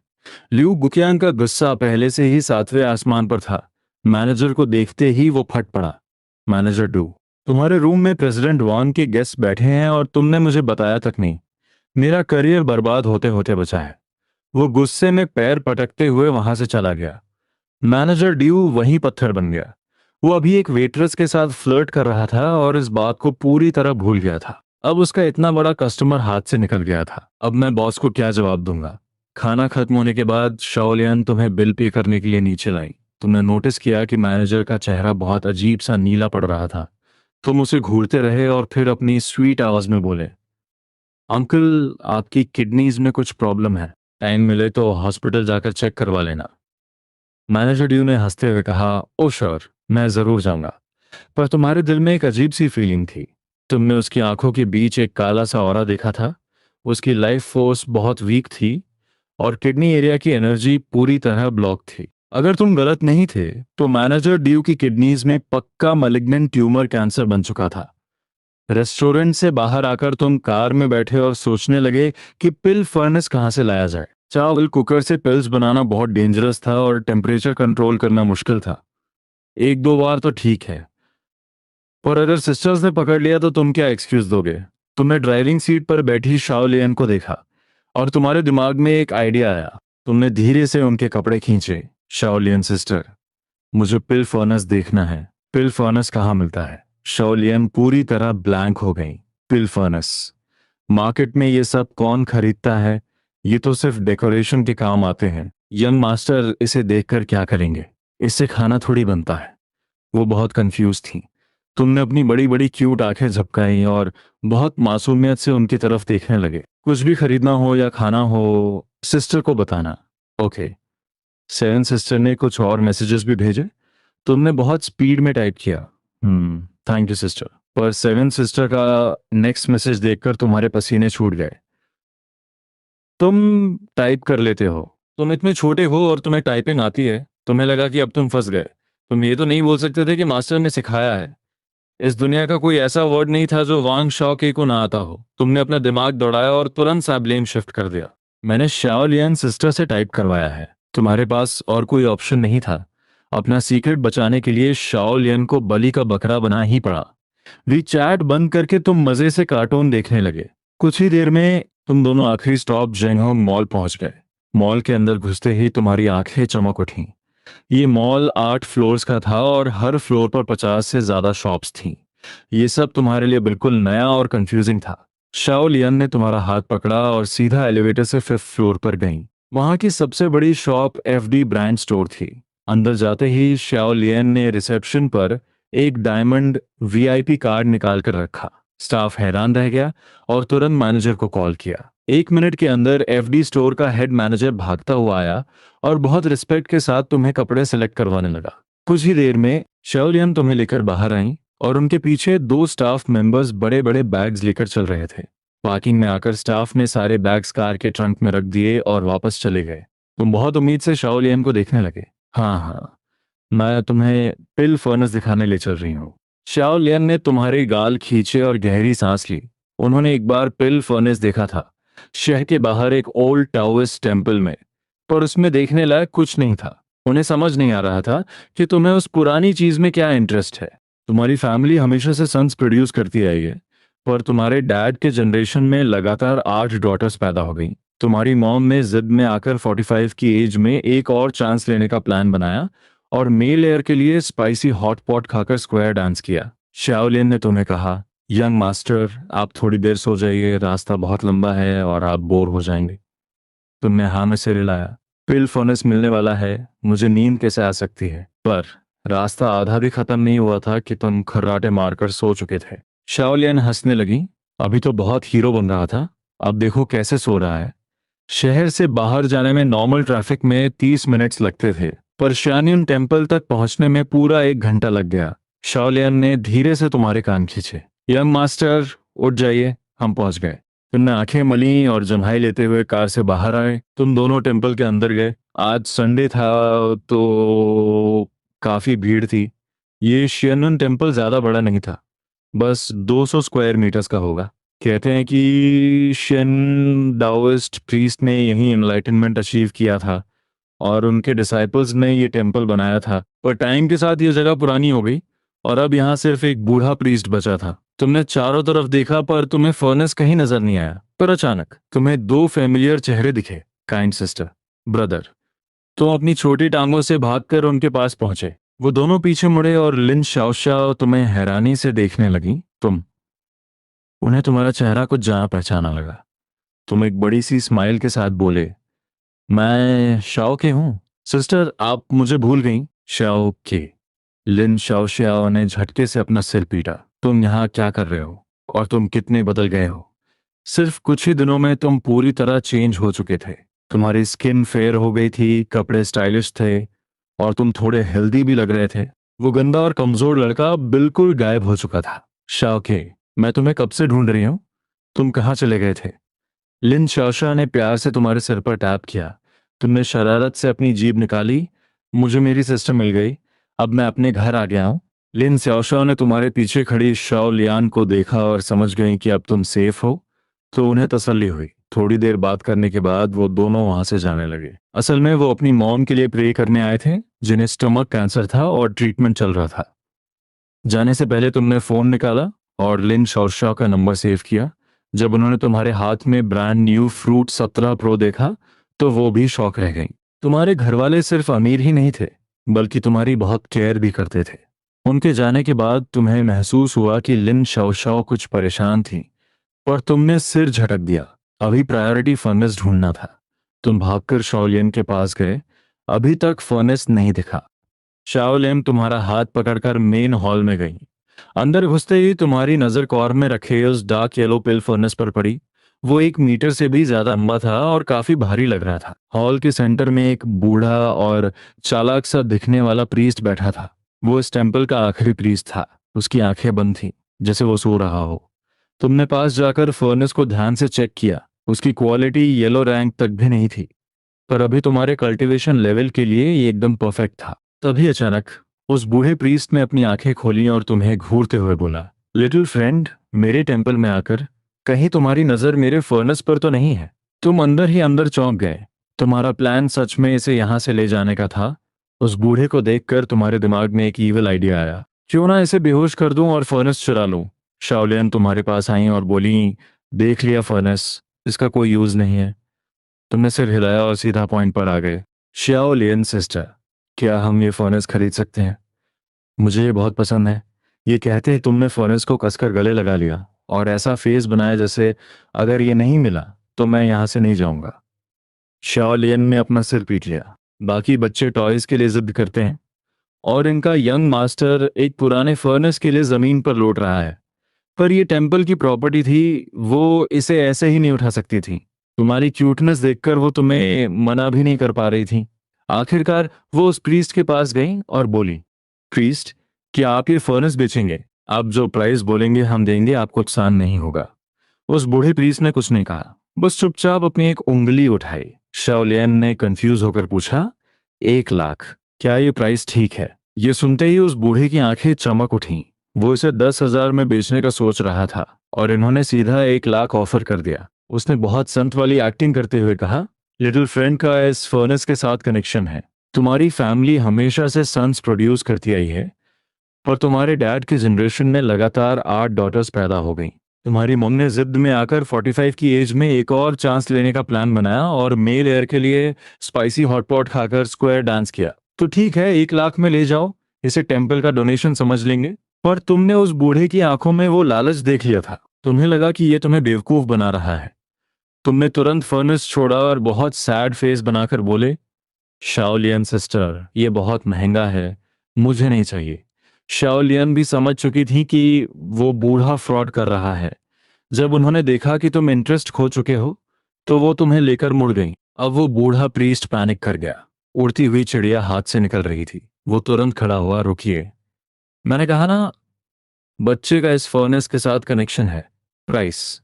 लिू गुकियांग का गुस्सा पहले से ही सातवें आसमान पर था। मैनेजर को देखते ही वो फट पड़ा। मैनेजर डू, तुम्हारे रूम में प्रेसिडेंट वांग के गेस्ट बैठे हैं और तुमने मुझे बताया तक नहीं। मेरा करियर बर्बाद होते होते बचा है। वो गुस्से में पैर पटकते हुए वहां से चला गया। मैनेजर ड्यू वहीं पत्थर बन गया। वो अभी एक वेट्रेस के साथ फ्लर्ट कर रहा था और इस बात को पूरी तरह भूल गया था। अब उसका इतना बड़ा कस्टमर हाथ से निकल गया था। अब मैं बॉस को क्या जवाब दूंगा? खाना खत्म होने के बाद शाओलियन तुम्हें बिल पे करने के लिए नीचे लाई। तुमने नोटिस किया कि मैनेजर का चेहरा बहुत अजीब सा नीला पड़ रहा था। तुम उसे घूरते रहे और फिर अपनी स्वीट आवाज में बोले, अंकल आपकी किडनीज में कुछ प्रॉब्लम है, टाइम मिले तो हॉस्पिटल जाकर चेक करवा लेना। मैनेजर ड्यू ने हंसते हुए कहा, ओ श्योर, मैं जरूर जाऊंगा। पर तुम्हारे दिल में एक अजीब सी फीलिंग थी। तुमने उसकी आंखों के बीच एक काला सा ऑरा देखा था। उसकी लाइफ फोर्स बहुत वीक थी और किडनी एरिया की एनर्जी पूरी तरह ब्लॉक थी। अगर तुम गलत नहीं थे तो मैनेजर ड्यू की किडनीज में पक्का मलिग्नेंट ट्यूमर कैंसर बन चुका था। रेस्टोरेंट से बाहर आकर तुम कार में बैठे और सोचने लगे कि पिल फर्नेस कहां से लाया जाए। चावल कुकर से पिल्स बनाना बहुत डेंजरस था और टेम्परेचर कंट्रोल करना मुश्किल था। एक दो बार तो ठीक है, पर अगर सिस्टर्स ने पकड़ लिया तो तुम क्या एक्सक्यूज दोगे? तुमने ड्राइविंग सीट पर बैठी शाओ लियन को देखा और तुम्हारे दिमाग में एक आइडिया आया। तुमने धीरे से उनके कपड़े खींचे। शाओ लियन सिस्टर, मुझे पिल फर्नेस देखना है। पिल फर्नेस कहाँ मिलता है? शाओ लियन पूरी तरह ब्लैंक हो गई। पिल फर्नेस? मार्केट में ये सब कौन खरीदता है? ये तो सिर्फ डेकोरेशन के काम आते हैं। यंग मास्टर इसे देखकर क्या करेंगे? इससे खाना थोड़ी बनता है। वो बहुत कंफ्यूज थी। तुमने अपनी बड़ी बड़ी क्यूट आंखें झपकाई और बहुत मासूमियत से उनकी तरफ देखने लगे। कुछ भी खरीदना हो या खाना हो, सिस्टर को बताना। ओके। सेवन सिस्टर ने कुछ और मैसेजेस भी भेजे। तुमने बहुत स्पीड में टाइप किया। Thank you sister. पर सेवन सिस्टर का नेक्स्ट मैसेज देखकर तुम्हारे पसीने छूट गए। तुम टाइप कर लेते हो, तुम इतने छोटे हो और तुम्हें टाइपिंग आती है, तुम्हें लगा कि अब तुम फंस गए। तुम ये तो नहीं बोल सकते थे कि मास्टर ने सिखाया है। इस दुनिया का कोई ऐसा वर्ड नहीं था जो वांग शॉके को ना आता हो। तुमने अपना दिमाग दौड़ाया और तुरंत सा ब्लेम शिफ्ट कर दिया। मैंने शाओलियन सिस्टर से टाइप करवाया है, तुम्हारे पास और कोई ऑप्शन नहीं था। अपना सीक्रेट बचाने के लिए शाओलियन को बलि का बकरा बना ही पड़ा। वी चैट बंद करके तुम मजे से कार्टून देखने लगे। कुछ ही देर में तुम दोनों आखिरी स्टॉप जेंगहोंग मॉल पहुंच गए। मॉल के अंदर घुसते ही तुम्हारी आंखें चमक उठीं। ये मॉल 8 फ्लोर्स का था और हर फ्लोर पर 50 से ज्यादा शॉप्स थीं। ये सब तुम्हारे लिए बिल्कुल नया और कंफ्यूजिंग था। शाओ लियन ने तुम्हारा हाथ पकड़ा और सीधा एलिवेटर से 5th फ्लोर पर गई। वहां की सबसे बड़ी शॉप एफडी ब्रांड स्टोर थी। अंदर जाते ही शाओ लियन ने रिसेप्शन पर एक डायमंड वीआईपी कार्ड निकाल कर रखा। स्टाफ हैरान रह गया और तुरंत मैनेजर को कॉल किया। 1 मिनट के अंदर एफडी स्टोर का हेड मैनेजर भागता हुआ आया और बहुत रिस्पेक्ट के साथ तुम्हें कपड़े सेलेक्ट करवाने लगा। कुछ ही देर में शाओलियन तुम्हें लेकर बाहर आई और उनके पीछे 2 स्टाफ मेंबर्स बड़े बड़े बैग्स लेकर चल रहे थे। पार्किंग में आकर स्टाफ ने सारे बैग्स कार के ट्रंक में रख दिए और वापस चले गए। तुम बहुत उम्मीद से शाओलियन को देखने लगे। हाँ हाँ, मैं तुम्हें पिल फर्नेस दिखाने ले चल रही हूँ। शाओलियन ने तुम्हारे गाल खींचे और गहरी सांस ली। उन्होंने एक बार पिल फर्नेस देखा था, शहर के बाहर एक ओल्ड टाओइस्ट टेम्पल में, पर उसमें देखने लायक कुछ नहीं था। उन्हें समझ नहीं आ रहा था कि तुम्हें उस पुरानी चीज में क्या इंटरेस्ट है। तुम्हारी फैमिली हमेशा से सन्स प्रोड्यूस करती आई है, पर तुम्हारे डैड के जनरेशन में लगातार 8 डॉटर्स पैदा हो गई। तुम्हारी मॉम ने जिद में आकर 45 की एज में एक और चांस लेने का प्लान बनाया और मेल एयर के लिए स्पाइसी हॉट पॉट खाकर स्क्वायर डांस किया। शाओलिन ने तुम्हें कहा, यंग मास्टर आप थोड़ी देर सो जाइए, रास्ता बहुत लंबा है और आप बोर हो जाएंगे। तुमने हाँ में सिर हिलाया। पिल फर्नेस मिलने वाला है, मुझे नींद कैसे आ सकती है। पर रास्ता आधा भी खत्म नहीं हुआ था कि तुम खर्राटे मारकर सो चुके थे। शाओलियन हंसने लगी। अभी तो बहुत हीरो बन रहा था, अब देखो कैसे सो रहा है। शहर से बाहर जाने में नॉर्मल ट्रैफिक में 30 मिनट्स लगते थे, पर शानियन टेम्पल तक पहुंचने में पूरा 1 घंटा लग गया। शाओलियन ने धीरे से तुम्हारे कान खींचे। यंग मास्टर उठ जाइए, हम पहुंच गए। तुमने आंखें मली और जम्हाई लेते हुए कार से बाहर आए। तुम दोनों टेम्पल के अंदर गए। आज संडे था तो काफी भीड़ थी। ये शियनन टेम्पल ज्यादा बड़ा नहीं था, बस 200 स्क्वायर मीटर्स का होगा। कहते हैं कि शियन डाओइस्ट प्रीस्ट ने यही एनलाइटनमेंट अचीव किया था और उनके डिसाइपल्स ने ये टेम्पल बनाया था। पर टाइम के साथ ये जगह पुरानी हो गई और अब यहाँ सिर्फ एक बूढ़ा प्रीस्ट बचा था। तुमने चारों तरफ देखा पर तुम्हें फर्नेस कहीं नजर नहीं आया। पर अचानक तुम्हें 2 फेमिलियर चेहरे दिखे, काइंड सिस्टर, ब्रदर। तुम अपनी छोटी टांगों से भागकर उनके पास पहुंचे। वो दोनों पीछे मुड़े और लिन शाओशाओ तुम्हें हैरानी से देखने लगी। उन्हें तुम्हारा चेहरा कुछ जाना पहचाना लगा। तुम एक बड़ी सी स्माइल के साथ बोले, मैं शाओ के हूँ। सिस्टर आप मुझे भूल गई। शाओ के। लिन शाओशियाओ ने झटके से अपना सिर पीटा। तुम यहाँ क्या कर रहे हो और तुम कितने बदल गए हो। सिर्फ कुछ ही दिनों में तुम पूरी तरह चेंज हो चुके थे। तुम्हारी स्किन फेयर हो गई थी, कपड़े स्टाइलिश थे और तुम थोड़े हेल्दी भी लग रहे थे। वो गंदा और कमजोर लड़का बिल्कुल गायब हो चुका था। शाओ के, मैं तुम्हें कब से ढूंढ रही हूँ, तुम कहाँ चले गए थे। लिन शाओशा ने प्यार से तुम्हारे सिर पर टैप किया। तुमने शरारत से अपनी जीभ निकाली। मुझे मेरी सिस्टर मिल गई, अब मैं अपने घर आ गया हूँ। लिन शाओशा ने तुम्हारे पीछे खड़ी शाओ लियान को देखा और समझ गई कि अब तुम सेफ हो, तो उन्हें तसल्ली हुई। थोड़ी देर बात करने के बाद वो दोनों वहां से जाने लगे। असल में वो अपनी मॉम के लिए प्रे करने आए थे, जिन्हें स्टमक कैंसर था और ट्रीटमेंट चल रहा था। जाने से पहले तुमने फोन निकाला और लिन शाओशा का नंबर सेव किया। जब उन्होंने तुम्हारे हाथ में ब्रांड न्यू फ्रूट 17 प्रो देखा तो वो भी शौक रह गई। तुम्हारे घर वाले सिर्फ अमीर ही नहीं थे, बल्कि तुम्हारी बहुत केयर भी करते थे। उनके जाने के बाद तुम्हें महसूस हुआ कि लिन शाओशाओ कुछ परेशान थी, पर तुमने सिर झटक दिया। अभी प्रायोरिटी फर्नेस ढूंढना था। तुम भागकर शाओलियन के पास गए। अभी तक फर्नेस नहीं दिखा। शाओलियन तुम्हारा हाथ पकड़कर मेन हॉल में गई। अंदर घुसते ही तुम्हारी नजर कॉर्नर में रखे उस डार्क येलो पिल फर्नेस पर पड़ी। वो 1 मीटर से भी ज्यादा लंबा था और काफी भारी लग रहा था। हॉल के सेंटर में एक बूढ़ा और चालाक सा दिखने वाला प्रीस्ट बैठा था। वो इस टेम्पल का आखिरी प्रीस्ट था। उसकी आंखें बंद थी, जैसे वो सो रहा हो। तुमने पास जाकर फर्नेस को ध्यान से चेक किया। उसकी क्वालिटी येलो रैंक तक भी नहीं थी, पर अभी तुम्हारे कल्टीवेशन लेवल के लिए ये एकदम परफेक्ट था। तभी अचानक उस बूढ़े प्रीस्ट ने अपनी आंखें खोली और तुम्हें घूरते हुए बोला, लिटिल फ्रेंड, मेरे टेम्पल में आकर कहीं तुम्हारी नजर मेरे फर्नेस पर तो नहीं है? तुम अंदर ही अंदर चौंक गए। तुम्हारा प्लान सच में इसे यहां से ले जाने का था। उस बूढ़े को देखकर तुम्हारे दिमाग में एक ईविल आइडिया आया, क्यों ना इसे बेहोश कर दूं और फर्नेस चुरा लूं। शाओलियन तुम्हारे पास आई और बोली, देख लिया फर्नेस, इसका कोई यूज नहीं है। तुमने सिर हिलाया और सीधा पॉइंट पर आ गए। श्याओ लियन सिस्टर, क्या हम ये फर्नेस खरीद सकते हैं? मुझे ये बहुत पसंद है। ये कहते ही तुमने फर्नेस को कसकर गले लगा लिया और ऐसा फेस बनाया जैसे अगर ये नहीं मिला तो मैं यहाँ से नहीं जाऊंगा। श्याओ लियन ने अपना सिर पीट लिया। बाकी बच्चे टॉयज के लिए जिद करते हैं और इनका यंग मास्टर एक पुराने फर्नेस के लिए जमीन पर लौट रहा है। पर ये टेम्पल की प्रॉपर्टी थी, वो इसे ऐसे ही नहीं उठा सकती थी। तुम्हारी क्यूटनेस देखकर वो तुम्हें मना भी नहीं कर पा रही थी। आखिरकार वो उस प्रीस्ट के पास गई और बोली, प्रीस्ट, क्या आप ये फर्नेस बेचेंगे? आप जो प्राइस बोलेंगे हम देंगे, आपको नुकसान नहीं होगा। उस बूढ़े प्रीस्ट ने कुछ नहीं कहा, बस चुपचाप अपनी एक उंगली उठाई। शाओलियन ने कंफ्यूज होकर पूछा, 1 लाख, क्या ये प्राइस ठीक है? ये सुनते ही उस बूढ़े की आंखें चमक उठी। वो इसे 10,000 में बेचने का सोच रहा था और इन्होंने सीधा 1 लाख ऑफर कर दिया। उसने बहुत संत वाली एक्टिंग करते हुए कहा, लिटिल फ्रेंड का इस फर्नेस के साथ कनेक्शन है। तुम्हारी फैमिली हमेशा से सन्स प्रोड्यूस करती आई है, पर तुम्हारे डैड की जनरेशन में लगातार 8 डॉटर्स पैदा हो गई। तुम्हारी मम ने जिद में आकर 45 की एज में एक और चांस लेने का प्लान बनाया और मेल एयर के लिए स्पाइसी हॉटपॉट खाकर स्क्वायर डांस किया। तो ठीक है, 1 लाख में ले जाओ, इसे टेम्पल का डोनेशन समझ लेंगे। पर तुमने उस बूढ़े की आंखों में वो लालच देख लिया था। तुम्हें लगा कि ये तुम्हें बेवकूफ बना रहा है। तुमने तुरंत फर्नेस छोड़ा और बहुत सैड फेस बनाकर बोले, शाओलियन सिस्टर, ये बहुत महंगा है, मुझे नहीं चाहिए। शाओलियन भी समझ चुकी थी कि वो बूढ़ा फ्रॉड कर रहा है। जब उन्होंने देखा कि तुम इंटरेस्ट खो चुके हो तो वो तुम्हें लेकर मुड़ गई। अब वो बूढ़ा प्रीस्ट पैनिक कर गया। उड़ती हुई चिड़िया हाथ से निकल रही थी। वो तुरंत खड़ा हुआ, रुकिए, मैंने कहा ना, बच्चे का इस फर्नेस के साथ कनेक्शन है। प्राइस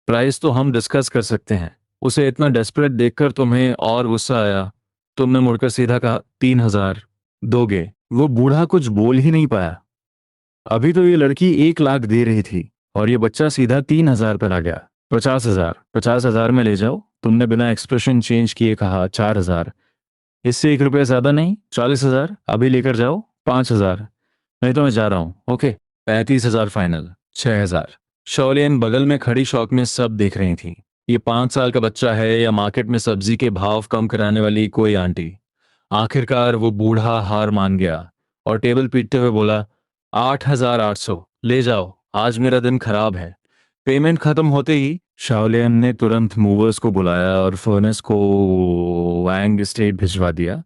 प्राइस तो हम डिस्कस कर सकते हैं। उसे इतना डेस्परेट देखकर तुम्हें और गुस्सा आया। तुमने मुड़कर सीधा कहा, 3,000 दोगे? वो बूढ़ा कुछ बोल ही नहीं पाया। अभी तो ये लड़की 1 लाख दे रही थी और ये बच्चा सीधा 3,000 पर आ गया। 50,000, 50,000 में ले जाओ। तुमने बिना एक्सप्रेशन चेंज किए कहा, 4,000। इससे 1 रुपया ज्यादा नहीं, 40,000 अभी लेकर जाओ। 5,000, नहीं तो मैं जा रहा हूँ। Okay, 35,000 final. 6,000। शौलियन बगल में खड़ी शौक में सब देख रही थी। ये 5 साल का बच्चा है या मार्केट में सब्जी के भाव कम कराने वाली कोई आंटी? आखिरकार वो बूढ़ा हार मान गया और टेबल पीटते हुए बोला, 8,800 ले जाओ, आज मेरा दिन खराब है। पेमेंट खत्म होते ही शाओलियन ने तुरंत मूवर्स को बुलाया और फर्नेस को वैंग स्टेट भिजवा दिया।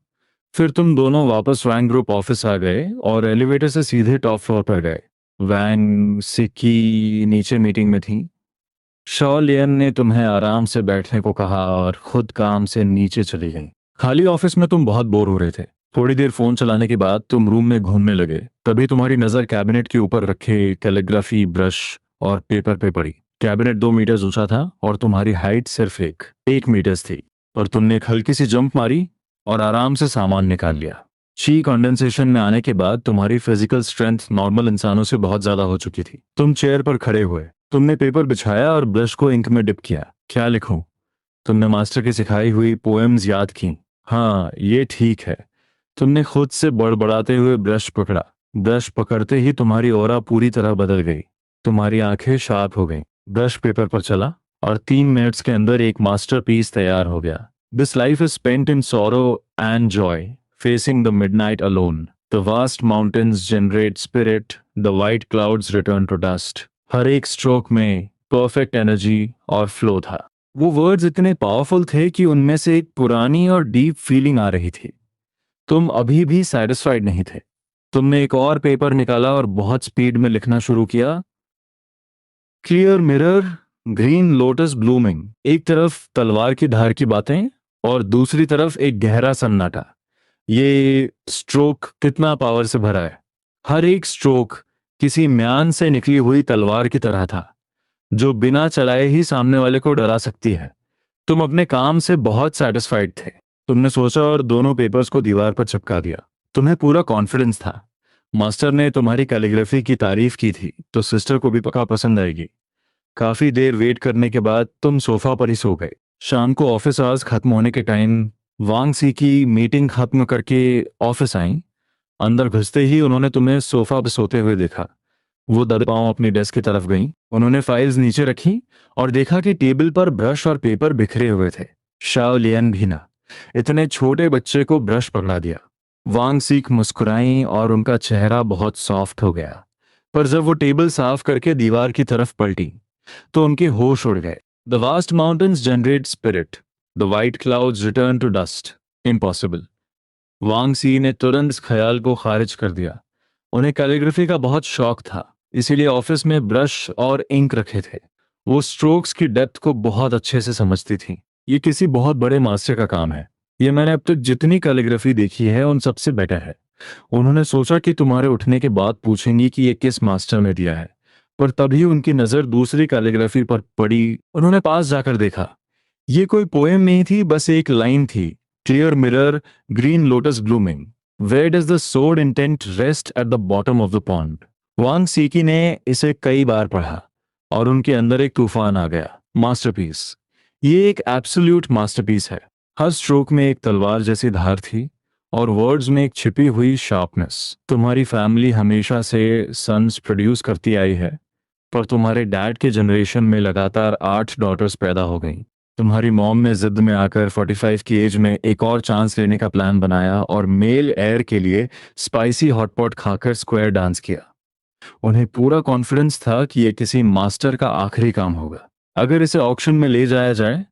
फिर तुम दोनों वापस वैंग ग्रुप ऑफिस आ गए और एलिवेटर से सीधे टॉप फ्लोर पर गए। वैंग सिक्की नीचे मीटिंग में थी। शॉलियन ने तुम्हें आराम से बैठने को कहा और खुद काम से नीचे चली गई। खाली ऑफिस में तुम बहुत बोर हो रहे थे। थोड़ी देर फोन चलाने के बाद तुम रूम में घूमने लगे। तभी तुम्हारी नजर कैबिनेट के ऊपर रखे कैलीग्राफी ब्रश और पेपर पे पड़ी। कैबिनेट 2 मीटर ऊंचा था और तुम्हारी हाइट सिर्फ 1 मीटर थी। और तुमने एक हल्की सी जंप मारी और आराम से सामान निकाल लिया। ची कंडेंसेशन में आने के बाद तुम्हारी फिजिकल स्ट्रेंथ नॉर्मल इंसानों से बहुत ज्यादा हो चुकी थी। तुम चेयर पर खड़े हुए, तुमने पेपर बिछाया और ब्रश को इंक में डिप किया। क्या लिखूं? तुमने मास्टर की सिखाई हुई पोएम्स याद की। हाँ, ये ठीक है। तुमने खुद से बड़बड़ाते हुए ब्रश पकड़ा। ब्रश पकड़ते ही तुम्हारी ऑरा पूरी तरह बदल गई। तुम्हारी आंखें शार्प हो गईं। ब्रश पेपर पर चला और 3 मिनट्स के अंदर एक मास्टरपीस तैयार हो गया। This life is spent in sorrow and joy, facing the midnight alone. The vast mountains generate spirit, the white clouds return to dust. हर एक स्ट्रोक में परफेक्ट एनर्जी और फ्लो था। वो वर्ड्स इतने पावरफुल थे कि उनमें से एक पुरानी और डीप फीलिंग आ रही थी। तुम अभी भी सेटिस्फाइड नहीं थे। तुमने एक और पेपर निकाला और बहुत स्पीड में लिखना शुरू किया। Clear mirror, green lotus blooming. एक तरफ तलवार की धार की बातें और दूसरी तरफ एक गहरा सन्नाटा। ये स्ट्रोक कितना पावर से भरा है। हर एक स्ट्रोक किसी म्यान से निकली हुई तलवार की तरह था, जो बिना चलाए ही सामने वाले को डरा सकती है। तुम अपने काम से बहुत सेटिस्फाइड थे। तुमने सोचा और दोनों पेपर्स को दीवार पर चिपका दिया। तुम्हें पूरा कॉन्फिडेंस था। मास्टर ने तुम्हारी कैलीग्राफी की तारीफ की थी, तो सिस्टर को भी पक्का पसंद आएगी। काफी देर वेट करने के बाद तुम सोफा पर ही सो गए। शाम को ऑफिस आवर्स खत्म होने के टाइम वांग सी की मीटिंग खत्म करके ऑफिस आई। अंदर घुसते ही उन्होंने तुम्हें सोफा पर सोते हुए देखा। वो दर पांव अपनी डेस्क की तरफ गईं। उन्होंने फाइल्स नीचे रखी और देखा कि टेबल पर ब्रश और पेपर बिखरे हुए थे। शाओ लियन भी ना, इतने छोटे बच्चे को ब्रश पकड़ा दिया। वांग सीख मुस्कुराई और उनका चेहरा बहुत सॉफ्ट हो गया। पर जब वो टेबल साफ करके दीवार की तरफ पलटी, तो उनके होश उड़ गए। The vast mountains generate spirit, the white clouds return to dust. Impossible. Wang सी ने तुरंत इस ख्याल को खारिज कर दिया। उन्हें कैलीग्राफी का बहुत शौक था, इसीलिए ऑफिस में ब्रश और इंक रखे थे। वो स्ट्रोक्स की डेप्थ को बहुत अच्छे से समझती थी। ये किसी बहुत बड़े मास्टर का काम है। ये मैंने अब तक जितनी कैलीग्राफी देखी है उन सबसे बेटर है। उन्होंने सोचा कि तुम्हारे उठने के बाद पूछेंगी कि ये किस मास्टर ने दिया है, पर तभी उनकी नजर दूसरी कैलीग्राफी पर पड़ी। उन्होंने पास जाकर देखा। ये कोई पोएम नहीं थी, बस एक लाइन थी। Clear mirror, green lotus blooming, where does the sword intent rest at the bottom of the pond. Wang Siqi ने इसे कई बार पढ़ा और उनके अंदर एक तूफान आ गया। मास्टरपीस। ये एक एब्सोल्यूट मास्टरपीस है। हर स्ट्रोक में एक तलवार जैसी धार थी और वर्ड्स में एक छिपी हुई शार्पनेस। तुम्हारी फैमिली हमेशा से सन्स प्रोड्यूस करती आई है, पर तुम्हारे डैड के जनरेशन में लगातार 8 डॉटर्स पैदा हो गईं। तुम्हारी मॉम ने जिद में आकर 45 की एज में एक और चांस लेने का प्लान बनाया और मेल एयर के लिए स्पाइसी हॉटपॉट खाकर स्क्वायर डांस किया। उन्हें पूरा कॉन्फिडेंस था कि यह किसी मास्टर का आखिरी काम होगा। अगर इसे ऑक्शन में ले जाया जाए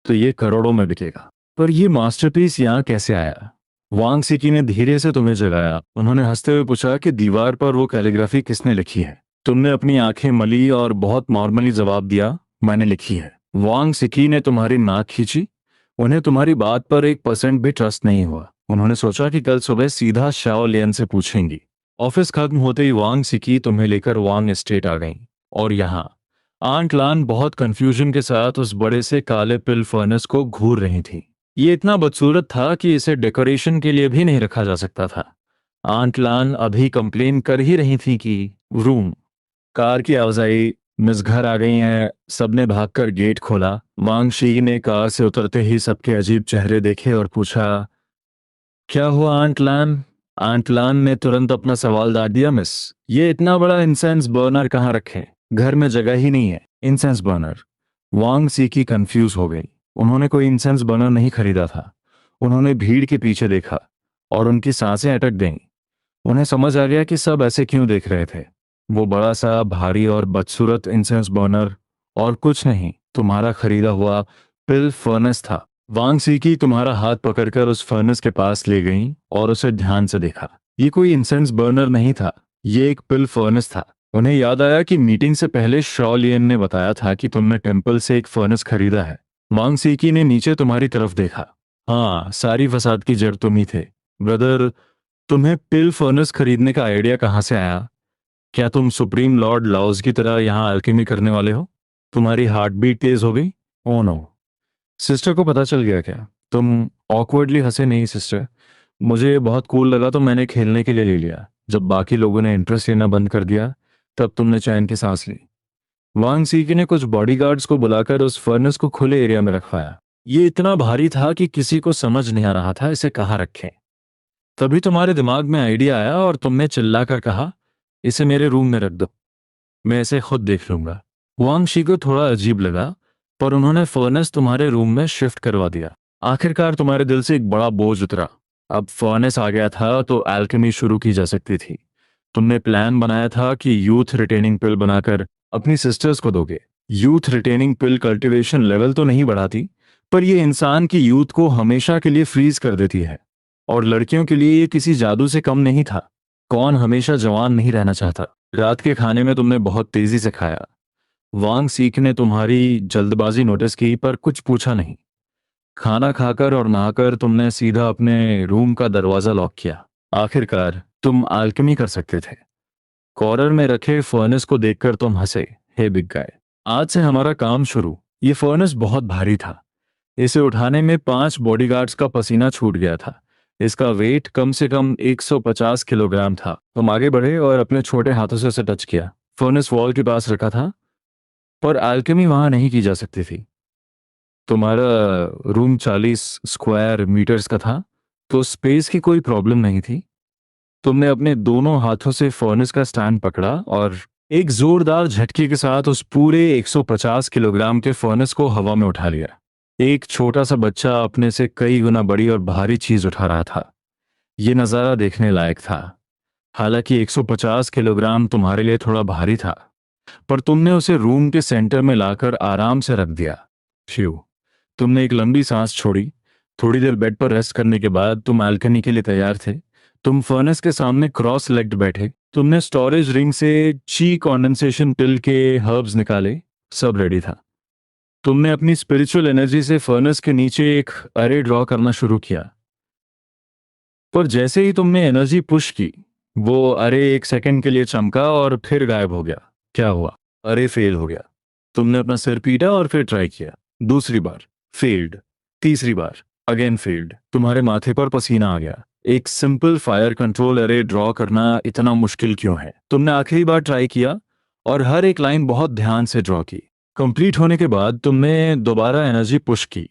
तो ये करोड़ों में बिकेगा। पर यह मास्टरपीस यहाँ कैसे आया? वांग सिकी ने धीरे से तुम्हें जगाया। उन्होंने हंसते हुए पूछा कि दीवार पर वो कैलीग्राफी किसने लिखी है? तुमने अपनी आंखें मली और बहुत नॉर्मली जवाब दिया, मैंने लिखी है। वांग सिकी ने तुम्हारी नाक खींची। उन्हें तुम्हारी बात पर 1% भी ट्रस्ट नहीं हुआ। उन्होंने सोचा कि कल सुबह सीधा शाओ लियन से पूछेंगी। ऑफिस खत्म होते ही वांग सिकी तुम्हें लेकर वांग एस्टेट आ गई। और यहाँ आंट लान बहुत कंफ्यूजन के साथ उस बड़े से काले पिल फर्नेस को घूर रही थी। ये इतना बदसूरत था कि इसे डेकोरेशन के लिए भी नहीं रखा जा सकता था। आंट लान अभी कंप्लेन कर ही रही थी कि रूम। कार की आवाज आई, मिस घर आ गई हैं। सबने भागकर गेट खोला। वांग शी ने कार से उतरते ही सबके अजीब चेहरे देखे और पूछा, क्या हुआ आंट लान? आंट लान ने तुरंत अपना सवाल डाल दिया, मिस, ये इतना बड़ा इंसेंस बर्नर कहाँ रखे? घर में जगह ही नहीं है। Incense burner? वांग सी की कंफ्यूज हो गई। उन्होंने कोई इंसेंस बर्नर नहीं खरीदा था। उन्होंने भीड़ के पीछे देखा और उनकी सांसें अटक गईं। उन्हें समझ आ गया कि सब ऐसे क्यों देख रहे थे। वो बड़ा सा भारी और बदसूरत इंसेंस बर्नर और कुछ नहीं, तुम्हारा खरीदा हुआ पिल फर्नेस था। वांग सीकी तुम्हारा हाथ पकड़कर उस फर्नेस के पास ले गई और उसे ध्यान से देखा। ये कोई इंसेंस बर्नर नहीं था, ये एक पिल फर्नेस था। उन्हें याद आया कि मीटिंग से पहले शॉ लियन ने बताया था कि तुमने टेम्पल से एक फर्नेस खरीदा है। वांग सीकी ने नीचे तुम्हारी तरफ देखा। हाँ, सारी फसाद की जड़ तुम ही थे। ब्रदर, तुम्हें पिल फर्नेस खरीदने का आइडिया कहाँ से आया? क्या तुम सुप्रीम लॉर्ड लाओस की तरह यहाँ अल्केमी करने वाले हो? तुम्हारी हार्ट बीट तेज हो गई? Oh no. सिस्टर को पता चल गया क्या? तुम ऑकवर्डली हंसे। नहीं सिस्टर, मुझे बहुत कूल लगा तो मैंने खेलने के लिए ले लिया। जब बाकी लोगों ने इंटरेस्ट लेना बंद कर दिया, तब तुमने चैन की सांस ली। वांग सीकी ने कुछ बॉडीगार्ड्स को बुलाकर उस फर्नेस को खुले एरिया में रखवाया। ये इतना भारी था कि किसी को समझ नहीं आ रहा था इसे कहाँ रखें। तभी तुम्हारे दिमाग में आइडिया आया और तुमने चिल्लाकर कहा, इसे मेरे रूम में रख दो, मैं इसे खुद देख लूंगा। वांग शी को थोड़ा अजीब लगा, पर उन्होंने फर्नेस तुम्हारे रूम में शिफ्ट करवा दिया। आखिरकार तुम्हारे दिल से एक बड़ा बोझ उतरा। अब फर्नेस आ गया था तो अल्केमी शुरू की जा सकती थी। तुमने प्लान बनाया था कि यूथ रिटेनिंग पिल बनाकर अपनी सिस्टर्स को दोगे। यूथ रिटेनिंग पिल कल्टीवेशन लेवल तो नहीं बढ़ाती, पर यह इंसान की यूथ को हमेशा के लिए फ्रीज कर देती है। और लड़कियों के लिए ये किसी जादू से कम नहीं था। कौन हमेशा जवान नहीं रहना चाहता? रात के खाने में तुमने बहुत तेजी से खाया। वांग सीख ने तुम्हारी जल्दबाजी नोटिस की, पर कुछ पूछा नहीं। खाना खाकर और नहाकर तुमने सीधा अपने रूम का दरवाजा लॉक किया। आखिरकार तुम अल्केमी कर सकते थे। कॉर्नर में रखे फर्नेस को देखकर तुम हंसे। हे बिग गाय, आज से हमारा काम शुरू। ये फर्नेस बहुत भारी था। इसे उठाने में 5 बॉडीगार्ड्स का पसीना छूट गया था। इसका वेट कम से कम 150 किलोग्राम था। तुम आगे बढ़े और अपने छोटे हाथों से उसे टच किया। फर्नेस वॉल के पास रखा था, पर अल्केमी वहां नहीं की जा सकती थी। तुम्हारा रूम 40 स्क्वायर मीटर्स का था, तो स्पेस की कोई प्रॉब्लम नहीं थी। तुमने अपने दोनों हाथों से फर्नेस का स्टैंड पकड़ा और एक जोरदार झटके के साथ उस पूरे 150 किलोग्राम के फर्नेस को हवा में उठा लिया। एक छोटा सा बच्चा अपने से कई गुना बड़ी और भारी चीज उठा रहा था। ये नज़ारा देखने लायक था। हालांकि 150 किलोग्राम तुम्हारे लिए थोड़ा भारी था, पर तुमने उसे रूम के सेंटर में लाकर आराम से रख दिया। शिव, तुमने एक लंबी सांस छोड़ी। थोड़ी देर बेड पर रेस्ट करने के बाद तुम अल्केमी के लिए तैयार थे। तुम फर्नेस के सामने क्रॉस लेग्ड बैठे। तुमने स्टोरेज रिंग से ची कंडेंसेशन पिल के हर्ब्स निकाले। सब रेडी था। तुमने अपनी स्पिरिचुअल एनर्जी से फर्नेस के नीचे एक अरे ड्रॉ करना शुरू किया, पर जैसे ही तुमने एनर्जी पुश की, वो अरे 1 सेकंड के लिए चमका और फिर गायब हो गया। क्या हुआ? अरे फेल हो गया। तुमने अपना सिर पीटा और फिर ट्राई किया। दूसरी बार फेल्ड। तीसरी बार अगेन फेल्ड। तुम्हारे माथे पर पसीना आ गया। एक सिंपल फायर कंट्रोल अरे ड्रॉ करना इतना मुश्किल क्यों है? तुमने आखिरी बार ट्राई किया और हर एक लाइन बहुत ध्यान से ड्रॉ की। कंप्लीट होने के बाद तुमने दोबारा एनर्जी पुश की।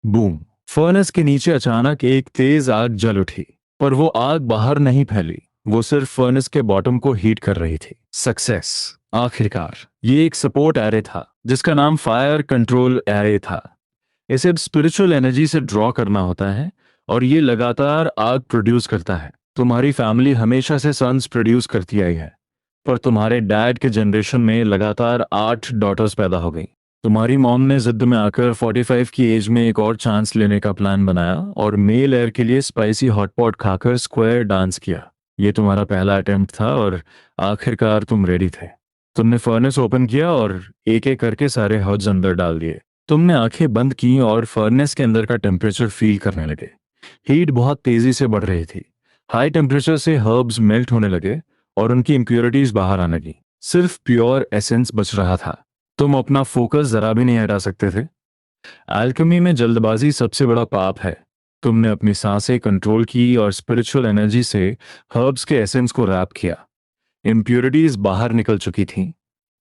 बूम! फर्नेस के नीचे अचानक एक तेज आग जल उठी, पर वो आग बाहर नहीं फैली। वो सिर्फ फर्नेस के बॉटम को हीट कर रही थी। सक्सेस! आखिरकार ये एक सपोर्ट एरे था जिसका नाम फायर कंट्रोल एरे था। इसे स्पिरिचुअल एनर्जी से ड्रॉ करना होता है और ये लगातार आग प्रोड्यूस करता है। तुम्हारी फैमिली हमेशा से सन्स प्रोड्यूस करती आई है, पर तुम्हारे डैड के जनरेशन में लगातार 8 डॉटर्स पैदा हो गई। तुम्हारी मॉम ने जिद में आकर 45 की एज में एक और चांस लेने का प्लान बनाया और मेल एयर के लिए स्पाइसी हॉटपॉट खाकर स्क्वायर डांस किया। ये तुम्हारा पहला अटेम्प्ट था और आखिरकार तुम रेडी थे। तुमने फर्नेस ओपन किया और एक एक करके सारे हर्ब्स अंदर डाल दिए। तुमने आंखें बंद की और फर्नेस के अंदर का टेम्परेचर फील करने लगे। हीट बहुत तेजी से बढ़ रही थी। हाई टेम्परेचर से हर्ब्स मेल्ट होने लगे और उनकी इम्प्योरिटीज बाहर आने लगी। सिर्फ प्योर एसेंस बच रहा था। तुम अपना फोकस जरा भी नहीं हटा सकते थे। अल्केमी में जल्दबाजी सबसे बड़ा पाप है। तुमने अपनी सांसें कंट्रोल की और स्पिरिचुअल एनर्जी से हर्ब्स के एसेंस को रैप किया। इम्प्योरिटीज बाहर निकल चुकी थीं,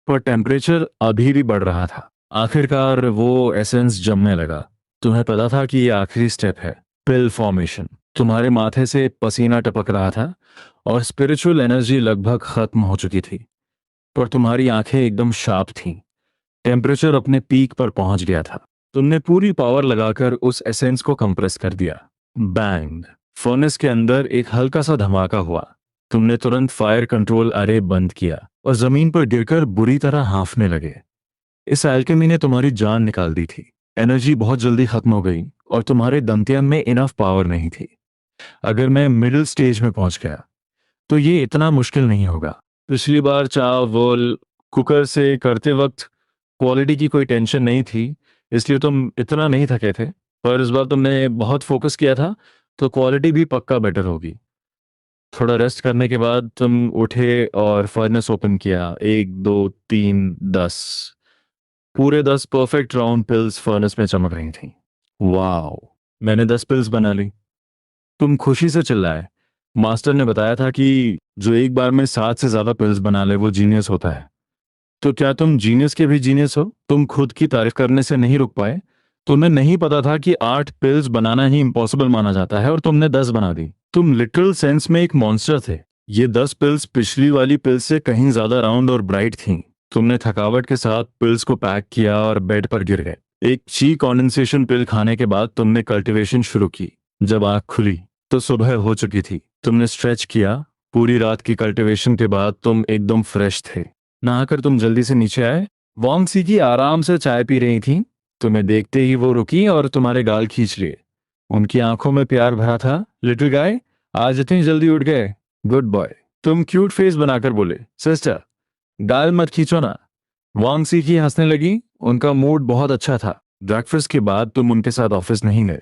पर टेम्परेचर अभी भी बढ़ रहा था। आखिरकार वो एसेंस जमने लगा। तुम्हें पता था कि ये आखिरी स्टेप है, पिल फॉर्मेशन। तुम्हारे माथे से पसीना टपक रहा था और स्पिरिचुअल एनर्जी लगभग खत्म हो चुकी थी, पर तुम्हारी आंखें एकदम शार्प थीं। टेम्परेचर अपने पीक पर पहुंच गया था। तुमने पूरी पावर लगाकर उस एसेंस को कंप्रेस कर दिया। बैंग! फर्नेस के अंदर एक हल्का सा धमाका हुआ। तुमने तुरंत फायर कंट्रोल अरे बंद किया और जमीन पर गिरकर बुरी तरह हांफने लगे। इस अल्केमी ने तुम्हारी जान निकाल दी थी। एनर्जी बहुत जल्दी खत्म हो गई और तुम्हारे दंतियन में इनफ पावर नहीं थी। अगर मैं मिडिल स्टेज में पहुंच गया तो ये इतना मुश्किल नहीं होगा। पिछली बार चावल कुकर से करते वक्त क्वालिटी की कोई टेंशन नहीं थी, इसलिए तुम इतना नहीं थके थे। पर इस बार तुमने बहुत फोकस किया था, तो क्वालिटी भी पक्का बेटर होगी। थोड़ा रेस्ट करने के बाद तुम उठे और फर्नेस ओपन किया। 1 2 3 10 पूरे 10 परफेक्ट राउंड पिल्स फर्नेस में चमक रही थीं। वाओ! मैंने 10 पिल्स बना ली। तुम खुशी से चिल्लाए। मास्टर ने बताया था कि जो एक बार में 7 से ज्यादा पिल्स बना ले वो जीनियस होता है। तो क्या तुम जीनियस के भी जीनियस हो? तुम खुद की तारीफ करने से नहीं रुक पाए। तुम्हें नहीं पता था कि 8 पिल्स बनाना ही इम्पॉसिबल माना जाता है और तुमने 10 बना दी। तुम लिटरल सेंस में एक मॉन्स्टर थे। ये 10 पिल्स पिछली वाली पिल्स से कहीं ज्यादा राउंड और ब्राइट थीं। तुमने थकावट के साथ पिल्स को पैक किया और बेड पर गिर गए। एक ची कंडेंसेशन पिल खाने के बाद तुमने कल्टीवेशन शुरू की। जब आंख खुली तो सुबह हो चुकी थी। तुमने स्ट्रेच किया। पूरी रात की कल्टीवेशन के बाद तुम एकदम फ्रेश थे। नहाकर तुम जल्दी से नीचे आए। वॉन्ग सी की आराम से चाय पी रही थी। तुम्हें देखते ही वो रुकी और तुम्हारे गाल खींच लिए। उनकी आंखों में प्यार भरा था। लिटिल गाय, आज इतनी जल्दी उठ गए? Good boy. तुम क्यूट फेस बनाकर बोले, सिस्टर गाल मत खींचो ना। वांग सी की हंसने लगी। उनका मूड बहुत अच्छा था। ब्रेकफास्ट के बाद तुम उनके साथ ऑफिस नहीं गए।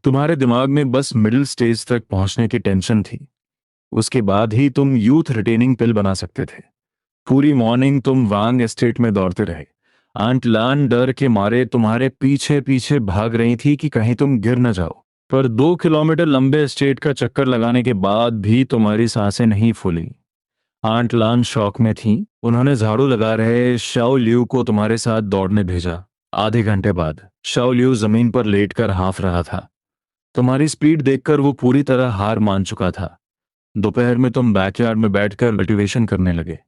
तुम्हारे दिमाग में बस मिडिल स्टेज तक पहुंचने की टेंशन थी। उसके बाद ही तुम यूथ रिटेनिंग पिल बना सकते थे। पूरी मॉर्निंग तुम वांग एस्टेट में दौड़ते रहे। आंट लान डर के मारे तुम्हारे पीछे पीछे भाग रही थी कि कहीं तुम गिर न जाओ। पर 2 किलोमीटर लंबे एस्टेट का चक्कर लगाने के बाद भी तुम्हारी सांसें नहीं फूली। आंट लान शौक में थी। उन्होंने झाड़ू लगा रहे शाओ लियू को तुम्हारे साथ दौड़ने भेजा। आधे घंटे बाद शाओ लियू जमीन पर लेटकर हाँफ रहा था। तुम्हारी स्पीड देखकर वो पूरी तरह हार मान चुका था। दोपहर में तुम बैकयार्ड में बैठकर मोटिवेशन करने लगे।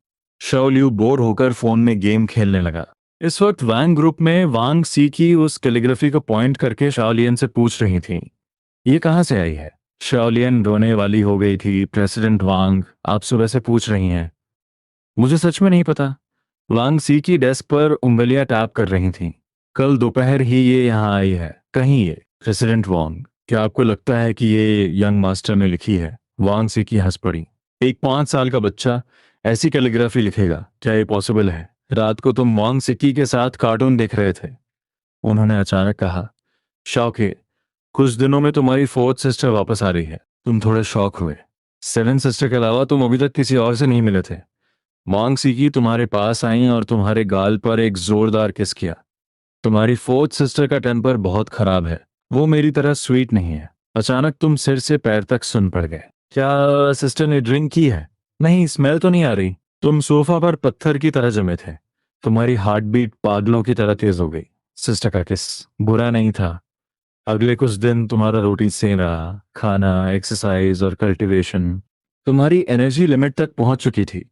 शाओ लियू बोर होकर फोन में गेम खेलने लगा। इस वक्त वांग ग्रुप में वांग सी की उस कैलीग्राफी को पॉइंट करके शाओलियन से पूछ रही थी, ये कहाँ से आई है? शाओलियन रोने वाली हो गई थी। प्रेसिडेंट वांग, आप सुबह से पूछ रही हैं। मुझे सच में नहीं पता। वांग सी की डेस्क पर उंगलियां टैप कर रही थी। कल दोपहर ही ये यहाँ आई है। कहीं ये। प्रेसिडेंट वांग, क्या आपको लगता है कि ये यंग मास्टर ने लिखी है? वांग सी की हंस पड़ी। एक 5 साल का बच्चा ऐसी कैलीग्राफी लिखेगा? क्या ये पॉसिबल है? रात को तुम वांग सिकी के साथ कार्टून देख रहे थे। उन्होंने अचानक कहा। शौक, कुछ दिनों में तुम्हारी फोर्थ सिस्टर वापस आ रही है। तुम थोड़े शॉक हुए। सेवन सिस्टर के अलावा तुम अभी तक किसी और से नहीं मिले थे। मांग सीकी तुम्हारे पास आई और तुम्हारे गाल पर एक जोरदार किस किया। तुम्हारी फोर्थ सिस्टर का टेम्पर बहुत खराब है। वो मेरी तरह स्वीट नहीं है। अचानक तुम सिर से पैर तक सुन पड़ गए। क्या सिस्टर ने ड्रिंक की है? नहीं, स्मेल तो नहीं आ रही। तुम सोफा पर पत्थर की तरह जमे थे। तुम्हारी हार्ट बीट पागलों की तरह तेज हो गई। सिस्टर का किस बुरा नहीं था। अगले कुछ दिन तुम्हारा रूटीन सेम रहा। खाना, एक्सरसाइज और कल्टीवेशन। तुम्हारी एनर्जी लिमिट तक पहुंच चुकी थी।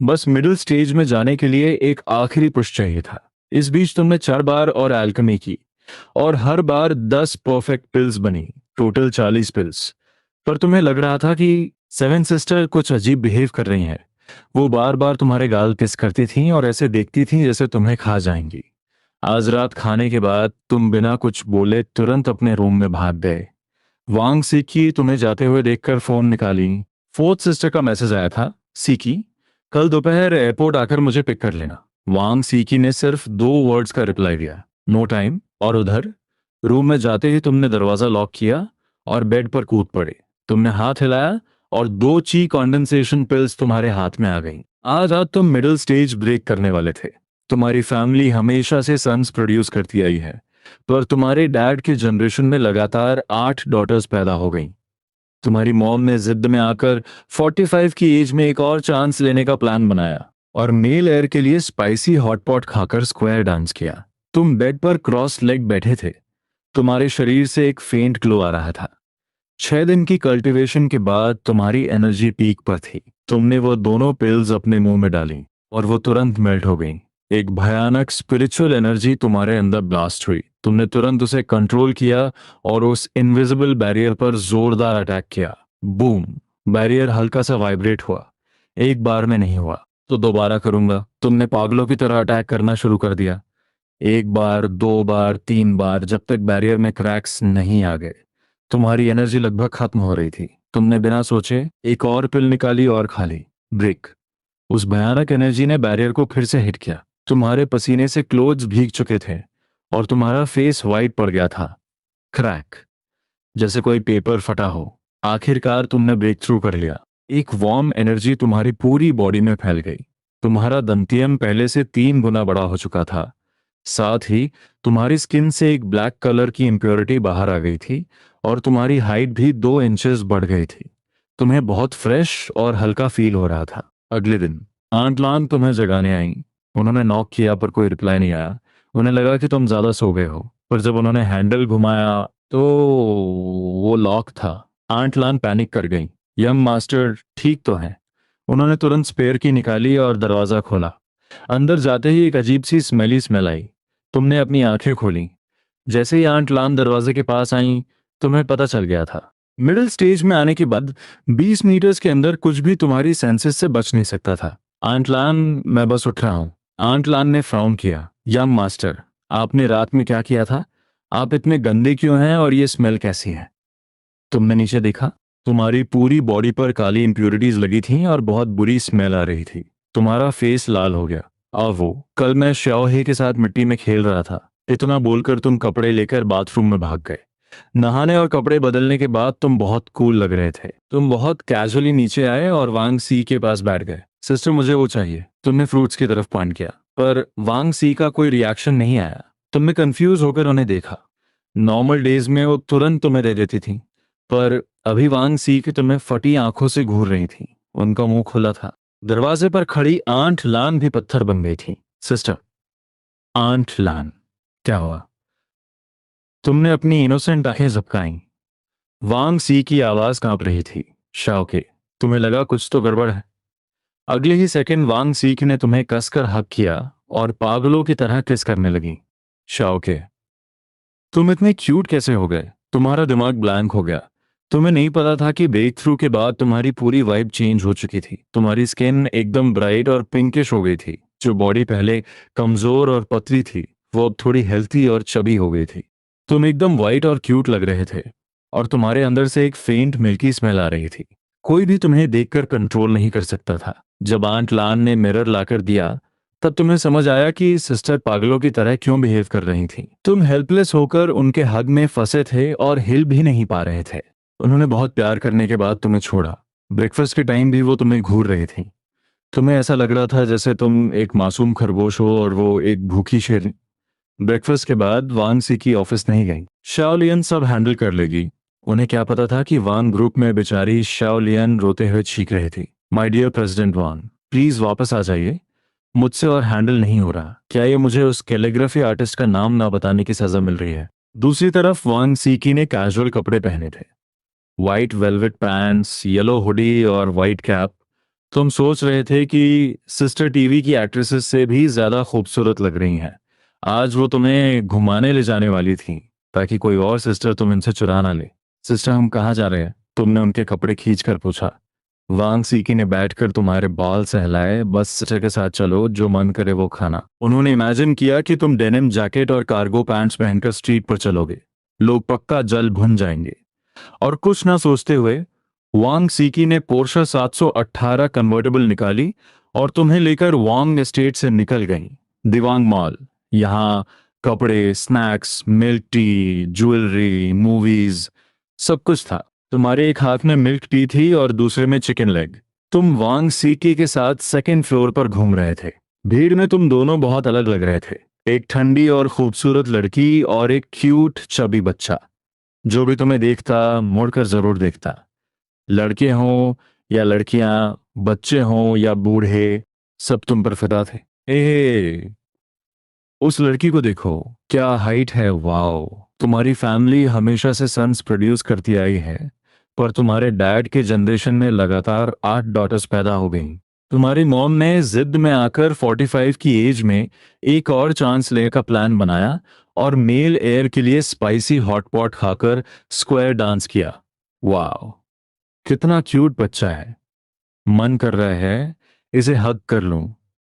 बस मिडिल स्टेज में जाने के लिए एक आखिरी पुश चाहिए था। इस बीच तुमने 4 बार और एल्केमी की और हर बार 10 परफेक्ट पिल्स बनी। Total 40 pills. पर तुम्हें लग रहा था कि सेवन सिस्टर कुछ अजीब बिहेव कर रही हैं। वो बार बार तुम्हारे गाल किस करती थीं और ऐसे देखती थीं जैसे तुम्हें खा जाएंगी। आज रात खाने के बाद तुम बिना कुछ बोले तुरंत अपने रूम में भाग गए। वांग सीकी तुम्हें जाते हुए देखकर फोन निकाली। फोर्थ सिस्टर का मैसेज आया था। सीकी, कल दोपहर एयरपोर्ट आकर मुझे पिक कर लेना। वांग सीकी ने सिर्फ 2 वर्ड्स का रिप्लाई दिया, नो टाइम। और उधर रूम में जाते ही तुमने दरवाजा लॉक किया और बेड पर कूद पड़े। तुमने हाथ हिलाया और 2 ची कंडेंसेशन पिल्स तुम्हारे हाथ में आ गई। आज रात तुम मिडिल स्टेज ब्रेक करने वाले थे। तुम्हारी फैमिली हमेशा से सन्स प्रोड्यूस करती आई है, पर तुम्हारे डैड के जनरेशन में लगातार 8 डॉटर्स पैदा हो गईं। तुम्हारी मॉम ने जिद में आकर 45 की एज में एक और चांस लेने का प्लान बनाया और मेल एयर के लिए स्पाइसी हॉट पॉट खाकर स्क्वायर डांस किया। तुम बेड पर क्रॉस लेग बैठे थे। तुम्हारे शरीर से एक फेंट ग्लो आ रहा था। 6 दिन की कल्टीवेशन के बाद तुम्हारी एनर्जी पीक पर थी। तुमने वो दोनों पिल्स अपने मुंह में डाली और वो तुरंत मेल्ट हो गई। एक भयानक स्पिरिचुअल एनर्जी तुम्हारे अंदर ब्लास्ट हुई। तुमने तुरंत उसे कंट्रोल किया और उस इनविजिबल बैरियर पर जोरदार अटैक किया। बूम! बैरियर हल्का सा वाइब्रेट हुआ। एक बार में नहीं हुआ तो दोबारा करूंगा। तुमने पागलों की तरह अटैक करना शुरू कर दिया। 1 बार, 2 बार, 3 बार, जब तक बैरियर में क्रैक्स नहीं आ गए। तुम्हारी एनर्जी लगभग खत्म हो रही थी। तुमने बिना सोचे एक और पिल निकाली और खा ली। ब्रेक! उस भयानक एनर्जी ने बैरियर को फिर से हिट किया। तुम्हारे पसीने से क्लोथ्स भीग चुके थे और तुम्हारा फेस वाइट पड़ गया था। क्रैक! जैसे कोई पेपर फटा हो। आखिरकार तुमने ब्रेक थ्रू कर लिया। एक वार्म एनर्जी तुम्हारी पूरी बॉडी में फैल गई। तुम्हारा दंतियम पहले से 3 गुना बड़ा हो चुका था। साथ ही तुम्हारी स्किन से एक ब्लैक कलर की इम्प्योरिटी बाहर आ गई थी और तुम्हारी हाइट भी 2 इंचेस बढ़ गई थी। तुम्हें बहुत फ्रेश और हल्का फील हो रहा था। अगले दिन आंट लान तुम्हें जगाने आई। उन्होंने नॉक किया पर कोई रिप्लाई नहीं आया। उन्हें लगा कि तुम ज्यादा सो गए हो, पर जब उन्होंने हैंडल घुमाया तो वो लॉक था। आंट लान पैनिक कर गई। यंग मास्टर ठीक तो है। उन्होंने तुरंत स्पेयर की निकाली और दरवाजा खोला। अंदर जाते ही एक अजीब सी स्मेली स्मेल आई। तुमने अपनी आंखें खोली। जैसे ही आंट लान दरवाजे के पास आई, तुम्हें पता चल गया था। मिडिल स्टेज में आने के बाद 20 मीटर्स के अंदर कुछ भी तुम्हारी सेंसेस से बच नहीं सकता था। आंट लान, मैं बस उठ रहा हूं। आंट लान ने फ्राउन किया। यंग मास्टर, आपने रात में क्या किया था? आप इतने गंदे क्यों हैं और ये स्मेल कैसी है? तुमने नीचे देखा। तुम्हारी पूरी बॉडी पर काली इंप्यूरिटीज लगी थीं और बहुत बुरी स्मेल आ रही थी। तुम्हारा फेस लाल हो गया। और वो कल मैं श्याओहे के साथ मिट्टी में खेल रहा था। इतना बोलकर तुम कपड़े लेकर बाथरूम में भाग गए। नहाने और कपड़े बदलने के बाद तुम बहुत कूल लग रहे थे। तुम बहुत कैजुअली नीचे आए और वांग सी के पास बैठ गए। सिस्टर, मुझे वो चाहिए। तुमने फ्रूट्स की तरफ पॉइंट किया, पर वांग सी का कोई रिएक्शन नहीं आया। तुमने कंफ्यूज होकर उन्हें देखा। नॉर्मल डेज में वो तुरंत तुम्हें दे देती थी, पर अभी वांग सी की तुम्हें फटी आंखों से घूर रही थी। उनका मुंह खुला था। दरवाजे पर खड़ी आंट लान भी पत्थर बन गई थी। सिस्टर, आंट लान, क्या हुआ? तुमने अपनी इनोसेंट आंखें झपकाई। वांग सी की आवाज कांप रही थी। शाओके, तुम्हें लगा कुछ तो गड़बड़ है। अगले ही सेकंड वांग सीक ने तुम्हें कसकर हक किया और पागलों की तरह किस करने लगी। शाओके, तुम इतने क्यूट कैसे हो गए? तुम्हारा दिमाग ब्लैंक हो गया। तुम्हें नहीं पता था कि ब्रेक थ्रू के बाद तुम्हारी पूरी वाइब चेंज हो चुकी थी। तुम्हारी स्किन एकदम ब्राइट और पिंकिश हो गई थी। जो बॉडी पहले कमजोर और पतली थी, वो अब थोड़ी हेल्थी और चबी हो गई थी। तुम एकदम वाइट और क्यूट लग रहे थे, और तुम्हारे अंदर से एक फेंट मिल्की स्मेल आ रही थी। कोई भी तुम्हें देखकर कंट्रोल नहीं कर सकता था। जब आंट लान ने मिरर लाकर दिया, तब तुम्हें समझ आया कि सिस्टर पागलों की तरह क्यों बिहेव कर रही थी। तुम हेल्पलेस होकर उनके हग में फंसे थे और हिल भी नहीं पा रहे थे। उन्होंने बहुत प्यार करने के बाद तुम्हें छोड़ा। ब्रेकफास्ट के टाइम भी वो तुम्हें घूर रही थी। तुम्हें ऐसा लग रहा था जैसे तुम एक मासूम खरगोश हो और वो एक भूखी शेर। ब्रेकफास्ट के बाद वान सी की ऑफिस नहीं गई। शाओलियन सब हैंडल कर लेगी। उन्हें क्या पता था कि वान ग्रुप में बेचारी शाओलियन रोते हुए चीख रही थी, my dear president Wan, please वापस आ जाइए। मुझसे और हैंडल नहीं हो रहा। क्या ये मुझे उस कैलीग्राफी आर्टिस्ट का नाम ना बताने की सजा मिल रही है? दूसरी तरफ वांग सीकी ने कैजुअल कपड़े पहने थे। White velvet pants, yellow hoodie और वाइट कैप। तुम सोच रहे थे कि सिस्टर टीवी की एक्ट्रेसेस से भी ज्यादा खूबसूरत लग रही हैं। आज वो तुम्हें घुमाने ले जाने वाली थी, ताकि कोई और सिस्टर तुम इनसे चुरा ना ले। सिस्टर, हम कहाँ जा रहे हैं? तुमने उनके कपड़े खींच कर पूछा। वांग सीकी ने बैठकर तुम्हारे बाल सहलाए। बस सिस्टर के साथ चलो, जो मन करे वो खाना। उन्होंने इमेजिन किया कि तुम डेनिम जैकेट और कार्गो पैंट्स पहनकर स्ट्रीट पर चलोगे। लोग पक्का जल भुन जाएंगे। और कुछ ना सोचते हुए वांग सीकी ने पोर्शा 718 कन्वर्टेबल निकाली और तुम्हें लेकर वांग एस्टेट से निकल गई। दिवांग मॉल। यहाँ कपड़े, snacks, milk tea, jewellery, movies, सब कुछ था। तुम्हारे एक हाथ में मिल्क टी थी और दूसरे में चिकन लेग। तुम वांग सीकी के साथ सेकंड फ्लोर पर घूम रहे थे। भीड़ में तुम दोनों बहुत अलग लग रहे थे। एक ठंडी और खूबसूरत लड़की और एक क्यूट चबी बच्चा। जो भी तुम्हें देखता मुड़कर जरूर देखता। लड़के हों या लड़कियां, बच्चे हों या बूढ़े, सब तुम पर फिदा थे। ए, उस लड़की को देखो, क्या हाइट है! वाओ! तुम्हारी फैमिली हमेशा से सन्स प्रोड्यूस करती आई है, पर तुम्हारे डैड के जनरेशन में लगातार 8 डॉटर्स पैदा हो गई। तुम्हारी मॉम ने जिद में आकर 45 की एज में एक और चांस लेने का प्लान बनाया और मेल एयर के लिए स्पाइसी हॉट पॉट खाकर स्क्वायर डांस किया। वाओ, कितना क्यूट बच्चा है! मन कर रहा है इसे हग कर लूं।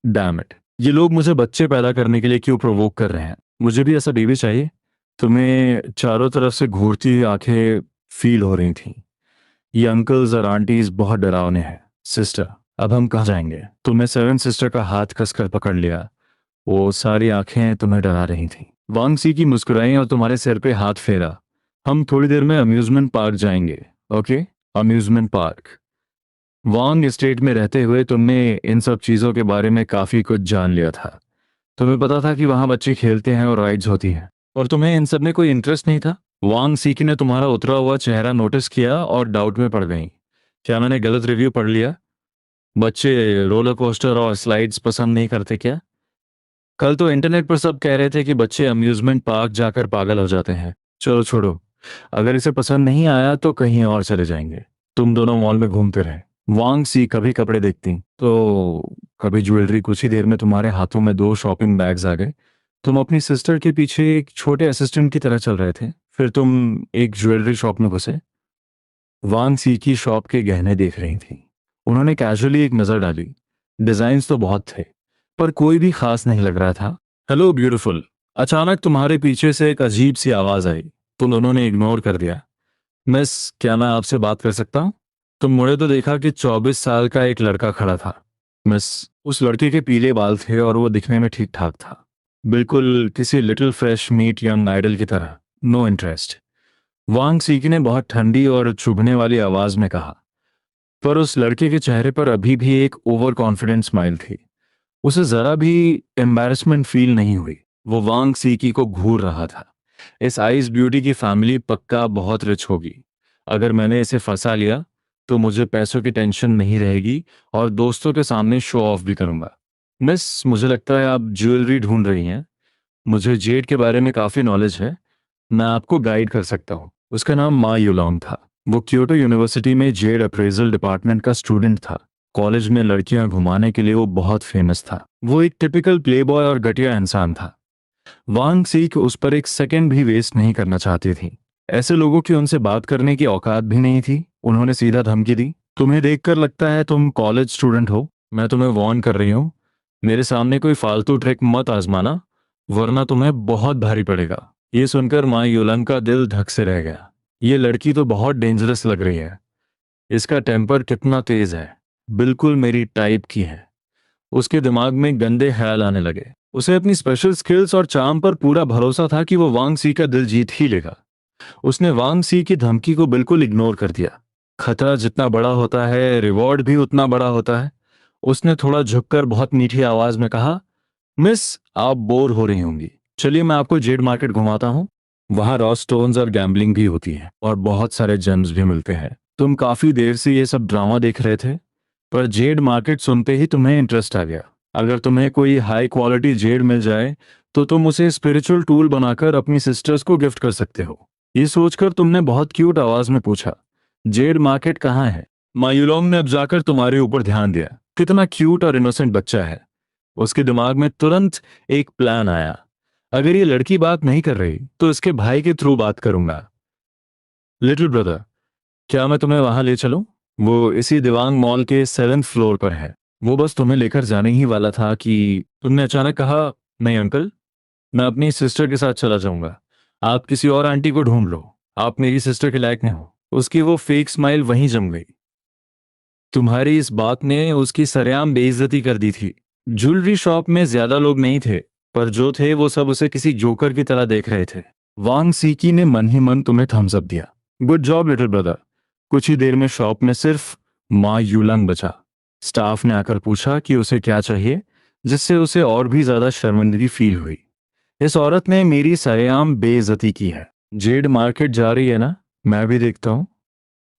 डैम इट, ये लोग मुझे बच्चे पैदा करने के लिए क्यों प्रोवोक कर रहे हैं? मुझे भी ऐसा बेबी चाहिए। तुम्हें चारों तरफ से घूरती हुई आंखें फील हो रही थीं। ये अंकल्स और आंटीज बहुत डरावने हैं। सिस्टर, अब हम कहाँ जाएंगे? तुमने सेवन सिस्टर का हाथ कसकर पकड़ लिया। वो सारी आंखें तुम्हें डरा रही थीं। वांग सी की मुस्कुराई और तुम्हारे सिर पे हाथ फेरा। हम थोड़ी देर में अम्यूजमेंट पार्क जाएंगे। Okay, amusement park. Wang estate में रहते हुए तुमने इन सब चीजों के बारे में काफी कुछ जान लिया था। तुम्हें पता था कि वहां बच्चे खेलते हैं और राइड्स होती हैं, और तुम्हें इन सब में कोई इंटरेस्ट नहीं था। वांग सीकी ने तुम्हारा उतरा हुआ चेहरा नोटिस किया और डाउट में पड़ गई। क्या मैंने गलत रिव्यू पढ़ लिया? बच्चे रोलर कोस्टर और स्लाइड्स पसंद नहीं करते क्या? कल तो इंटरनेट पर सब कह रहे थे कि बच्चे अम्यूजमेंट पार्क जाकर पागल हो जाते हैं। चलो छोड़ो, अगर इसे पसंद नहीं आया तो कहीं और चले जाएंगे। तुम दोनों मॉल में घूमते रहे। वांग सी कभी कपड़े देखती तो कभी ज्वेलरी। कुछ ही देर में तुम्हारे हाथों में 2 शॉपिंग बैग्स आ गए। तुम अपनी सिस्टर के पीछे एक छोटे असिस्टेंट की तरह चल रहे थे। फिर तुम एक ज्वेलरी शॉप में घुसे। वांग सी की शॉप के गहने देख रही थी। उन्होंने कैजुअली एक नजर डाली। डिजाइन्स तो बहुत थे, पर कोई भी खास नहीं लग रहा था। Hello beautiful. अचानक तुम्हारे पीछे से एक अजीब सी आवाज आई। तुम दोनों ने इग्नोर कर दिया। मिस, क्या मैं आपसे बात कर सकता हूँ? तुम मुड़े तो देखा कि 24 साल का एक लड़का खड़ा था। मिस, उस लड़के के पीले बाल थे और वो दिखने में ठीक ठाक था। बिल्कुल किसी little fresh meat young idol की तरह। नो इंटरेस्ट, वांग सीकी ने बहुत ठंडी और चुभने वाली आवाज में कहा। पर उस लड़के के चेहरे पर अभी भी एक ओवर कॉन्फिडेंट स्माइल थी। उसे जरा भी एम्बैरेसमेंट फील नहीं हुई। वो वांग सीकी को घूर रहा था। इस आइस ब्यूटी की फैमिली पक्का बहुत रिच होगी। अगर मैंने इसे फंसा लिया तो मुझे पैसों की टेंशन नहीं रहेगी और दोस्तों के सामने शो ऑफ भी करूंगा। मिस, मुझे लगता है आप ज्वेलरी ढूंढ रही हैं। मुझे जेड के बारे में काफ़ी नॉलेज है। मैं आपको गाइड कर सकता हूँ। उसका नाम मा युलोंग था। वो क्योटो यूनिवर्सिटी में जेड अप्रेजल डिपार्टमेंट का स्टूडेंट था। कॉलेज में लड़कियां घुमाने के लिए वो बहुत फेमस था। वो एक टिपिकल प्लेबॉय और घटिया इंसान था। वांग सीक उस पर एक सेकंड भी वेस्ट नहीं करना चाहती थी। ऐसे लोगों की उनसे बात करने की औकात भी नहीं थी। उन्होंने सीधा धमकी दी, तुम्हें देखकर लगता है तुम कॉलेज स्टूडेंट हो। मैं तुम्हें वार्न कर रही हूँ, मेरे सामने कोई फालतू ट्रिक मत आजमाना, वरना तुम्हें बहुत भारी पड़ेगा। ये सुनकर माँ युलंग का दिल धक से रह गया। ये लड़की तो बहुत डेंजरस लग रही है। इसका टेम्पर कितना तेज है, बिल्कुल मेरी टाइप की है। उसके दिमाग में गंदे ख्याल आने लगे। उसे अपनी स्पेशल स्किल्स और चार्म पर पूरा भरोसा था कि वो वांग सी का दिल जीत ही लेगा। उसने वांग सी की धमकी को बिल्कुल इग्नोर कर दिया। खतरा जितना बड़ा होता है, रिवॉर्ड भी उतना बड़ा होता है। उसने थोड़ा झुककर बहुत मीठी आवाज में कहा, मिस, आप बोर हो रही होंगी, चलिए मैं आपको जेड मार्केट घुमाता हूँ। वहाँ रॉ स्टोन्स और गैम्बलिंग भी होती है और बहुत सारे जेम्स भी मिलते हैं। तुम काफी देर से ये सब ड्रामा देख रहे थे, पर जेड मार्केट सुनते ही तुम्हें इंटरेस्ट आ गया। अगर तुम्हें कोई हाई क्वालिटी जेड मिल जाए तो तुम उसे स्पिरिचुअल टूल बनाकर अपनी सिस्टर्स को गिफ्ट कर सकते हो। ये सोचकर तुमने बहुत क्यूट आवाज में पूछा, जेड मार्केट कहाँ है? मायूलोंग ने अब जाकर तुम्हारे ऊपर ध्यान दिया। कितना क्यूट और इनोसेंट बच्चा है। उसके दिमाग में तुरंत एक प्लान आया। अगर ये लड़की बात नहीं कर रही तो इसके भाई के थ्रू बात करूंगा। लिटिल ब्रदर, क्या मैं तुम्हें वहां ले चलूं? वो इसी दिवांग मॉल के 7th फ्लोर पर है। वो बस तुम्हें लेकर जाने ही वाला था कि तुमने अचानक कहा, नहीं अंकल, मैं अपनी सिस्टर के साथ चला जाऊंगा। आप किसी और आंटी को ढूंढ लो, आप मेरी सिस्टर के लायक नहीं हो। उसकी वो फेक स्माइल वहीं जम गई। तुम्हारी इस बात ने उसकी सरेआम बेइज्जती कर दी थी। ज्वेलरी शॉप में ज्यादा लोग नहीं थे, पर जो थे वो सब उसे किसी जोकर की तरह देख रहे थे। वांग सीकी ने मन ही मन तुम्हें थम्स अप दिया। Good job little brother. कुछ ही देर में शॉप में सिर्फ माँ यूलंग बचा। स्टाफ ने आकर पूछा कि उसे क्या चाहिए, जिससे उसे और भी ज्यादा शर्मिंदगी फील हुई। इस औरत ने मेरी सरेआम बेइज्जती की है। जेड मार्केट जा रही है ना? मैं भी देखता हूँ।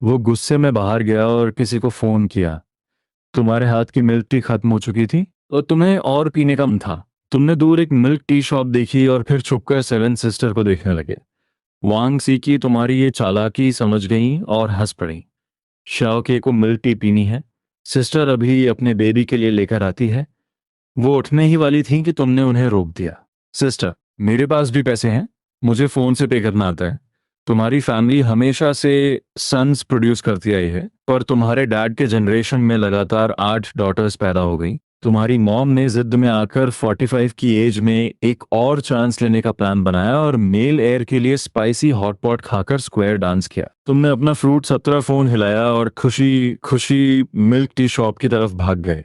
वो गुस्से में बाहर गया और किसी को फोन किया। तुम्हारे हाथ की मिल्क टी खत्म हो चुकी थी और तुम्हें और पीने का मन था। तुमने दूर एक मिल्क टी शॉप देखी और फिर छुपकर सेवन सिस्टर को देखने लगे। वांग सी की तुम्हारी ये चालाकी समझ गई और हंस पड़ी। शाओके को मिल्क टी पीनी है, सिस्टर अभी अपने बेबी के लिए लेकर आती है। वो उठने ही वाली थी कि तुमने उन्हें रोक दिया। सिस्टर, मेरे पास भी पैसे हैं, मुझे फोन से पे करना आता है। तुम्हारी फैमिली हमेशा से सन्स प्रोड्यूस करती आई है, पर तुम्हारे डैड के जनरेशन में लगातार 8 डॉटर्स पैदा हो गई। तुम्हारी मॉम ने जिद में आकर 45 की एज में एक और चांस लेने का प्लान बनाया और मेल एयर के लिए स्पाइसी हॉट पॉट खाकर स्क्वायर डांस किया। तुमने अपना फ्रूट 17 फोन हिलाया और खुशी खुशी मिल्क टी शॉप की तरफ भाग गए।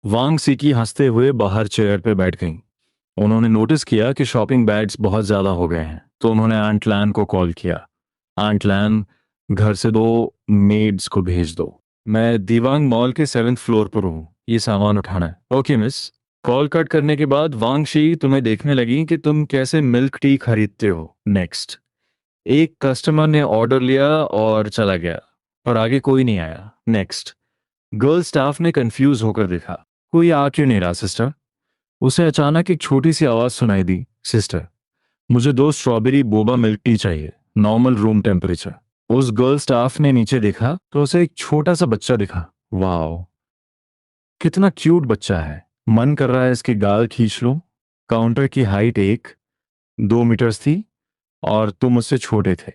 वांग सीकी हंसते हुए बाहर चेयर पर बैठ गईं। उन्होंने नोटिस किया कि शॉपिंग बैग्स बहुत ज्यादा हो गए हैं, तो उन्होंने आंट लैन को कॉल किया। आंट लैन, घर से 2 मेड्स को भेज दो। मैं दीवांग मॉल के 7th फ्लोर पर हूँ, ये सामान उठाना है। Okay miss. कॉल कट करने के बाद वांग शी तुम्हें देखने लगी कि तुम कैसे मिल्क टी खरीदते हो। नेक्स्ट। एक कस्टमर ने ऑर्डर लिया और चला गया, पर आगे कोई नहीं आया। नेक्स्ट। गर्ल स्टाफ ने कंफ्यूज होकर देखा, कोई आ क्यों नहीं रहा सिस्टर? उसे अचानक एक छोटी सी आवाज सुनाई दी, सिस्टर, मुझे 2 स्ट्रॉबेरी बोबा मिल्क टी चाहिए, नॉर्मल रूम टेम्परेचर। उस गर्ल स्टाफ ने नीचे देखा तो उसे एक छोटा सा बच्चा दिखा। वाओ, कितना क्यूट बच्चा है, मन कर रहा है इसके गाल खींच लो। काउंटर की हाइट 1-2 मीटर्स थी और तुम उससे छोटे थे,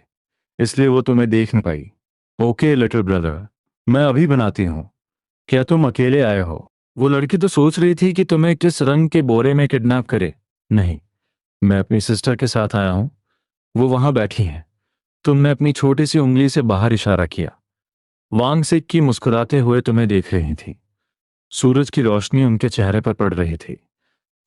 इसलिए वो तुम्हें देख नहीं पाई। ओके लिटिल ब्रदर, मैं अभी बनाती हूँ। क्या तुम अकेले आए हो? वो लड़की तो सोच रही थी कि तुम्हें किस रंग के बोरे में किडनैप करे। नहीं, मैं अपनी सिस्टर के साथ आया हूं, वो वहां बैठी है। तुमने अपनी छोटी सी उंगली से बाहर इशारा किया। वांग सिक की मुस्कुराते हुए तुम्हें देख रही थी। सूरज की रोशनी उनके चेहरे पर पड़ रही थी,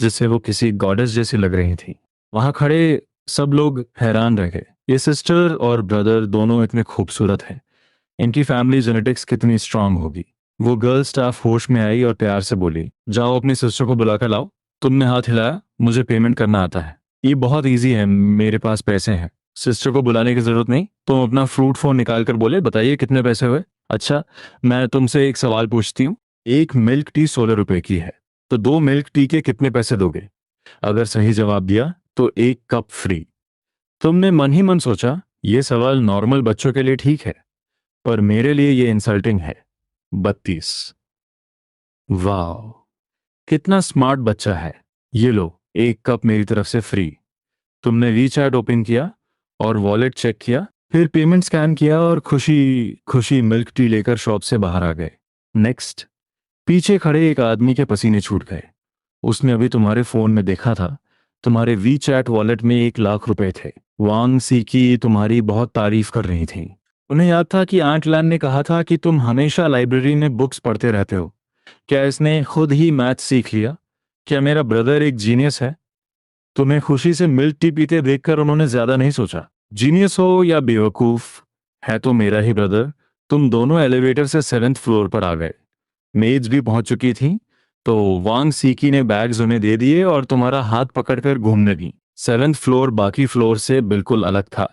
जिससे वो किसी गॉडेस जैसी लग रही थी। वहां खड़े सब लोग हैरान रह गए। ये सिस्टर और ब्रदर दोनों इतने खूबसूरत हैं, इनकी फैमिली जेनेटिक्स कितनी स्ट्रांग होगी। वो गर्ल स्टाफ होश में आई और प्यार से बोली, जाओ अपनी सिस्टर को बुला कर लाओ। तुमने हाथ हिलाया, मुझे पेमेंट करना आता है, ये बहुत इजी है, मेरे पास पैसे हैं। सिस्टर को बुलाने की जरूरत नहीं, तुम अपना फ्रूट फोन निकाल कर बोले, बताइए कितने पैसे हुए। अच्छा, मैं तुमसे एक सवाल पूछती हूँ, एक मिल्क टी 16 रुपए की है, तो 2 मिल्क टी के कितने पैसे दोगे? अगर सही जवाब दिया तो 1 कप फ्री। तुमने मन ही मन सोचा, ये सवाल नॉर्मल बच्चों के लिए ठीक है, पर मेरे लिए ये इंसल्टिंग है। 32। वाह, कितना स्मार्ट बच्चा है। ये लो, 1 कप मेरी तरफ से फ्री। तुमने वीचैट ओपन किया और वॉलेट चेक किया, फिर पेमेंट स्कैन किया और खुशी खुशी मिल्क टी लेकर शॉप से बाहर आ गए। नेक्स्ट, पीछे खड़े एक आदमी के पसीने छूट गए। उसने अभी तुम्हारे फोन में देखा था, तुम्हारे वीचैट वॉलेट में 1 लाख रुपए थे। वांग सीकी तुम्हारी बहुत तारीफ कर रही थी। उन्हें याद था कि आंट लैन ने कहा था कि तुम हमेशा लाइब्रेरी में बुक्स पढ़ते रहते हो। क्या इसने खुद ही मैथ सीख लिया? क्या मेरा ब्रदर एक जीनियस है? तुम्हें खुशी से मिल्क टी पीते देखकर उन्होंने ज्यादा नहीं सोचा। जीनियस हो या बेवकूफ, है तो मेरा ही ब्रदर। तुम दोनों एलिवेटर से 7th फ्लोर पर आ गए। मेज भी पहुंच चुकी थी, तो वांग सीकी ने बैग्स उन्हें दे दिए और तुम्हारा हाथ पकड़कर घूमने लगी। 7th फ्लोर बाकी फ्लोर से बिल्कुल अलग था।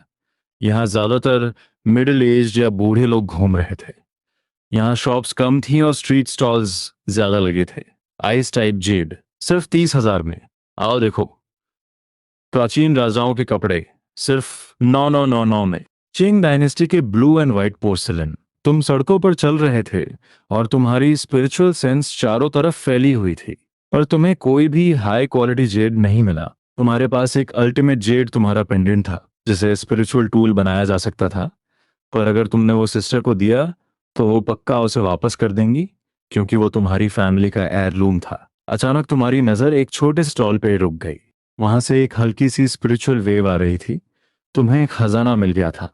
यहाँ ज्यादातर मिडिल एज या बूढ़े लोग घूम रहे थे। यहाँ शॉप्स कम थी और स्ट्रीट स्टॉल्स ज्यादा लगे थे। आइस टाइप जेड सिर्फ 30,000 में। आओ देखो, प्राचीन राजाओं के कपड़े सिर्फ 9,999 में। चिंग डायनेस्टी के ब्लू एंड व्हाइट पोर्सिलन। तुम सड़कों पर चल रहे थे और तुम्हारी स्पिरिचुअल सेंस चारों तरफ फैली हुई थी, पर तुम्हें कोई भी हाई क्वालिटी जेड नहीं मिला। तुम्हारे पास एक अल्टीमेट जेड तुम्हारा पेंडेंट था, जिसे स्पिरिचुअल टूल बनाया जा सकता था, पर अगर तुमने वो सिस्टर को दिया तो वो पक्का उसे वापस कर देंगी, क्योंकि वो तुम्हारी फैमिली का एयरलूम था। अचानक तुम्हारी नजर एक छोटे स्टॉल पे रुक गई। वहां से एक हल्की सी स्पिरिचुअल वेव आ रही थी। तुम्हें एक खजाना मिल गया था।